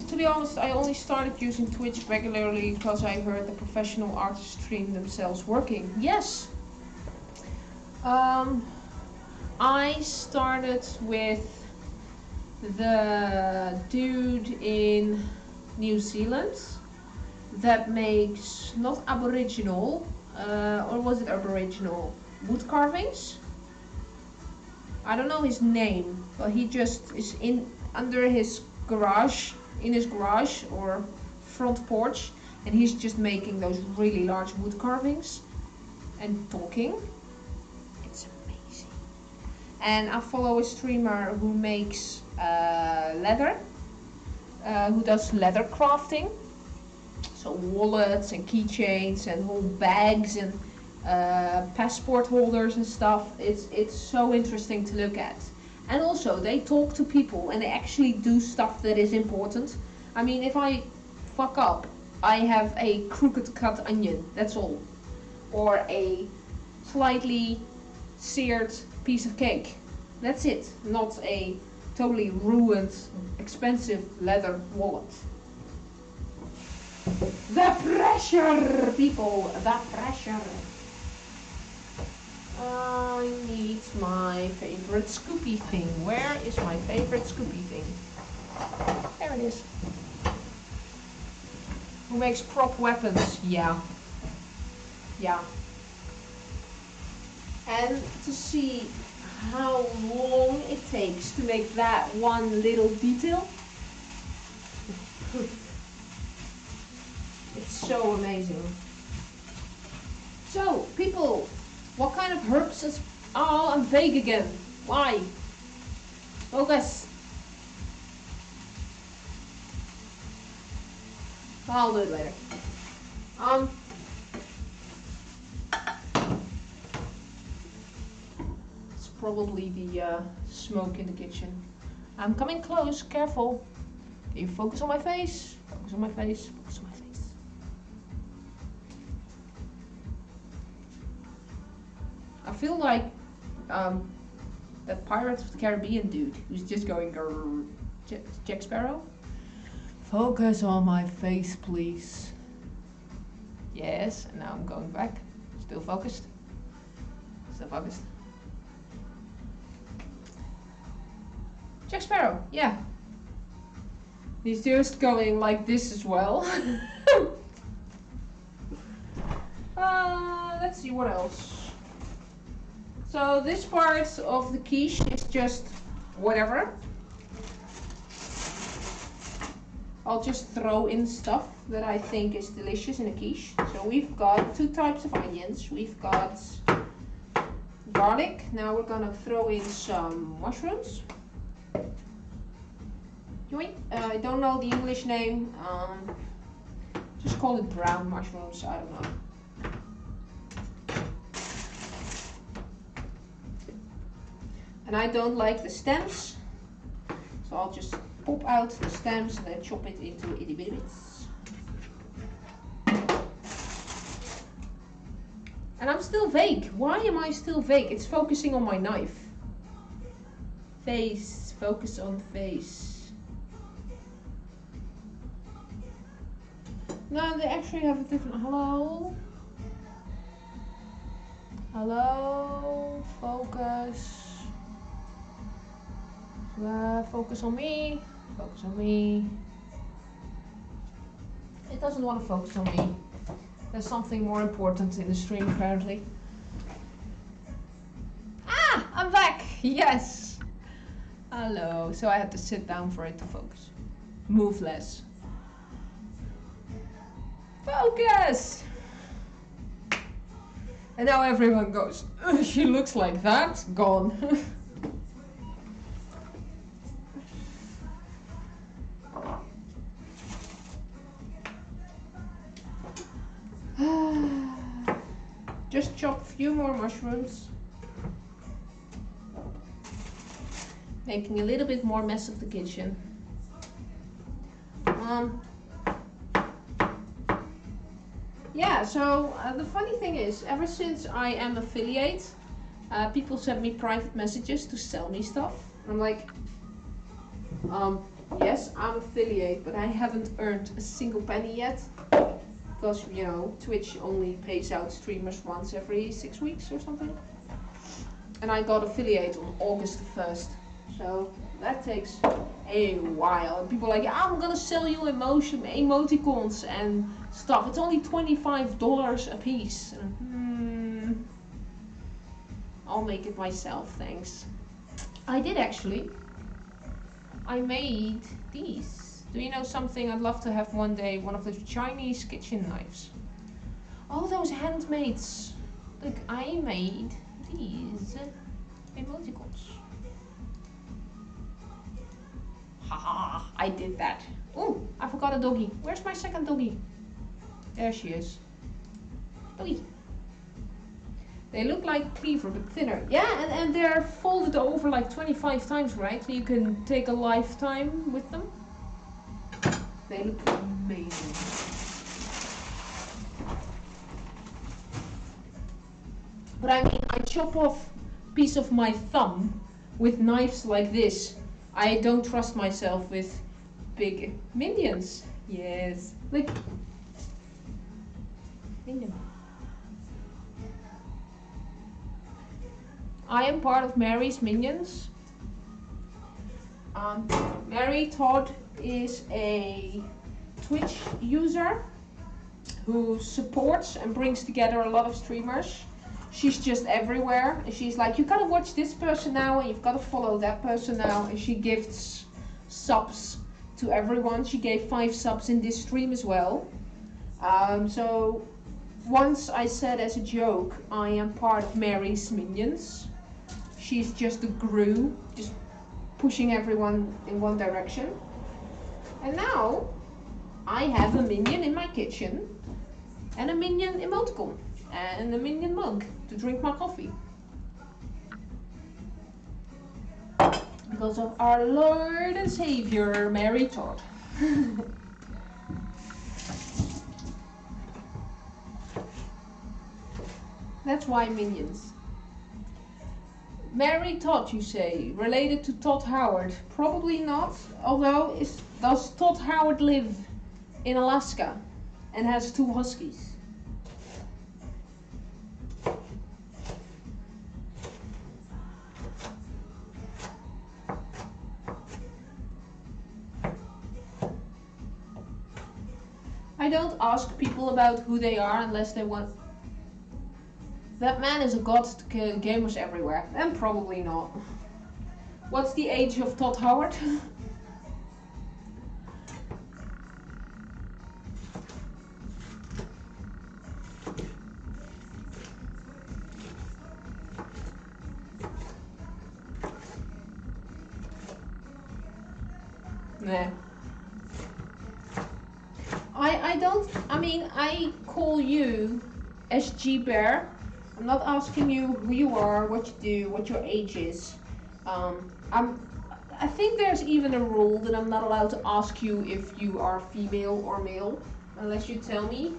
To be honest, I only started using Twitch regularly because I heard the professional artists stream themselves working. Yes! I started with the dude in New Zealand that makes, not Aboriginal, or was it Aboriginal, wood carvings? I don't know his name, but he just is under his garage, in his garage or front porch, and he's just making those really large wood carvings and talking. It's amazing. And I follow a streamer who makes leather, who does leather crafting, so wallets and keychains and whole bags and passport holders and stuff. It's so interesting to look at. And also they talk to people and they actually do stuff that is important. I mean, if I fuck up, I have a crooked cut onion, that's all. Or a slightly seared piece of cake. That's it. Not a totally ruined, expensive leather wallet. The pressure, people, the pressure. I need my favorite Scoopy thing. Where is my favorite Scoopy thing? There it is. Who makes prop weapons? Yeah. Yeah. And to see how long it takes to make that one little detail. It's so amazing. So, people, what kind of herbs is... Oh, I'm vague again. Why? Focus. I'll do it later. It's probably the smoke in the kitchen. I'm coming close, careful. Can you focus on my face? Focus on my face, focus on my face. I feel like that Pirates of the Caribbean dude who's just going grrr, Jack Sparrow. Focus on my face, please. Yes, and now I'm going back. Still focused. Still focused. Jack Sparrow, yeah. He's just going like this as well. Let's see what else. So this part of the quiche is just whatever. I'll just throw in stuff that I think is delicious in a quiche. So we've got 2 types of onions. We've got garlic. Now we're gonna throw in some mushrooms. I don't know the English name. Just call it brown mushrooms. I don't know. And I don't like the stems, so I'll just pop out the stems and then chop it into itty bitty bits. And I'm still vague. Why am I still vague? It's focusing on my knife. Face, focus on face. No, they actually have a different, hello? Hello, focus. Focus on me, focus on me. It doesn't want to focus on me. There's something more important in the stream apparently. Ah, I'm back, yes. Hello, so I had to sit down for it to focus. Move less. Focus! And now everyone goes, she looks like that, gone. Just chop a few more mushrooms, making a little bit more mess of the kitchen. Yeah, so the funny thing is, ever since I am affiliate, people send me private messages to sell me stuff. I'm like, yes, I'm affiliate, but I haven't earned a single penny yet. Because, you know, Twitch only pays out streamers once every 6 weeks or something. And I got affiliate on August the 1st. So that takes a while. And people are like, yeah, I'm gonna sell you emoticons and stuff. It's only $25 a piece. And, I'll make it myself, thanks. I did actually. I made these. Do you know something? I'd love to have one day, one of the Chinese kitchen knives. Oh, those handmaids. Look, I made these emoticons. Haha, I did that. Oh, I forgot a doggy. Where's my second doggy? There she is. Doggy. They look like Cleaver, but thinner. Yeah, and they're folded over like 25 times, right? So you can take a lifetime with them. They look amazing. But I mean, I chop off a piece of my thumb with knives like this. I don't trust myself with big minions. Yes. Look. Minion. I am part of Mary's Minions. Mary Todd is a Twitch user who supports and brings together a lot of streamers. She's just everywhere, and she's like, you gotta watch this person now, and you've gotta follow that person now, and she gifts subs to everyone. She gave 5 subs in this stream as well. So once I said as a joke, I am part of Mary's Minions. She's just a Gru, just pushing everyone in one direction. And now I have a minion in my kitchen and a minion emoticon and a minion mug to drink my coffee. Because of our Lord and Savior, Mary Todd. That's why minions. Mary Todd, you say, related to Todd Howard? Probably not, although does Todd Howard live in Alaska and has 2 huskies? I don't ask people about who they are unless they want. That man is a god to gamers everywhere. And probably not. What's the age of Todd Howard? Nah. I call you SG Bear. I'm not asking you who you are, what you do, what your age is. I think there's even a rule that I'm not allowed to ask you if you are female or male, unless you tell me.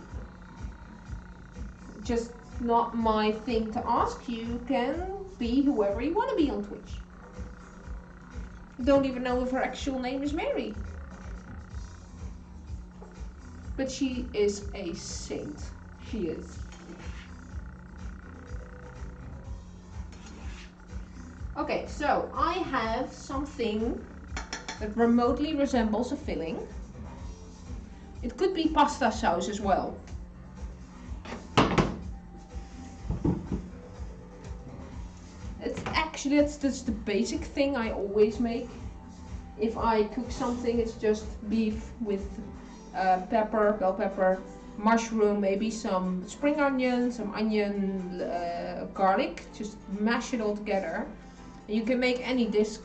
Just not my thing to ask. You can be whoever you want to be on Twitch. Don't even know if her actual name is Mary. But she is a saint. She is. Okay, so I have something that remotely resembles a filling. It could be pasta sauce as well. It's just the basic thing I always make. If I cook something, it's just beef with pepper, bell pepper, mushroom, maybe some spring onion, some onion, garlic. Just mash it all together. And you can make any dish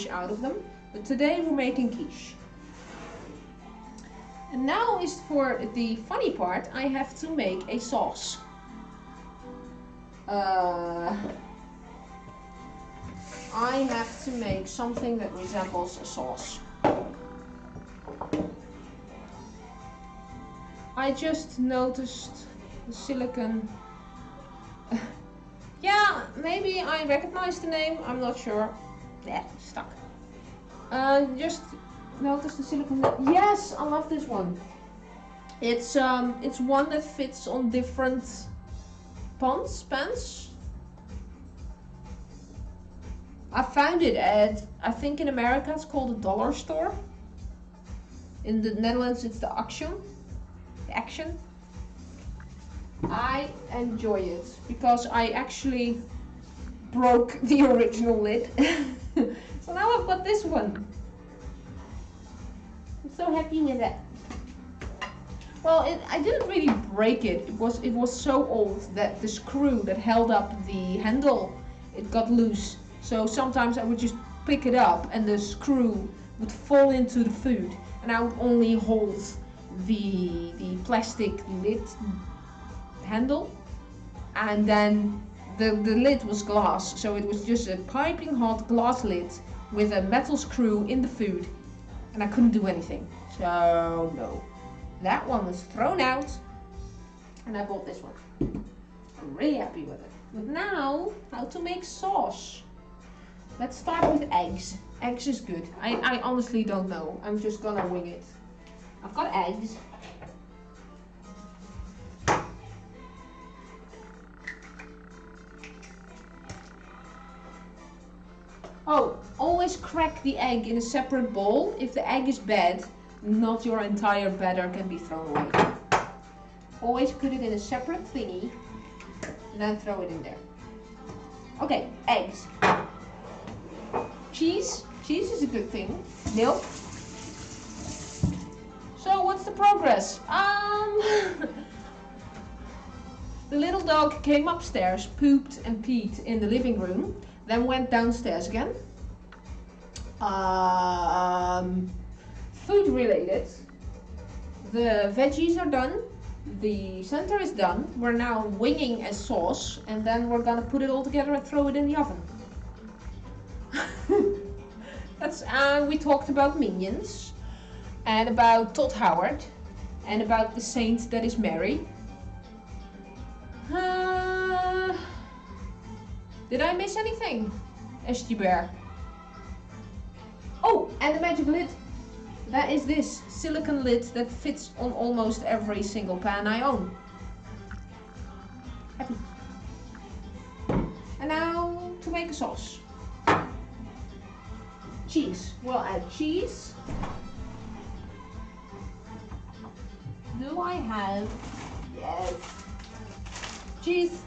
out of them. But today we're making quiche. And now is for the funny part. I have to make a sauce. I have to make something that resembles a sauce. I just noticed the silicone. Yeah, maybe I recognize the name, I'm not sure. Yeah, stuck. Just noticed the silicone. Yes, I love this one. It's one that fits on different pans. I found it at, I think in America it's called a dollar store. In the Netherlands it's the Action. I enjoy it because I actually broke the original lid. So now I've got this one. I'm so happy with it. Well, I didn't really break it. It was so old that the screw that held up the handle, it got loose. So sometimes I would just pick it up and the screw would fall into the food, and I would only hold the plastic lid handle, and then the lid was glass, so it was just a piping hot glass lid with a metal screw in the food, and I couldn't do anything. So no, that one was thrown out, and I bought this one. I'm really happy with it. But now, how to make sauce? Let's start with eggs. Eggs is good. I honestly don't know. I'm just gonna wing it. I've got eggs. Oh, always crack the egg in a separate bowl. If the egg is bad, not your entire batter can be thrown away. Always put it in a separate thingy and then throw it in there. Okay, eggs. Cheese. Cheese is a good thing. Milk. So what's the progress? The little dog came upstairs, pooped and peed in the living room, then went downstairs again. Food related. The veggies are done. The center is done. We're now winging a sauce, and then we're gonna put it all together and throw it in the oven. That's we talked about Minions, and about Todd Howard, and about the saint that is Mary. Did I miss anything? SG Bear. Oh, and the magic lid. That is this silicone lid that fits on almost every single pan I own. Happy. And now to make a sauce. Cheese. We'll add cheese. Do I have? Yes. Cheese.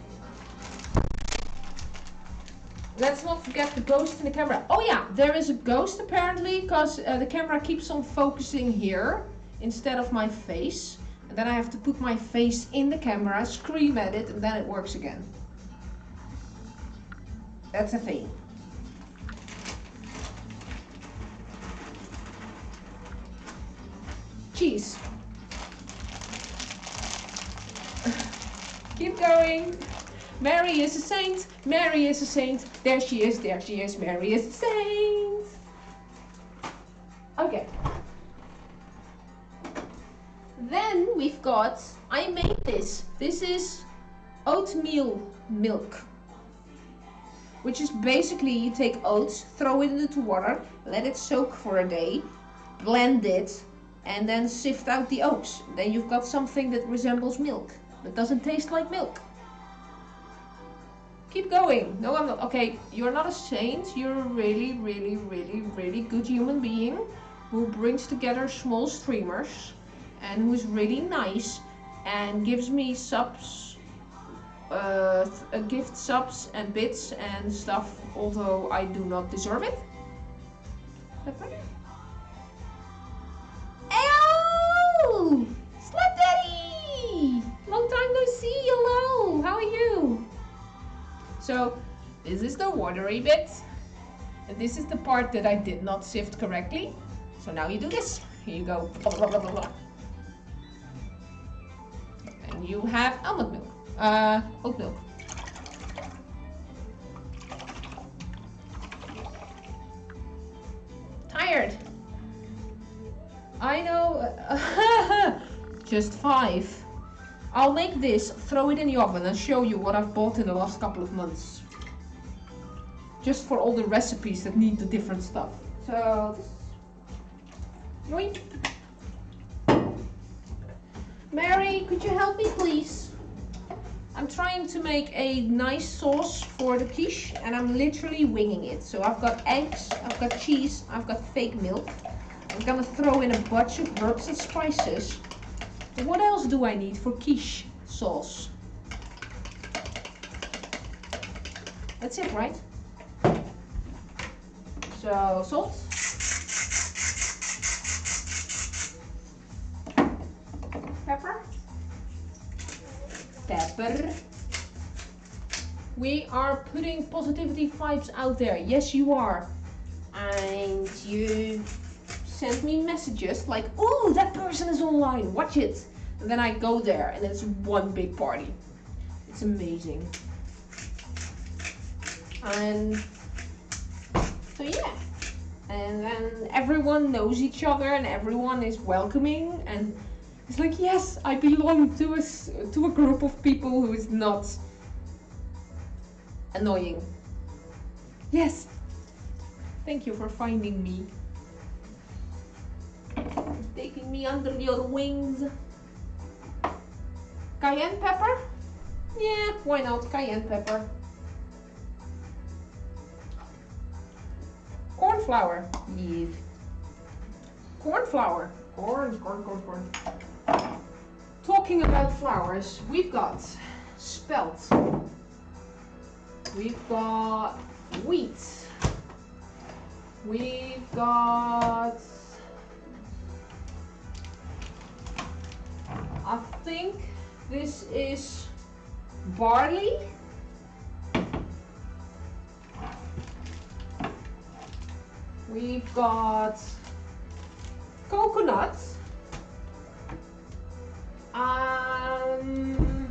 Let's not forget the ghost in the camera. Oh yeah, there is a ghost apparently, because the camera keeps on focusing here instead of my face. And then I have to put my face in the camera, scream at it, and then it works again. That's a thing. cheese. Keep going. Mary is a saint. Mary is a saint. There she is. There she is. Mary is a saint. Okay. Then we've got, I made this. This is oatmeal milk. Which is basically you take oats, throw it into water, let it soak for a day, blend it, and then sift out the oats. Then you've got something that resembles milk, but doesn't taste like milk. Keep going. No, I'm not. Okay, you're not a saint. You're a really, really, really, really good human being who brings together small streamers and who's really nice and gives me subs, gift subs and bits and stuff, although I do not deserve it. Ayo! Slap Daddy! Long time no see, hello! How are you? So, this is the watery bit. And this is the part that I did not sift correctly. So now you do this. Here you go. Blah, blah, blah, blah, blah. And you have almond milk. Oat milk. Tired. I know. Just 5. I'll make this, throw it in the oven and show you what I've bought in the last couple of months. Just for all the recipes that need the different stuff. So, yoink. Mary, could you help me please? I'm trying to make a nice sauce for the quiche and I'm literally winging it. So I've got eggs, I've got cheese, I've got fake milk. I'm gonna throw in a bunch of herbs and spices. What else do I need for quiche sauce? That's it, right? So, salt. Pepper. Pepper. We are putting positivity vibes out there. Yes, you are. And you send me messages like, oh, that person is online, watch it. And then I go there and it's one big party. It's amazing. And so yeah. And then everyone knows each other and everyone is welcoming and it's like, yes, I belong to a group of people who is not annoying. Yes. Thank you for finding me. Taking me under your wings. Cayenne pepper? Yeah, why not? Cayenne pepper. Corn flour. Yeah. Corn flour. Corn. Talking about flours, we've got spelt. We've got wheat. We've got, I think this is barley. We've got coconut. And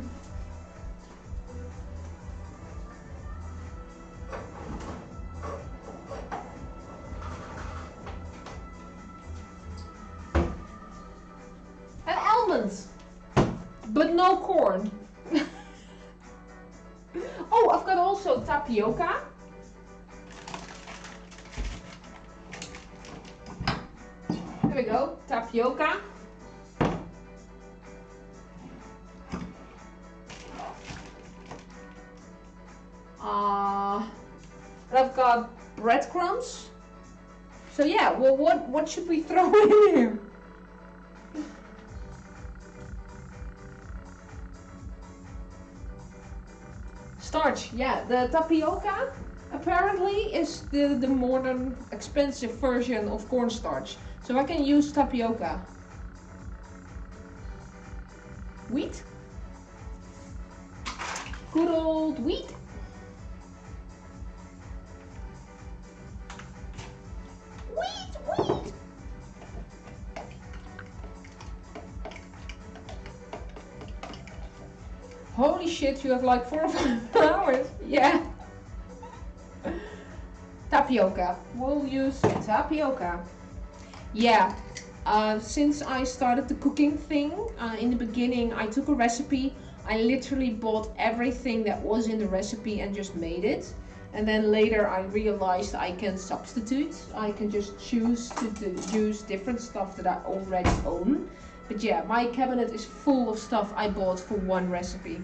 almonds, but no corn. Oh, I've got also tapioca. There we go, tapioca. And I've got breadcrumbs. So yeah, well, what should we throw in here? Starch, yeah, the tapioca apparently is the modern expensive version of cornstarch. So I can use tapioca. Wheat. Good old wheat. Wheat. shit, you have like 4 or 5 hours. Yeah. Tapioca. We'll use tapioca. Yeah. Since I started the cooking thing, in the beginning I took a recipe. I literally bought everything that was in the recipe and just made it. And then later I realized I can substitute. I can just choose to use different stuff that I already own. But yeah, my cabinet is full of stuff I bought for one recipe.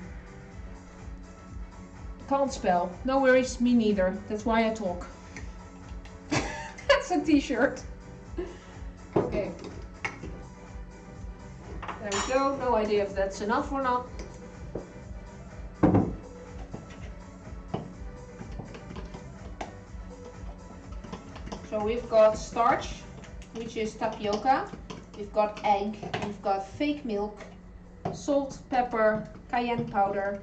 Can't spell. No worries, me neither. That's why I talk. That's a t-shirt. Okay. There we go. No idea if that's enough or not. So we've got starch, which is tapioca. We've got egg, we've got fake milk, salt, pepper, cayenne powder.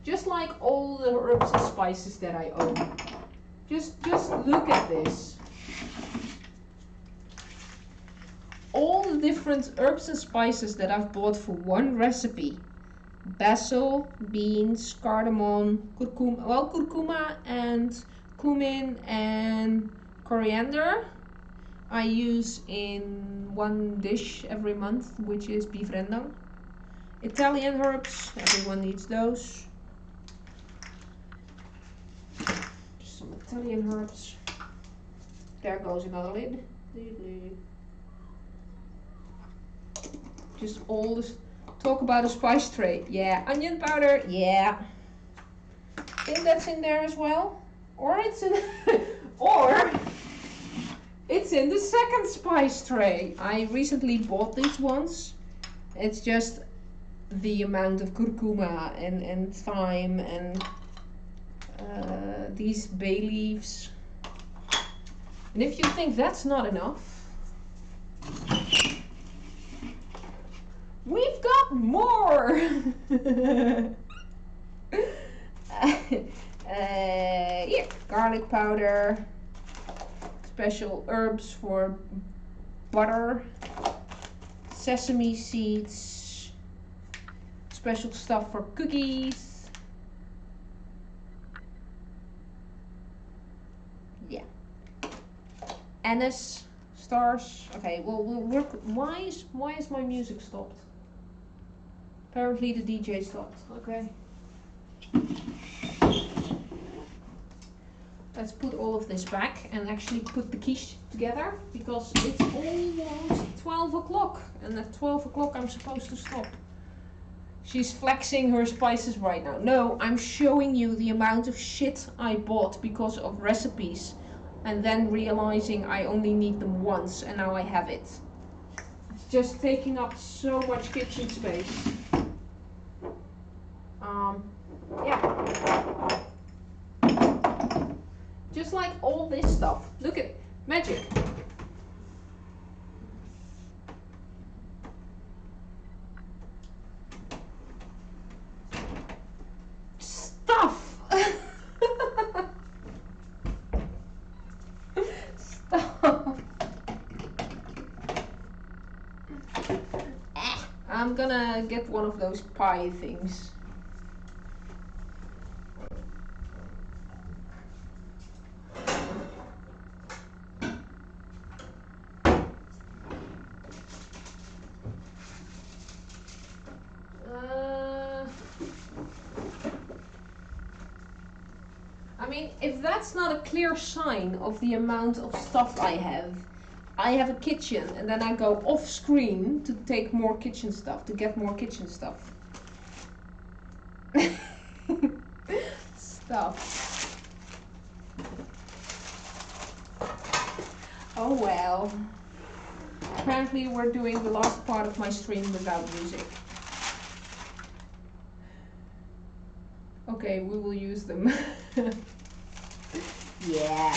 Just like all the herbs and spices that I own. Just look at this. All the different herbs and spices that I've bought for one recipe. Basil, beans, cardamom, curcuma and cumin and coriander. I use in one dish every month, which is beef rendang. Italian herbs, everyone needs those. Just some Italian herbs. There goes another lid. Just all this talk about a spice tray. Yeah, onion powder. Yeah, I think that's in there as well. Or it's in, or it's in the second spice tray. I recently bought these ones. It's just the amount of curcuma and thyme and these bay leaves. And if you think that's not enough, we've got more! Here, garlic powder, special herbs for butter, sesame seeds, special stuff for cookies. Yeah. Anise, stars. Okay, well we'll work. Why is my music stopped? Apparently the DJ stopped. Okay. Let's put all of this back and actually put the quiche together, because it's almost 12 o'clock and at 12 o'clock I'm supposed to stop. She's flexing her spices right now. No, I'm showing you the amount of shit I bought because of recipes and then realizing I only need them once and now I have it. It's just taking up so much kitchen space. Yeah. Just like all this stuff. Look at magic. Stuff. Stuff. I'm gonna get one of those pie things. I mean, if that's not a clear sign of the amount of stuff I have a kitchen and then I go off screen to take more kitchen stuff, to get more kitchen stuff. Stuff. Oh well. Apparently we're doing the last part of my stream without music. Okay, we will use them. Yeah.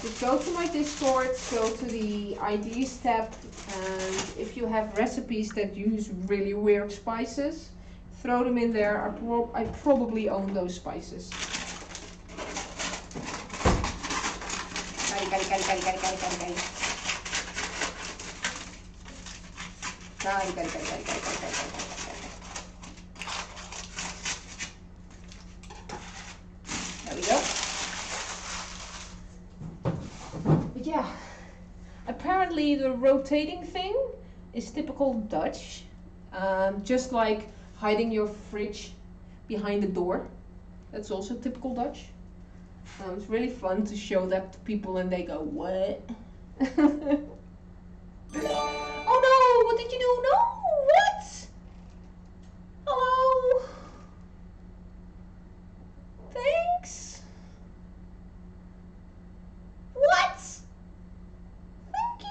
Just go to my Discord, go to the IDs tab, and if you have recipes that use really weird spices, throw them in there. I probably own those spices. Got it. There we go. But yeah, apparently the rotating thing is typical Dutch. Just like hiding your fridge behind the door. That's also typical Dutch. It's really fun to show that to people and they go, what? Oh no, what did you do? No, what? Hello? Thanks? What? Thank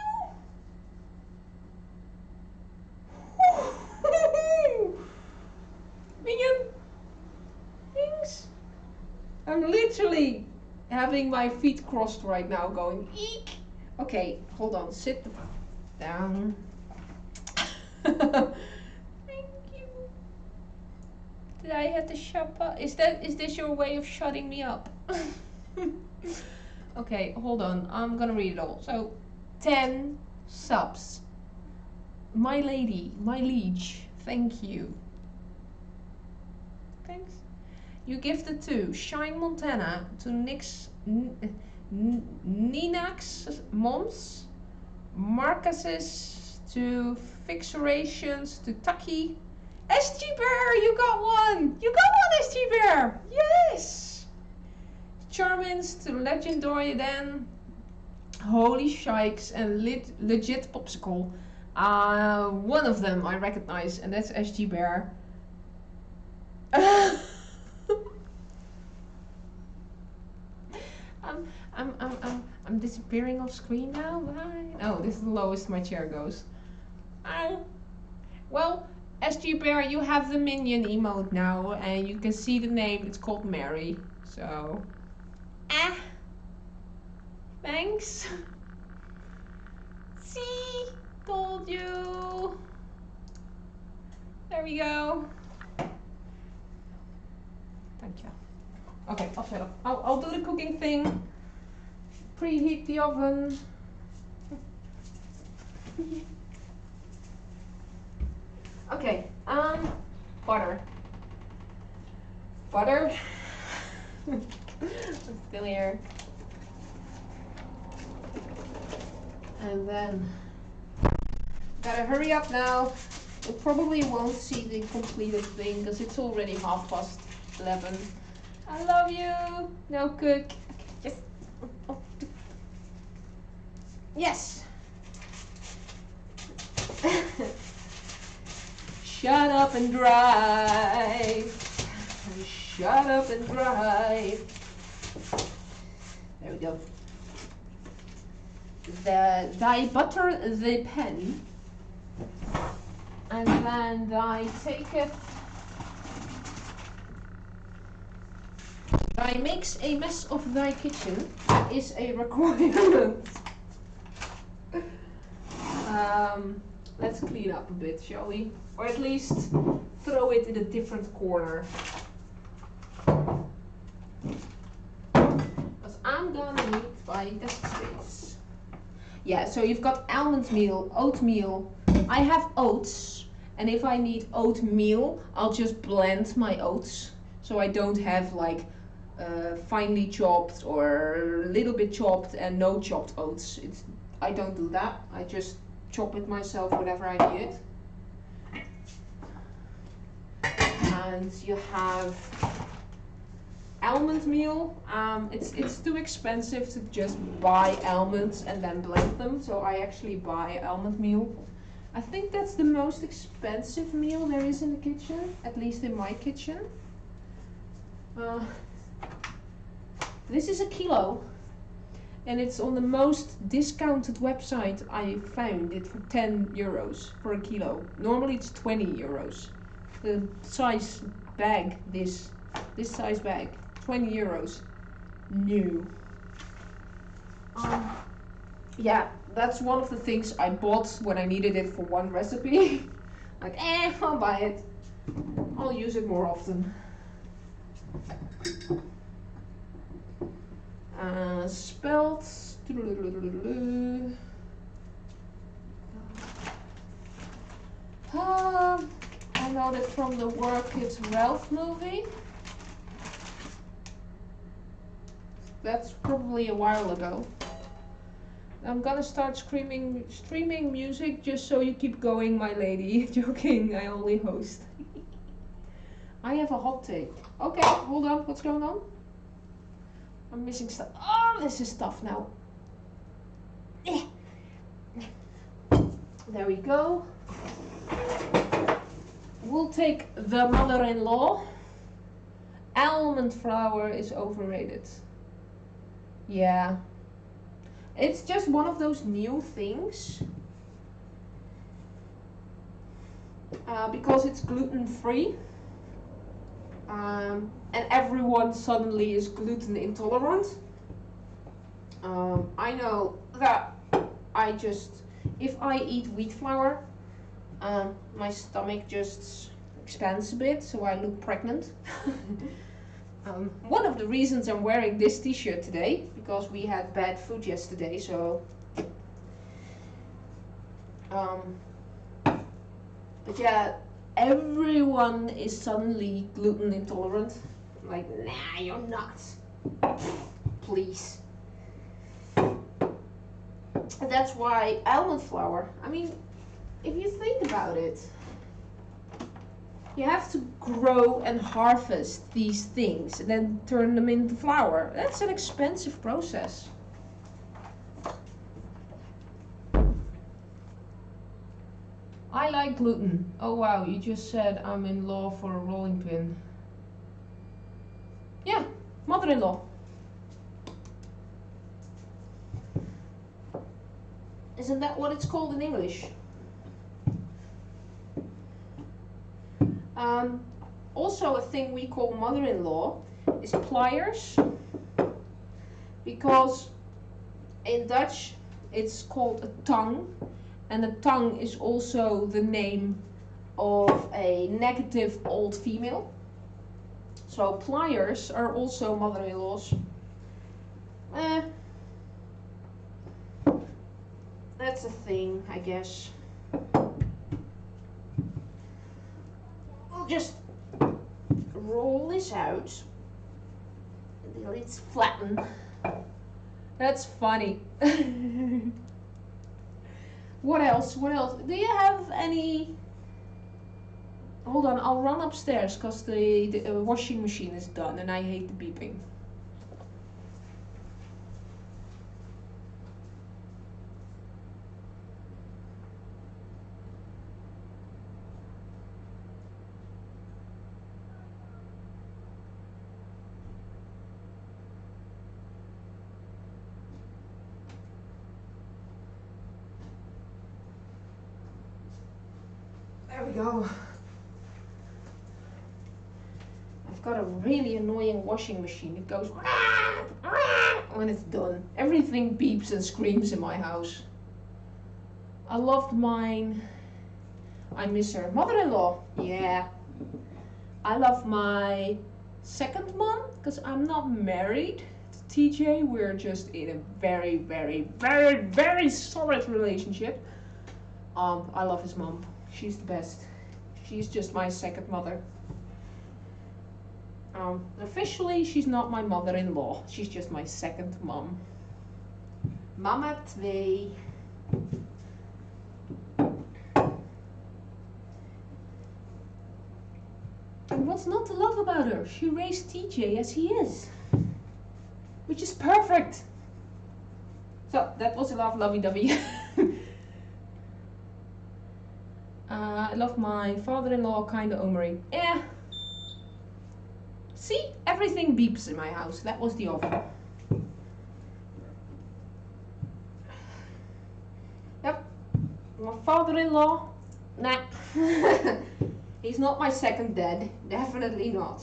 you. Minion? Thanks? I'm literally having my feet crossed right now going, eek. Okay, hold on, sit down. Thank you. Did I have to shut up? Is this your way of shutting me up? Okay, hold on. I'm gonna read it all. So, 10 subs. My lady, my liege, thank you. Thanks. You gifted to Shine Montana, to Ninax Moms, Marcus's, to Fixurations, to Taki. SG Bear, you got one! You got one, SG Bear! Yes! Charmins, to Legendary then. Holy Shikes and Legit Popsicle. One of them I recognize, and that's SG Bear. I'm disappearing off screen now. Oh, this is the lowest my chair goes. Well, SG Bear, you have the minion emote now, and you can see the name. It's called Mary. So, thanks. See, told you. There we go. Thank you. Okay, I'll shut up. I'll do the cooking thing. Preheat the oven. Okay, butter. Butter. It's still here. And then, gotta hurry up now. You probably won't see the completed thing because it's already 11:30. I love you. Now cook. Yes. Oh. Yes. Shut up and drive. Shut up and drive. There we go. I butter the pan, and then I take it. I makes a mess of thy kitchen. That is a requirement. Let's clean up a bit, shall we? Or at least throw it in a different corner. Because I'm gonna need my desk space. Yeah, so you've got almond meal, oatmeal. I have oats, and if I need oatmeal, I'll just blend my oats. So I don't have like finely chopped or a little bit chopped and no chopped oats. I don't do that. I just chop it myself whenever I need it. And you have almond meal. It's too expensive to just buy almonds and then blend them, so I actually buy almond meal. I think that's the most expensive meal there is in the kitchen, at least in my kitchen. This is a kilo, and it's on the most discounted website I found it for 10 euros for a kilo. Normally it's 20 euros. The size bag, this size bag, 20 euros. New. Yeah, that's one of the things I bought when I needed it for one recipe. Like, I'll buy it. I'll use it more often. Spelt. I know that from the Work It Ralph movie. That's probably a while ago. I'm gonna start streaming music just so you keep going, my lady. Joking, I only host. I have a hot take. Okay, hold on, what's going on? I'm missing stuff. Oh, this is tough now. There we go. We'll take the mother-in-law. Almond flour is overrated. Yeah. It's just one of those new things. Because it's gluten-free. And everyone suddenly is gluten intolerant. I know that if I eat wheat flour, my stomach just expands a bit, so I look pregnant. One of the reasons I'm wearing this t-shirt today, because we had bad food yesterday, so but yeah, everyone is suddenly gluten intolerant. I'm like, nah, you're not. Please. And that's why almond flour, I mean, if you think about it, you have to grow and harvest these things and then turn them into flour. That's an expensive process. I like gluten. Oh wow, you just said I'm in law for a rolling pin. Yeah, mother-in-law. Isn't that what it's called in English? Also a thing we call mother-in-law is pliers, because in Dutch it's called a tongue, and a tongue is also the name of a negative old female. So pliers are also mother-in-laws. That's a thing, I guess. We'll just roll this out until it's flattened. That's funny. What else? What else? Do you have any... Hold on, I'll run upstairs because the washing machine is done and I hate the beeping. There we go. I've got a really annoying washing machine. It goes when it's done. Everything beeps and screams in my house. I loved mine. I miss her. Mother-in-law. Yeah. I love my second mom because I'm not married to TJ. We're just in a very, very, very, very solid relationship. I love his mom. She's the best. She's just my second mother. Officially, she's not my mother-in-law. She's just my second mom. Mama 2. And what's not to love about her? She raised TJ as he is. Which is perfect. So, that was a lovey-dovey. I love my father-in-law, kinda Omri. Yeah. See? Everything beeps in my house. That was the oven. Yep. My father-in-law? Nah. He's not my second dad. Definitely not.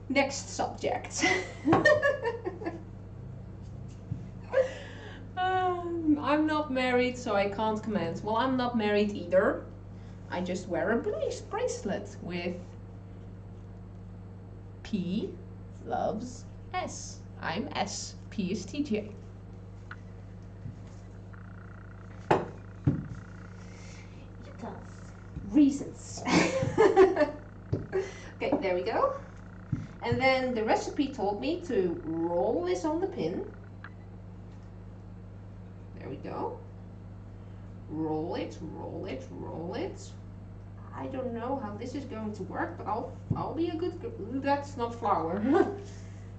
Next subject. I'm not married, so I can't comment. Well, I'm not married either. I just wear a bracelet with P loves S. I'm S. P is TJ. It does. reasons. Okay, there we go. And then the recipe told me to roll this on the pin. There we go. Roll it, roll it, roll it. I don't know how this is going to work, but I'll be a good. That's not flour.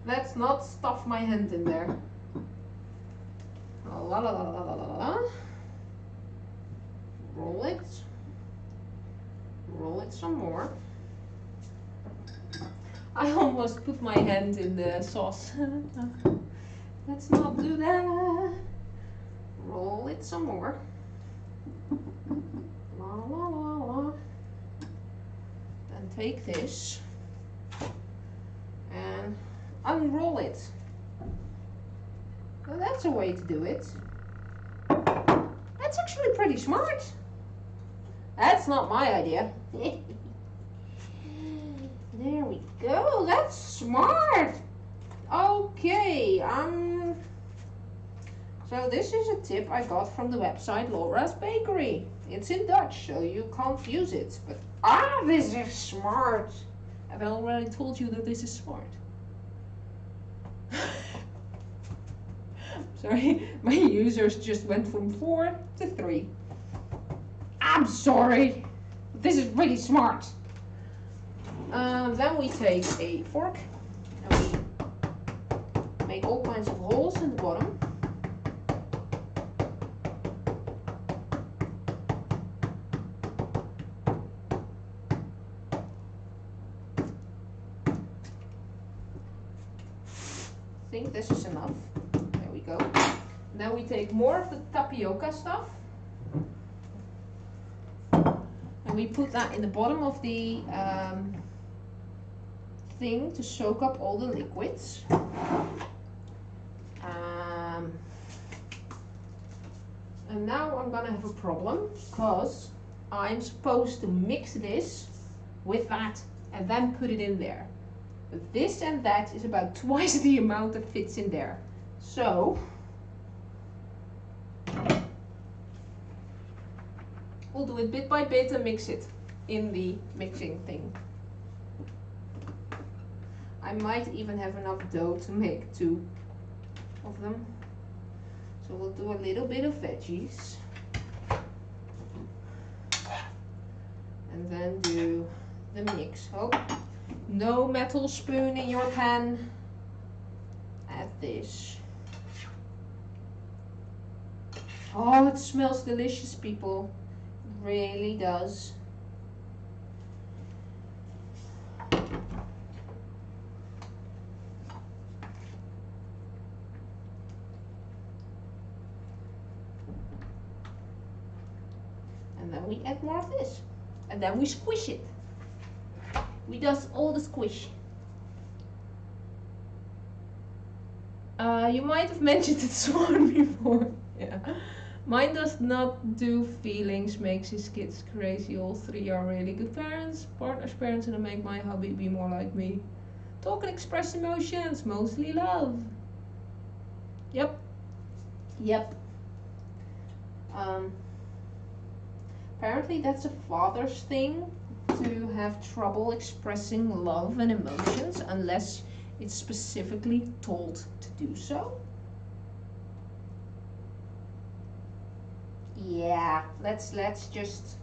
Let's not stuff my hand in there. La la la la la la la. Roll it. Roll it some more. I almost put my hand in the sauce. Let's not do that. Roll it some more. La la la la. Then take this and unroll it. Well, that's a way to do it. That's actually pretty smart. That's not my idea. There we go. That's smart. Okay. So this is a tip I got from the website Laura's Bakery. It's in Dutch, so you can't use it. But this is smart. I've already told you that this is smart. Sorry, my users just went from 4 to 3. I'm sorry. This is really smart. Then we take a fork and we make all kinds of holes in the bottom. I think this is enough. There we go. Now we take more of the tapioca stuff and we put that in the bottom of the thing to soak up all the liquids. And now I'm gonna have a problem because I'm supposed to mix this with that and then put it in there. But this and that is about twice the amount that fits in there. So we'll do it bit by bit and mix it in the mixing thing. I might even have enough dough to make 2 of them. So we'll do a little bit of veggies. And then do the mix. Oh, no metal spoon in your pan. Add this. Oh, it smells delicious, people. It really does. And then we add more of this. And then we squish it. We does all the squish. You might have mentioned it sworn before. Yeah. Mine does not do feelings, makes his kids crazy. All 3 are really good parents, partners, parents, and I make my hubby be more like me. Talk and express emotions, mostly love. Yep. Yep. Apparently that's a father's thing, to have trouble expressing love and emotions unless it's specifically told to do so. Yeah, let's just,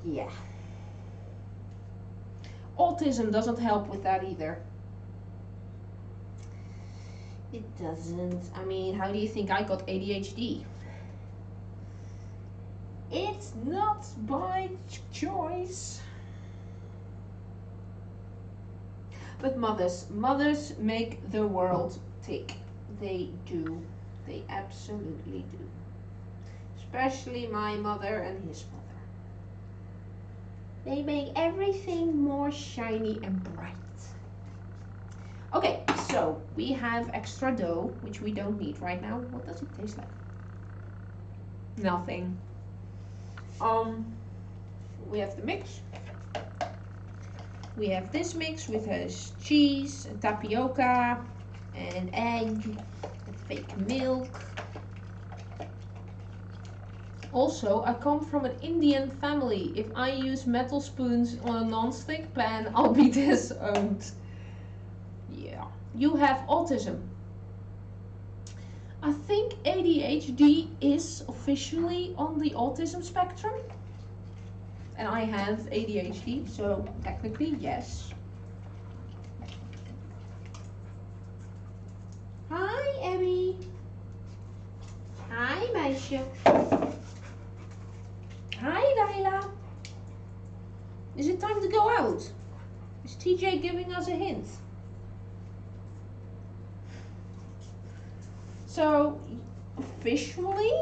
yeah. Autism doesn't help with that either. It doesn't. I mean, how do you think I got ADHD? It's not by choice. But mothers make the world tick. They do. They absolutely do. Especially my mother and his mother. They make everything more shiny and bright. Okay, so we have extra dough, which we don't need right now. What does it taste like? Nothing. We have the mix. We have this mix with has cheese, and tapioca, and egg, and fake milk. Also, I come from an Indian family. If I use metal spoons on a non-stick pan, I'll be disowned. Yeah. You have autism. I think ADHD is officially on the autism spectrum. And I have ADHD, so technically, yes. Hi, Abby. Hi, meisje. Hi, Layla. Is it time to go out? Is TJ giving us a hint? So, officially,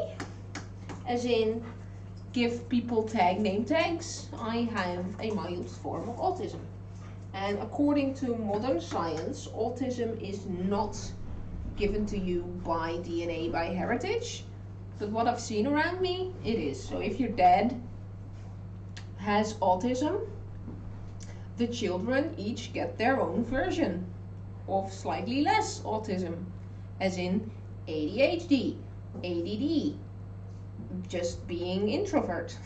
as in give people name tags, I have a mild form of autism. And according to modern science, autism is not given to you by DNA, by heritage. But what I've seen around me, it is. So if your dad has autism, the children each get their own version of slightly less autism, as in ADHD, ADD, just being introvert.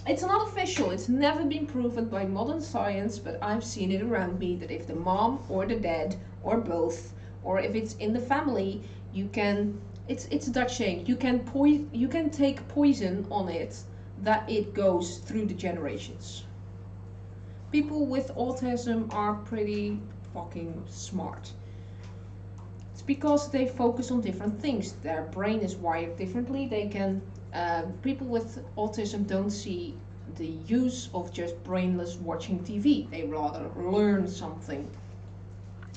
It's not official, it's never been proven by modern science, but I've seen it around me that if the mom or the dad or both, or if it's in the family, you can, it's a Dutch saying, you can take poison on it, that it goes through the generations. People with autism are pretty fucking smart. It's because they focus on different things. Their brain is wired differently. They can people with autism don't see the use of just brainless watching TV. They rather learn something,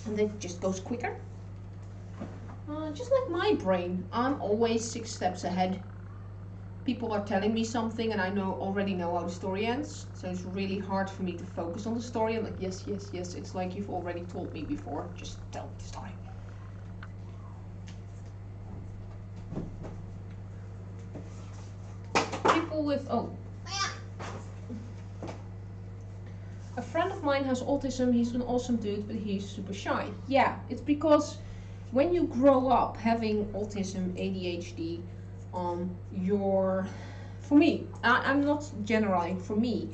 and it just goes quicker. Just like my brain, I'm always 6 steps ahead. People are telling me something, and I already know how the story ends. So it's really hard for me to focus on the story. I'm like, yes, yes, yes. It's like you've already told me before. Just tell me the story. With a friend of mine has autism. He's an awesome dude, but he's super shy. Yeah, it's because when you grow up having autism, ADHD, for me, I'm not generalizing, for me,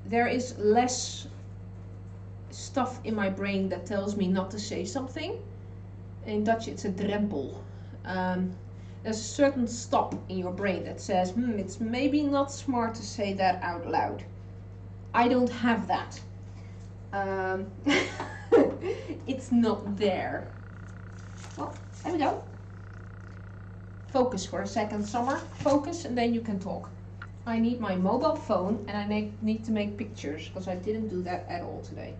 there is less stuff in my brain that tells me not to say something. In Dutch it's a drempel. There's a certain stop in your brain that says, it's maybe not smart to say that out loud. I don't have that. It's not there. Well, there we go. Focus for a second, Summer. Focus, and then you can talk. I need my mobile phone, and I need to make pictures, because I didn't do that at all today.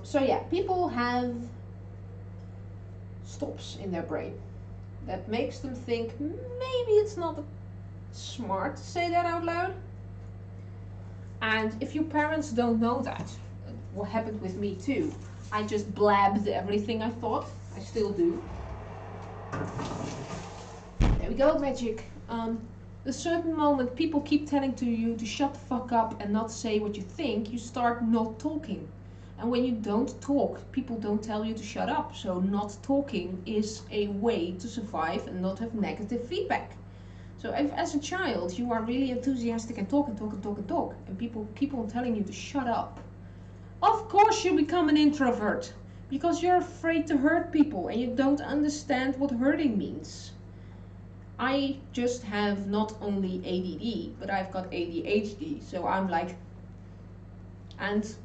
So yeah, people have stops in their brain that makes them think maybe it's not smart to say that out loud. And if your parents don't know that, what happened with me too, I just blabbed everything I thought. I still do. There we go, magic. A certain moment people keep telling to you to shut the fuck up and not say what you think, you start not talking. And when you don't talk, people don't tell you to shut up. So not talking is a way to survive and not have negative feedback. So if as a child you are really enthusiastic and talk, and people keep on telling you to shut up, of course you become an introvert. Because you're afraid to hurt people and you don't understand what hurting means. I just have not only ADD, but I've got ADHD. So I'm like, and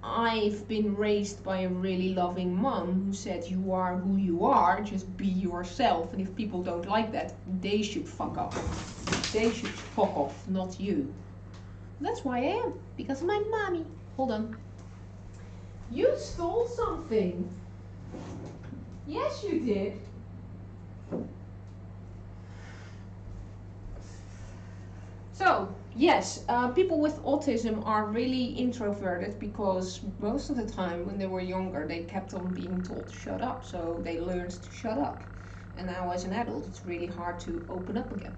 I've been raised by a really loving mom who said, you are who you are, just be yourself. And if people don't like that, they should fuck up. They should fuck off, not you. That's why I am, because of my mommy. Hold on. You stole something. Yes, you did. So, yes, people with autism are really introverted because most of the time when they were younger they kept on being told to shut up, so they learned to shut up. And now as an adult it's really hard to open up again.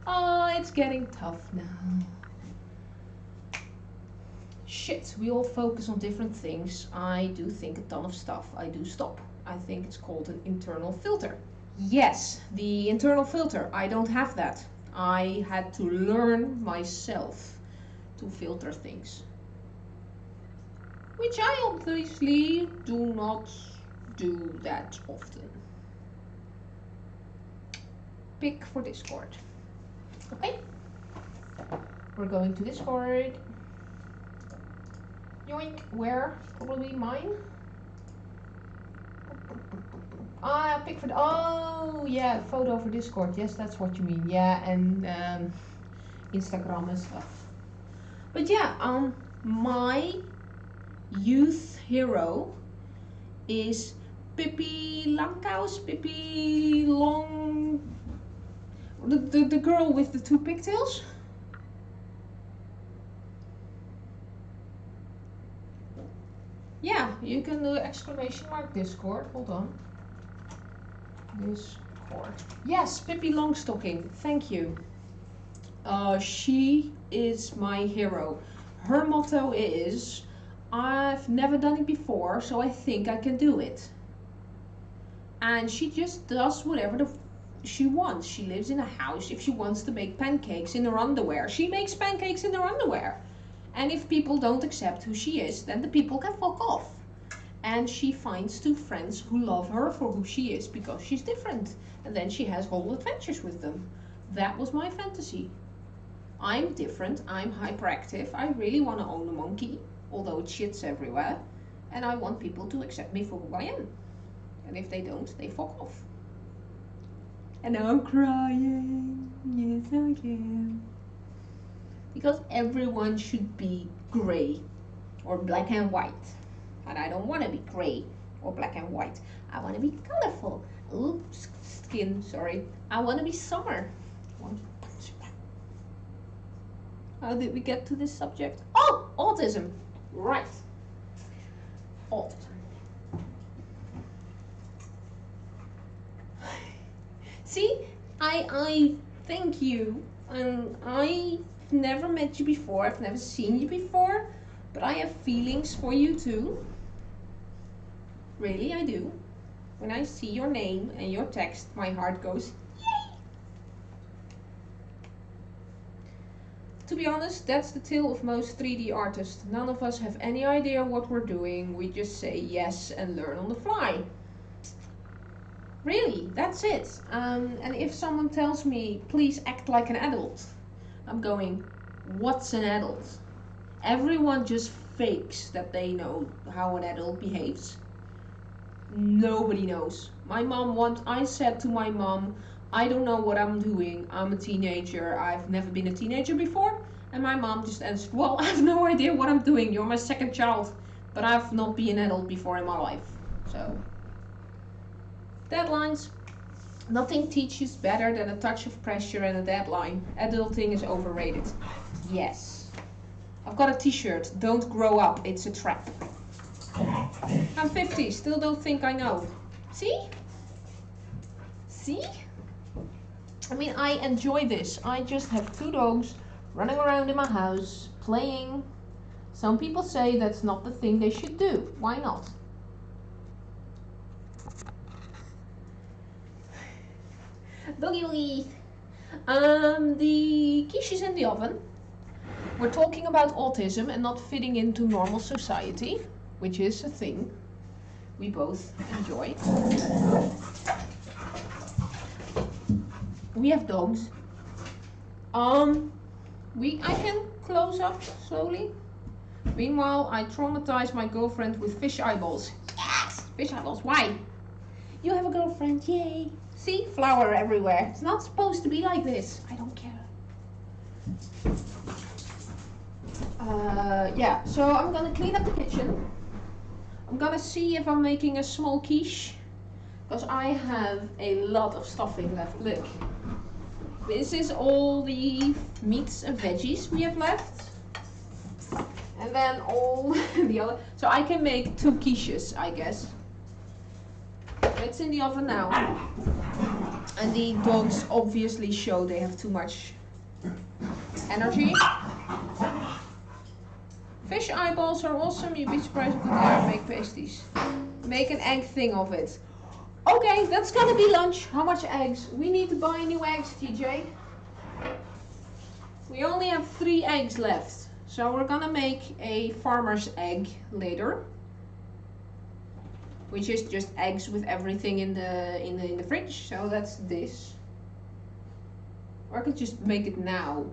Oh, it's getting tough now. Shit, we all focus on different things. I do think a ton of stuff. I do stop. I think it's called an internal filter. Yes, the internal filter. I don't have that. I had to learn myself to filter things. Which I obviously do not do that often. Pick for Discord. Okay. We're going to Discord. Yoink. Where? Probably mine. Pick for. Oh, yeah. Photo for Discord. Yes, that's what you mean. Yeah, and Instagram and stuff. But yeah, my youth hero is Pippi Langkous. Pippi Long. The girl with the two pigtails. Yeah, you can do exclamation mark Discord. Hold on. Discord. Yes, Pippi Longstocking. Thank you. She is my hero. Her motto is, I've never done it before, so I think I can do it. And she just does whatever she wants. She lives in a house. If she wants to make pancakes in her underwear, she makes pancakes in her underwear. And if people don't accept who she is, then the people can fuck off. And she finds two friends who love her for who she is because she's different. And then she has whole adventures with them. That was my fantasy. I'm different, I'm hyperactive, I really want to own a monkey, although it shits everywhere. And I want people to accept me for who I am. And if they don't, they fuck off. And now I'm crying. Yes, I am. Because everyone should be grey or black and white. And I don't want to be grey or black and white. I want to be colorful. Oops, skin, sorry. I want to be summer. How did we get to this subject? Oh, autism. Right. Autism. See, I thank you. And I've never met you before. I've never seen you before. But I have feelings for you too. Really, I do. When I see your name and your text, my heart goes, yay! To be honest, that's the tale of most 3D artists. None of us have any idea what we're doing. We just say yes and learn on the fly. Really, that's it. And if someone tells me, please act like an adult, I'm going, what's an adult? Everyone just fakes that they know how an adult behaves. Nobody knows. My mom I said to my mom, I don't know what I'm doing. I'm a teenager. I've never been a teenager before. And my mom just answered, well, I have no idea what I'm doing. You're my second child. But I've not been an adult before in my life. So, deadlines. Nothing teaches better than a touch of pressure and a deadline. Adulting is overrated. Yes. I've got a t-shirt. Don't grow up. It's a trap. I'm 50. Still don't think I know. See? See? I mean, I enjoy this. I just have two dogs running around in my house, playing. Some people say that's not the thing they should do. Why not? Doggy doggy. The quiche is in the oven. We're talking about autism and not fitting into normal society, which is a thing we both enjoy. We have dogs. I can close up slowly. Meanwhile, I traumatize my girlfriend with fish eyeballs. Yes, fish eyeballs. Why? You have a girlfriend, yay. See, flour everywhere. It's not supposed to be like this. I don't care. Yeah, so I'm gonna clean up the kitchen. I'm gonna see if I'm making a small quiche, because I have a lot of stuffing left. Look, this is all the meats and veggies we have left, and then all the other. So I can make 2 quiches, I guess. It's in the oven now, and the dogs obviously show they have too much energy. Fish eyeballs are awesome. You'd be surprised what they are. Make pasties. Make an egg thing of it. Okay, that's gonna be lunch. How much eggs? We need to buy new eggs, TJ. We only have 3 eggs left. So we're gonna make a farmer's egg later. Which is just eggs with everything in the fridge. So that's this. Or I could just make it now.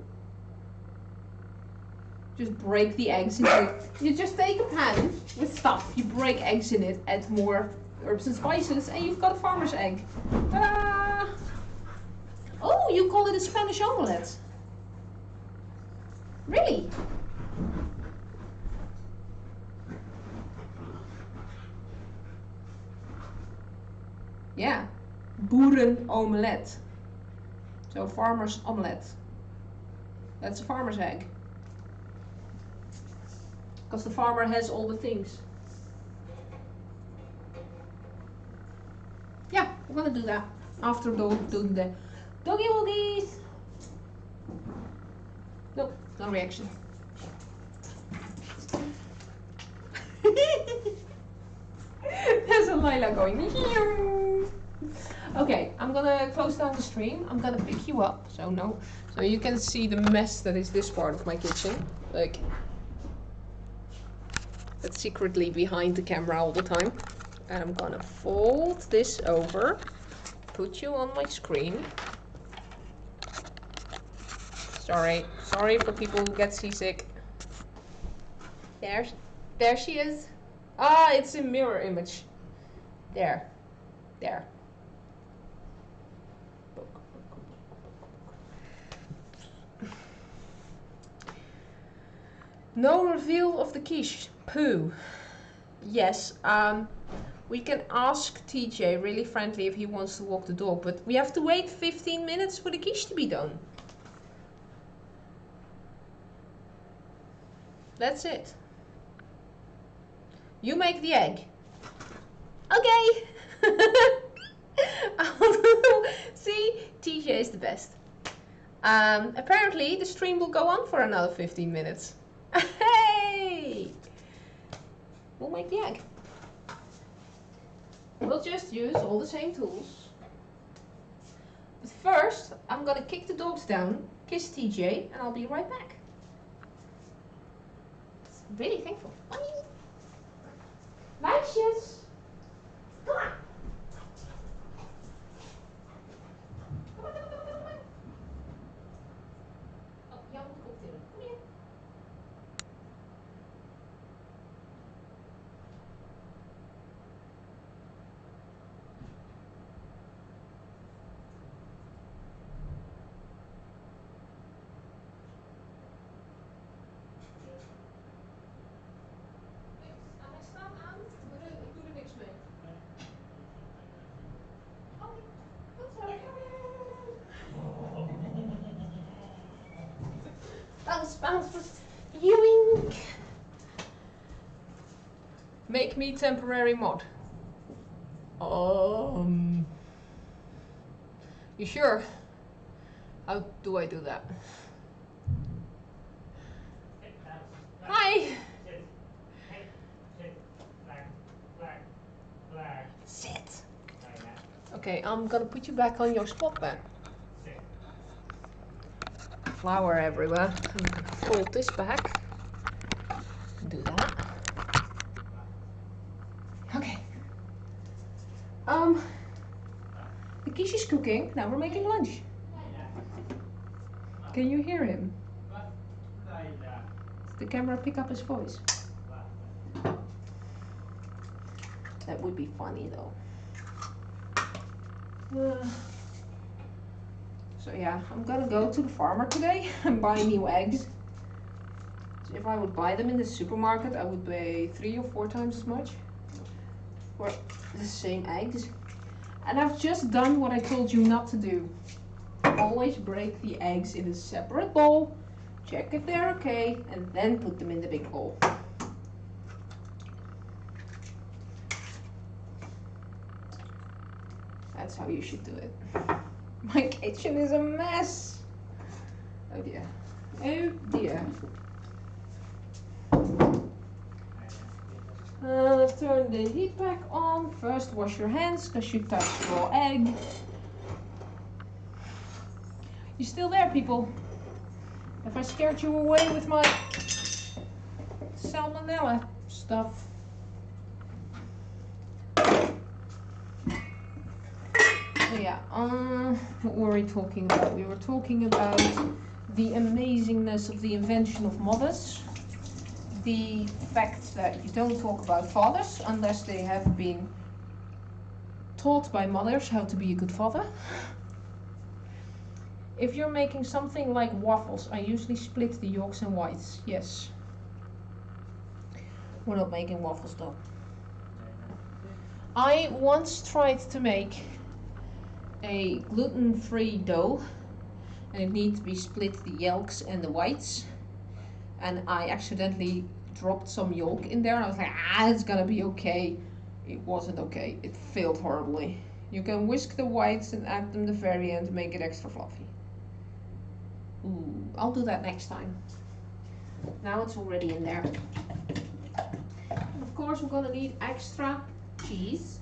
Just break the eggs into it. You just take a pan with stuff, you break eggs in it, add more herbs and spices, and you've got a farmer's egg. Ta-da! Oh, you call it a Spanish omelette. Really? Yeah. Boerenomelette. So farmer's omelette. That's a farmer's egg. Because the farmer has all the things. Yeah, we're gonna do that after doing the doggy woogies. Nope, no reaction. There's a Layla going. Okay, I'm gonna close down the stream. I'm gonna pick you up, so you can see the mess that is this part of my kitchen. Like, that's secretly behind the camera all the time. And I'm gonna fold this over, put you on my screen. Sorry for people who get seasick. There she is. Ah, it's a mirror image. There. No reveal of the quiche. Poo. Yes, we can ask TJ really friendly if he wants to walk the dog, but we have to wait 15 minutes for the quiche to be done. That's it. You make the egg. Okay. See, TJ is the best. Apparently the stream will go on for another 15 minutes. Hey! We'll make the egg. We'll just use all the same tools. But first, I'm gonna kick the dogs down, kiss TJ, and I'll be right back. Really thankful. Meisjes! Come on! Oh, jou moet ik optillen. Kom hier. Bounce, yoink! Make me temporary mod. You sure? How do I do that? Hi! Sit! Okay, I'm gonna put you back on your spot then. Flour everywhere. I'm gonna fold this back. Do that. Okay. The quiche is cooking. Now we're making lunch. Can you hear him? Does the camera pick up his voice? That would be funny though. So yeah, I'm gonna go to the farmer today and buy new eggs. So if I would buy them in the supermarket, I would pay 3 or 4 times as much for the same eggs. And I've just done what I told you not to do. Always break the eggs in a separate bowl, check if they're okay, and then put them in the big bowl. That's how you should do it. My kitchen is a mess. Oh dear. Oh dear. Turn the heat back on. First wash your hands because you touched raw egg. You still there, people? Have I scared you away with my salmonella stuff? So yeah, what were we talking about? We were talking about the amazingness of the invention of mothers. The fact that you don't talk about fathers unless they have been taught by mothers how to be a good father. If you're making something like waffles, I usually split the yolks and whites. Yes. We're not making waffles though. I once tried to make a gluten-free dough, and it needs to be split the yolks and the whites, and I accidentally dropped some yolk in there and I was like, it's gonna be okay. It wasn't okay. It failed horribly. You can whisk the whites and add them the very end to make it extra fluffy. Ooh, I'll do that next time. Now it's already in there. And of course we're gonna need extra cheese.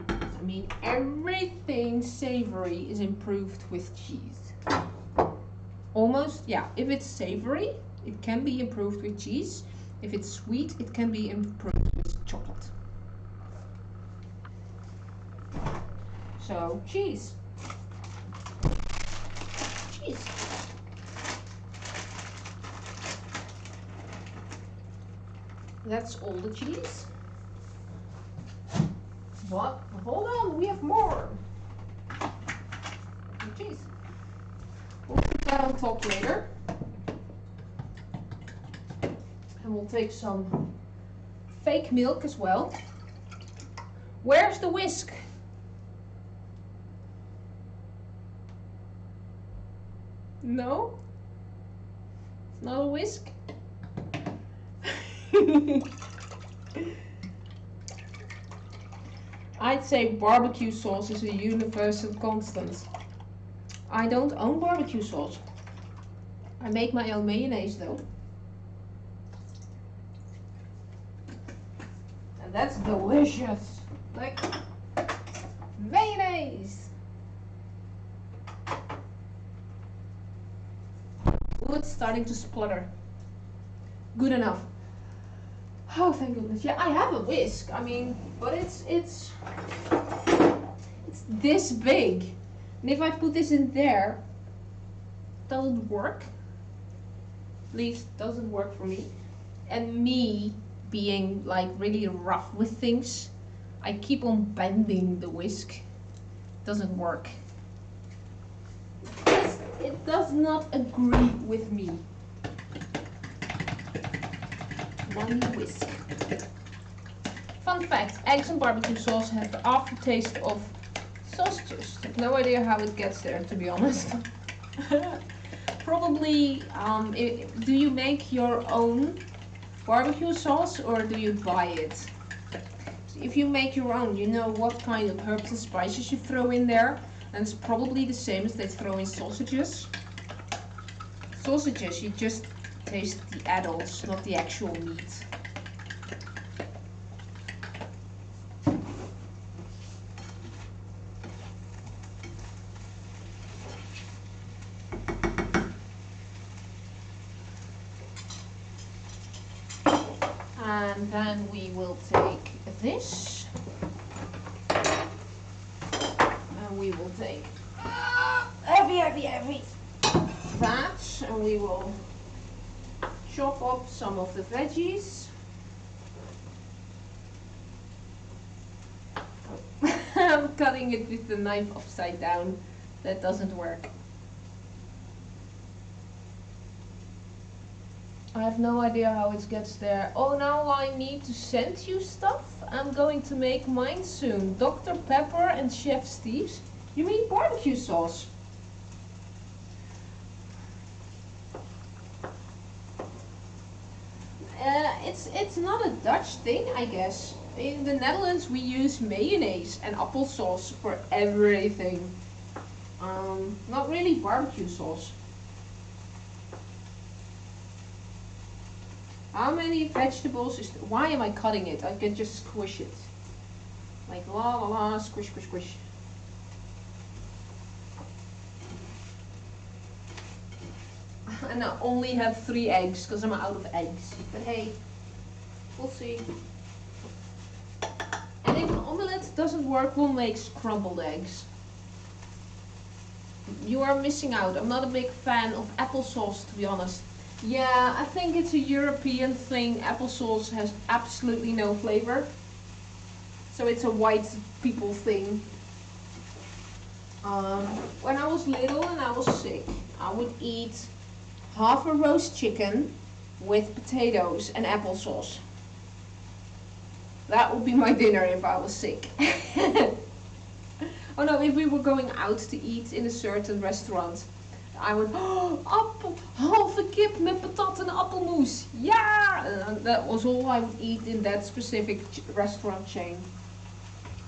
I mean, everything savory is improved with cheese. Almost, yeah, if it's savory, it can be improved with cheese. If it's sweet, it can be improved with chocolate. So, cheese. Cheese. That's all the cheese. But hold on, we have more. The cheese. We'll put that on top later. And we'll take some fake milk as well. Where's the whisk? No? It's not a whisk? I'd say barbecue sauce is a universal constant. I don't own barbecue sauce. I make my own mayonnaise though. And that's delicious. Like mayonnaise. Ooh, it's starting to splutter. Good enough. Oh, thank goodness. Yeah, I have a whisk. I mean, but it's this big. And if I put this in there, it doesn't work. At least doesn't work for me. And me being like really rough with things, I keep on bending the whisk. It doesn't work. It does not agree with me. One whisk. Fun fact, eggs and barbecue sauce have the aftertaste of sausages. I have no idea how it gets there, to be honest. Probably, do you make your own barbecue sauce or do you buy it? If you make your own, you know what kind of herbs and spices you throw in there, and it's probably the same as they throw in sausages. Sausages, you just taste the adults, not the actual meat. And then we will take this. And we will take heavy that, and we will chop up some of the veggies. I'm cutting it with the knife upside down. That doesn't work. I have no idea how it gets there. Oh, now I need to send you stuff? I'm going to make mine soon. Dr. Pepper and Chef Steve's. You mean barbecue sauce? It's not a Dutch thing, I guess. In the Netherlands we use mayonnaise and applesauce for everything. Not really barbecue sauce. How many vegetables is... Why am I cutting it? I can just squish it. Like la la la, squish, squish, squish. And I only have 3 eggs because I'm out of eggs. But hey, we'll see. And if an omelette doesn't work, we'll make scrambled eggs. You are missing out. I'm not a big fan of applesauce, to be honest. Yeah, I think it's a European thing. Applesauce has absolutely no flavor. So it's a white people thing. When I was little and I was sick, I would eat half a roast chicken with potatoes and applesauce. That would be my dinner if I was sick. Oh no, if we were going out to eat in a certain restaurant, I would, appel, halve kip met patat en appelmoes. Yeah! And that was all I would eat in that specific restaurant chain.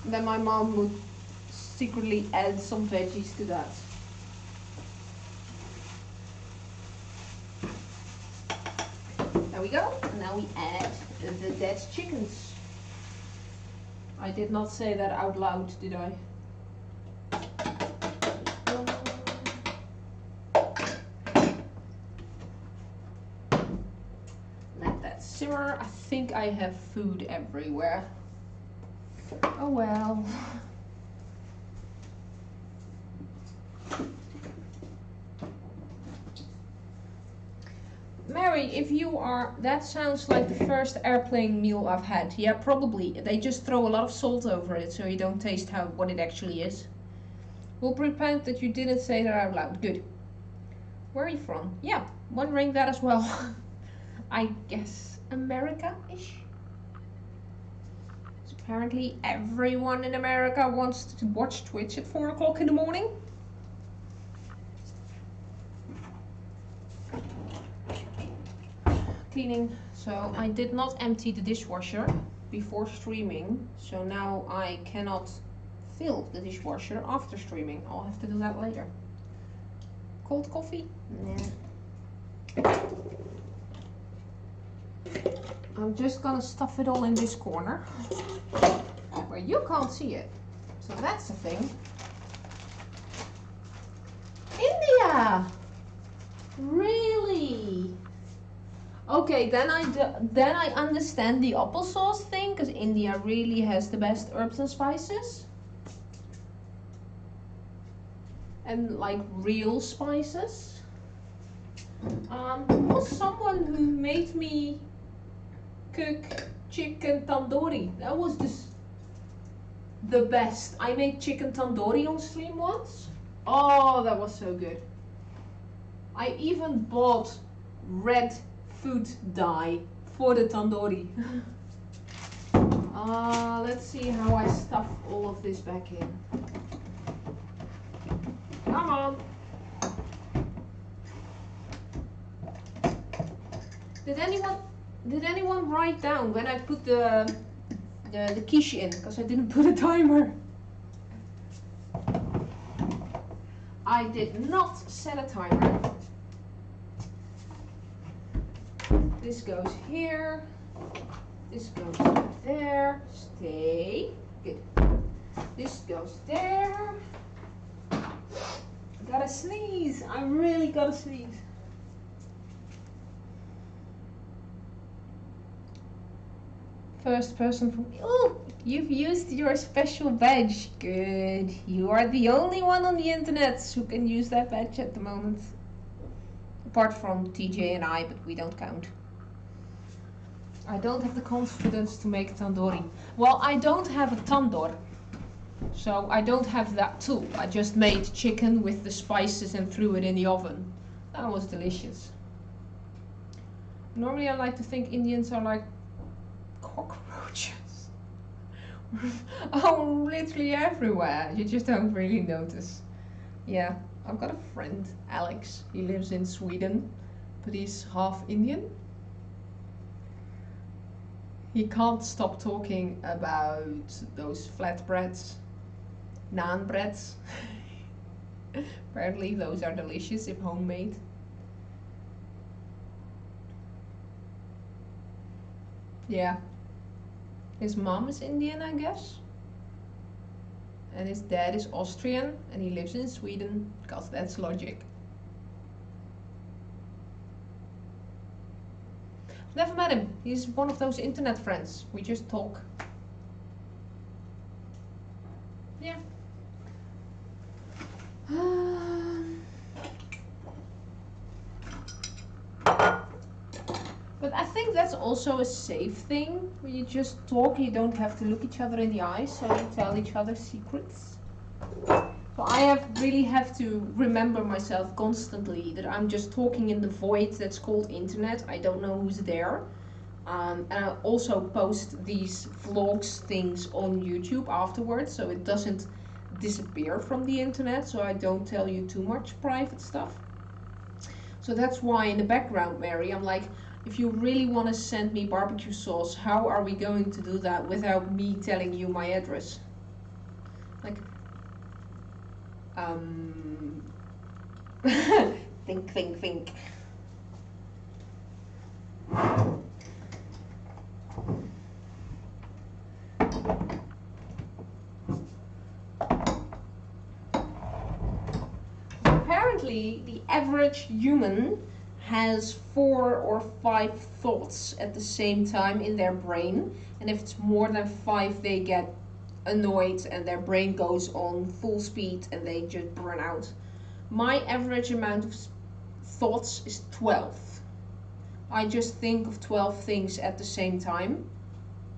And then my mom would secretly add some veggies to that. There we go. And now we add the dead chickens. I did not say that out loud, did I? Let that simmer. I think I have food everywhere. Oh well. Mary, if you are, that sounds like the first airplane meal I've had. Yeah, probably. They just throw a lot of salt over it so you don't taste what it actually is. We'll pretend that you didn't say that out loud. Good. Where are you from? Yeah, wondering that as well. I guess America-ish. So apparently everyone in America wants to watch Twitch at 4 o'clock in the morning. Cleaning. So I did not empty the dishwasher before streaming, so now I cannot fill the dishwasher after streaming. I'll have to do that later. Cold coffee? Nah. I'm just gonna stuff it all in this corner where you can't see it. So that's the thing. India! Really? Okay, then I understand the applesauce thing, because India really has the best herbs and spices. And like real spices. There was someone who made me cook chicken tandoori. That was just the best. I made chicken tandoori on stream once. Oh, that was so good. I even bought red food dye for the tandoori. Let's see how I stuff all of this back in. Come on. Did anyone write down when I put the quiche in? Because I didn't put a timer. I did not set a timer. This goes here. This goes there. Stay. Good. This goes there. Gotta sneeze. I really gotta sneeze. First person from... Oh, you've used your special badge. Good. You are the only one on the internet who can use that badge at the moment. Apart from TJ and I, but we don't count. I don't have the confidence to make tandoori. Well, I don't have a tandoor, so I don't have that tool. I just made chicken with the spices and threw it in the oven. That was delicious. Normally I like to think Indians are like cockroaches. Oh, literally everywhere. You just don't really notice. Yeah, I've got a friend, Alex. He lives in Sweden, but he's half Indian. He can't stop talking about those flatbreads, naan breads. Apparently those are delicious if homemade. Yeah. His mom is Indian, I guess. And his dad is Austrian, and he lives in Sweden, because that's logic. Never met him. He's one of those internet friends. We just talk. Yeah. But I think that's also a safe thing. When you just talk, you don't have to look each other in the eyes, so you tell each other secrets. So I really have to remember myself constantly that I'm just talking in the void that's called internet. I don't know who's there. And I also post these vlogs things on YouTube afterwards, so it doesn't disappear from the internet, so I don't tell you too much private stuff. So that's why in the background, Mary, I'm like, if you really want to send me barbecue sauce, how are we going to do that without me telling you my address? Like, think. Apparently, the average human has 4 or 5 thoughts at the same time in their brain, and if it's more than 5, they get annoyed and their brain goes on full speed and they just burn out. My average amount of thoughts is 12. I just think of 12 things at the same time,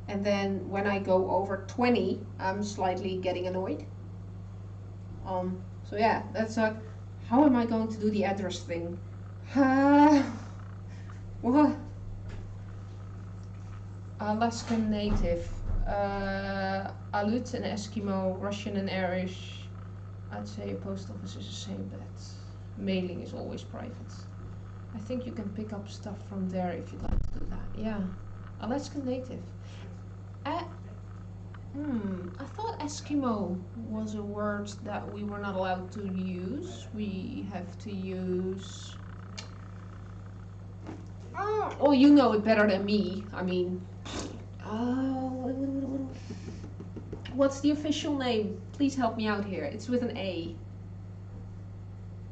and then when I go over 20, I'm slightly getting annoyed. So yeah, that's how am I going to do the address thing? What? Alaskan Native, Aleut and Eskimo, Russian and Irish. I'd say a post office is the same, but mailing is always private. I think you can pick up stuff from there if you'd like to do that. Yeah, Alaskan Native. I thought Eskimo was a word that we were not allowed to use. We have to use... Oh, you know it better than me. I mean... What's the official name? Please help me out here. It's with an A.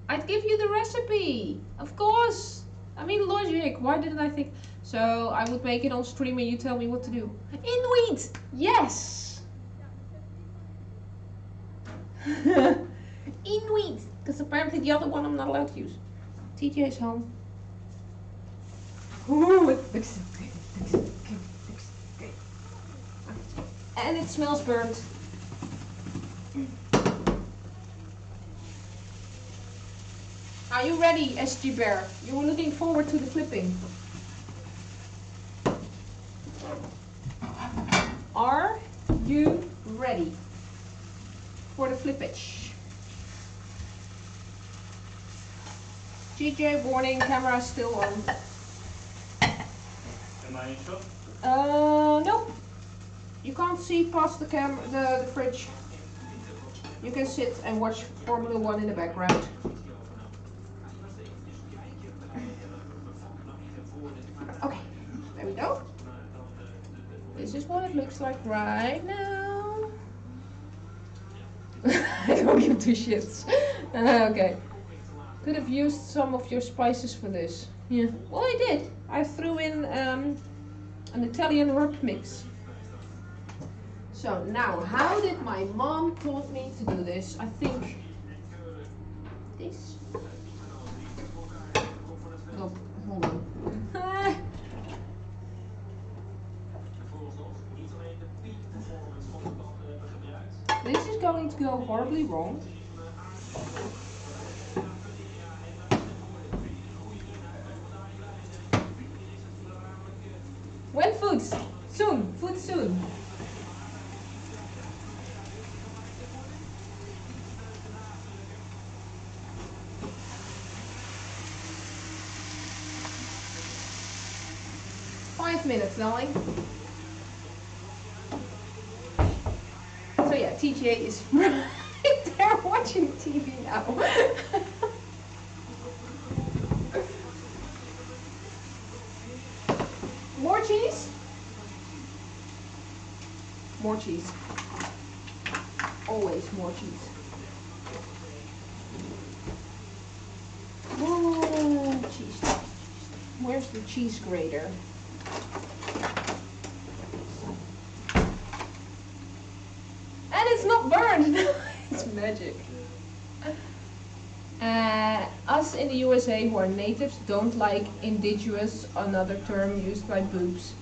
I'd give you the recipe! Of course! I mean, logic. Why didn't I think... So, I would make it on stream and you tell me what to do. Inuit! Yes! Inuit! Because apparently the other one I'm not allowed to use. TJ's home. Ooh, it looks so good. And it smells burnt. Are you ready, SG Bear? You were looking forward to the flipping. Are you ready for the flippage? GJ, warning, camera is still on. Am I in shot? Nope. You can't see past the fridge. You can sit and watch Formula 1 in the background. Okay, there we go. This is what it looks like right now. I don't give two shits. Okay. Could have used some of your spices for this. Yeah. Well, I did. I threw in an Italian herb mix. So now, how did my mom taught me to do this? I think this. Oh, hold on. This is going to go horribly wrong. When food? Soon. Food soon. Minutes, darling. So yeah, TJ is right there watching TV now. More cheese? cheese. Always more cheese. Cheese. Where's the cheese grater? And it's not burned! It's magic. Us in the USA who are natives don't like indigenous, another term used by boobs.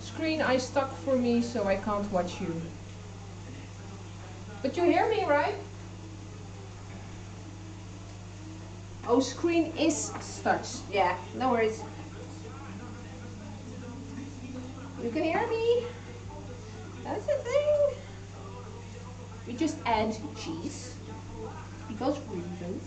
Screen I stuck for me so I can't watch you. But you hear me, right? Oh, screen is stuck. Yeah, no worries. You can hear me. That's the thing. We just add cheese because reasons.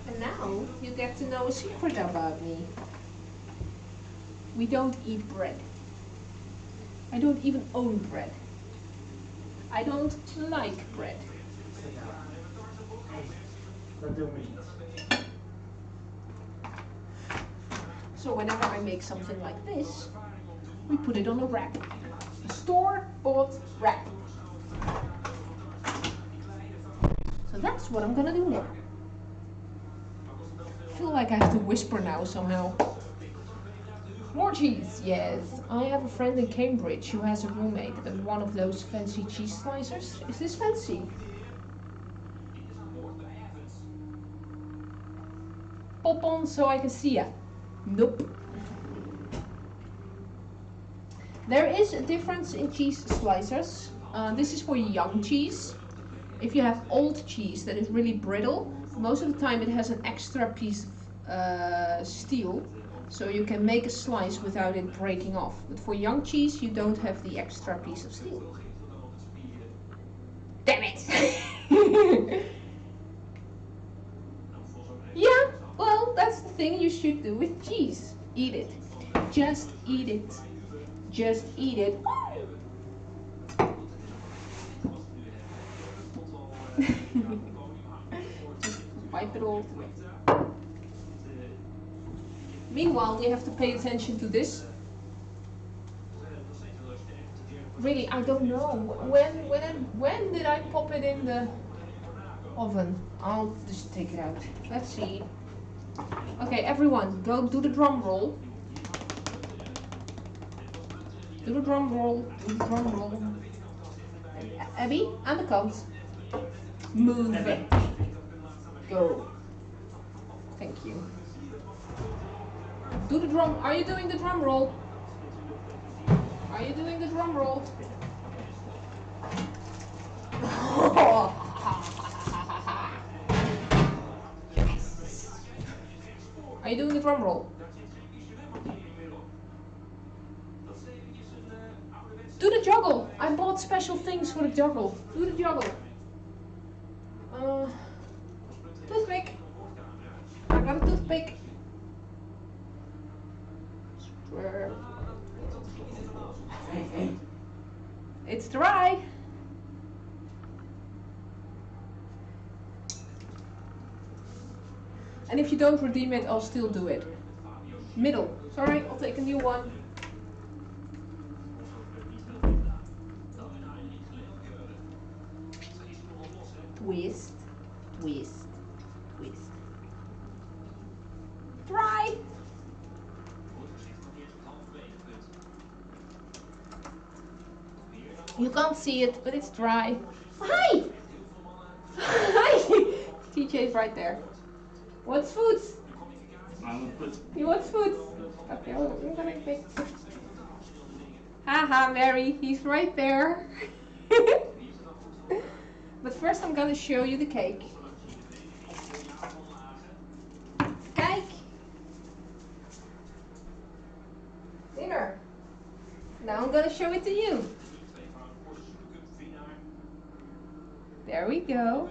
And now you get to know a secret about me. We don't eat bread. I don't even own bread. I don't like bread. Dat doen we niet. So whenever I make something like this, we put it on a wrap. A store-bought wrap. So that's what I'm gonna do now. I feel like I have to whisper now somehow. More cheese, yes. I have a friend in Cambridge who has a roommate and one of those fancy cheese slicers. Is this fancy? Pop on so I can see ya. Nope. There is a difference in cheese slicers. This is for young cheese. If you have old cheese that is really brittle, most of the time it has an extra piece of steel, so you can make a slice without it breaking off. But for young cheese, you don't have the extra piece of steel. Damn it! Yeah, well, that's the thing you should do with cheese. Eat it. Just eat it. Just eat it. Just wipe it all away. Meanwhile, we have to pay attention to this. Really, I don't know. When did I pop it in the oven? I'll just take it out. Let's see. Okay, everyone, go do the drum roll. Do the drum roll. Do the drum roll. Abby, aan de kant. Move. Go. Thank you. Do the drum. Are you doing the drum roll? Are you doing the drum roll? Yes. Are you doing the drum roll? Do the juggle. I bought special things for the juggle. Do the juggle. Toothpick. I got a toothpick. It's dry. And if you don't redeem it, I'll still do it. Middle. Sorry, I'll take a new one. Twist, twist, twist. Dry. You can't see it, but it's dry. Hi! Hi! TJ's right there. What's food? You want food? Okay, well, we're gonna make. Haha, Mary, he's right there. But first I'm gonna show you the cake. Kijk! Dinner. Now I'm gonna show it to you. There we go.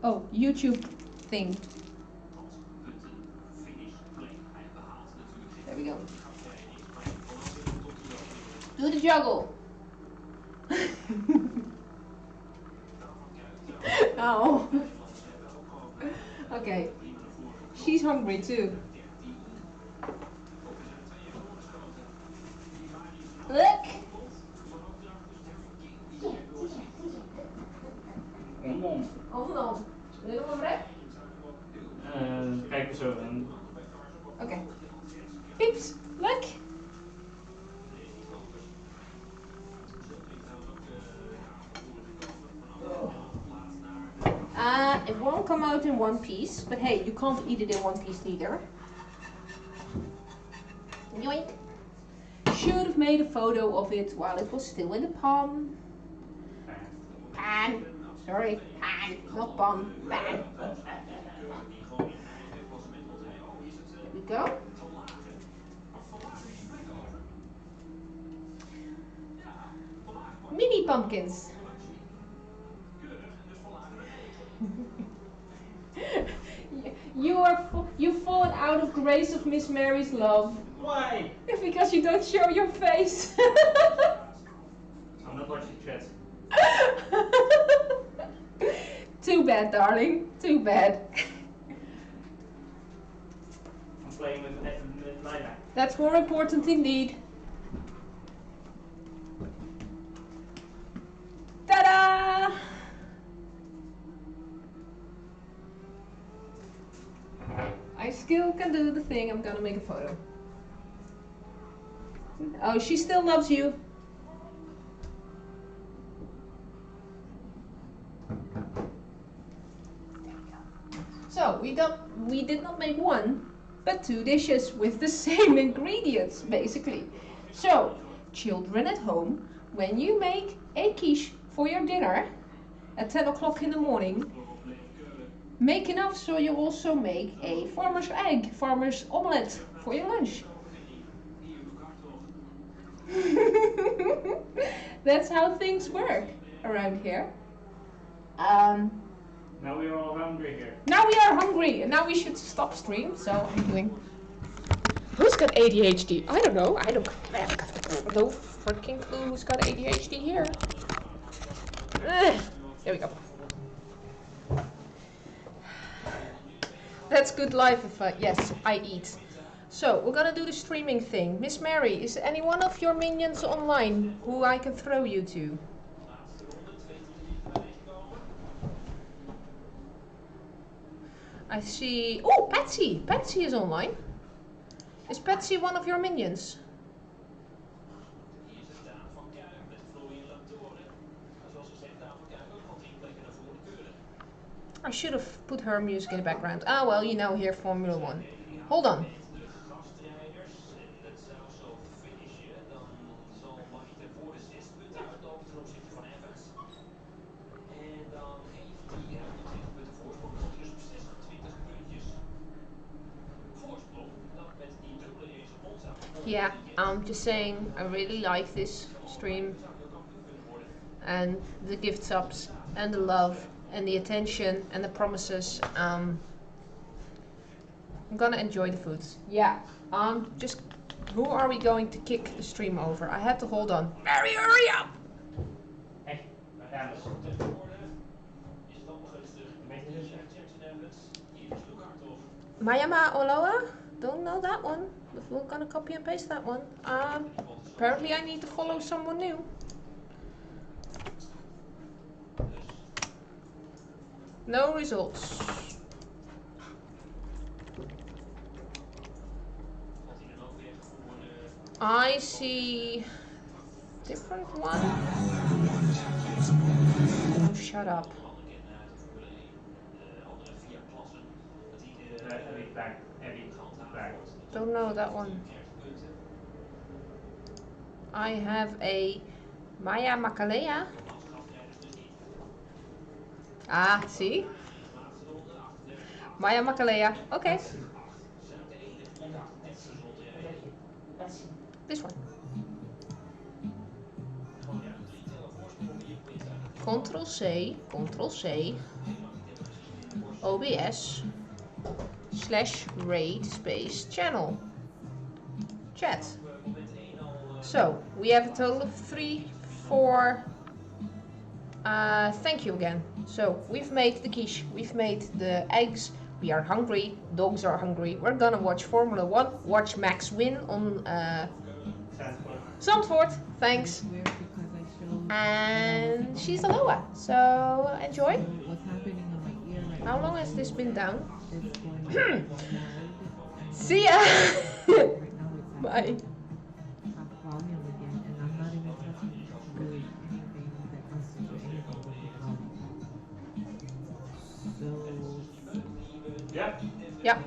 Oh, YouTube thing. There we go. Do the juggle. Oh. Okay. she's hungry too. Look! Om. Om. Wil je nog een brek? Kijk eens zo. Okay. Peeps, look! It won't come out in one piece, but hey, you can't eat it in one piece either. Yoink! Should have made a photo of it while it was still in the pan. Pan. Sorry, pan, not pan. Pan. There we go. Mini pumpkins. You've fallen out of grace of Miss Mary's love. Why? Because you don't show your face. I'm not watching chat. Too bad, darling. Too bad. I'm playing with Layla. That's more important indeed. Ta-da! I still can do the thing. I'm gonna make a photo. Oh, she still loves you. So we did not make one, but 2 dishes with the same ingredients, basically. So, children at home, when you make a quiche for your dinner at 10 o'clock in the morning, make enough so you also make a farmer's omelette for your lunch. That's how things work around here. Now we're all hungry here. Now we are hungry, and now we should stop stream. So I'm doing. Who's got ADHD? I don't know. I have no freaking clue who's got ADHD here. There we go. That's good life if yes, I eat. So we're gonna do the streaming thing. Miss Mary, is any one of your minions online who I can throw you to? I see. Oh, Patsy! Patsy is online. Is Patsy one of your minions? I should have put her music in the background. Ah, well, you now hear Formula 1. Hold on. Yeah, I'm just saying, I really like this stream. And the gift subs, and the love, and the attention, and the promises. I'm gonna enjoy the foods. Yeah, just, who are we going to kick the stream over? I had to hold on. Mary, hurry up! Hey, we gaan dus. Mayama Oloa? Don't know that one. But we're gonna copy and paste that one. Apparently I need to follow someone new. No results. I see different one. Oh, shut up. Don't know that one. I have a Maya Makalea. Ah, see? Maya Makalea. Okay. This one. Control C, Control C, OBS, /raid space channel. Chat. So, we have a total of 3, 4. Thank you again. So, we've made the quiche, we've made the eggs, We are hungry. Dogs are hungry. We're gonna watch Formula One. Watch Max win on Sanford. Zandvoort. Thanks. And she's a Loa. So enjoy. How long has this been down? See ya. Bye. Yeah. Yeah.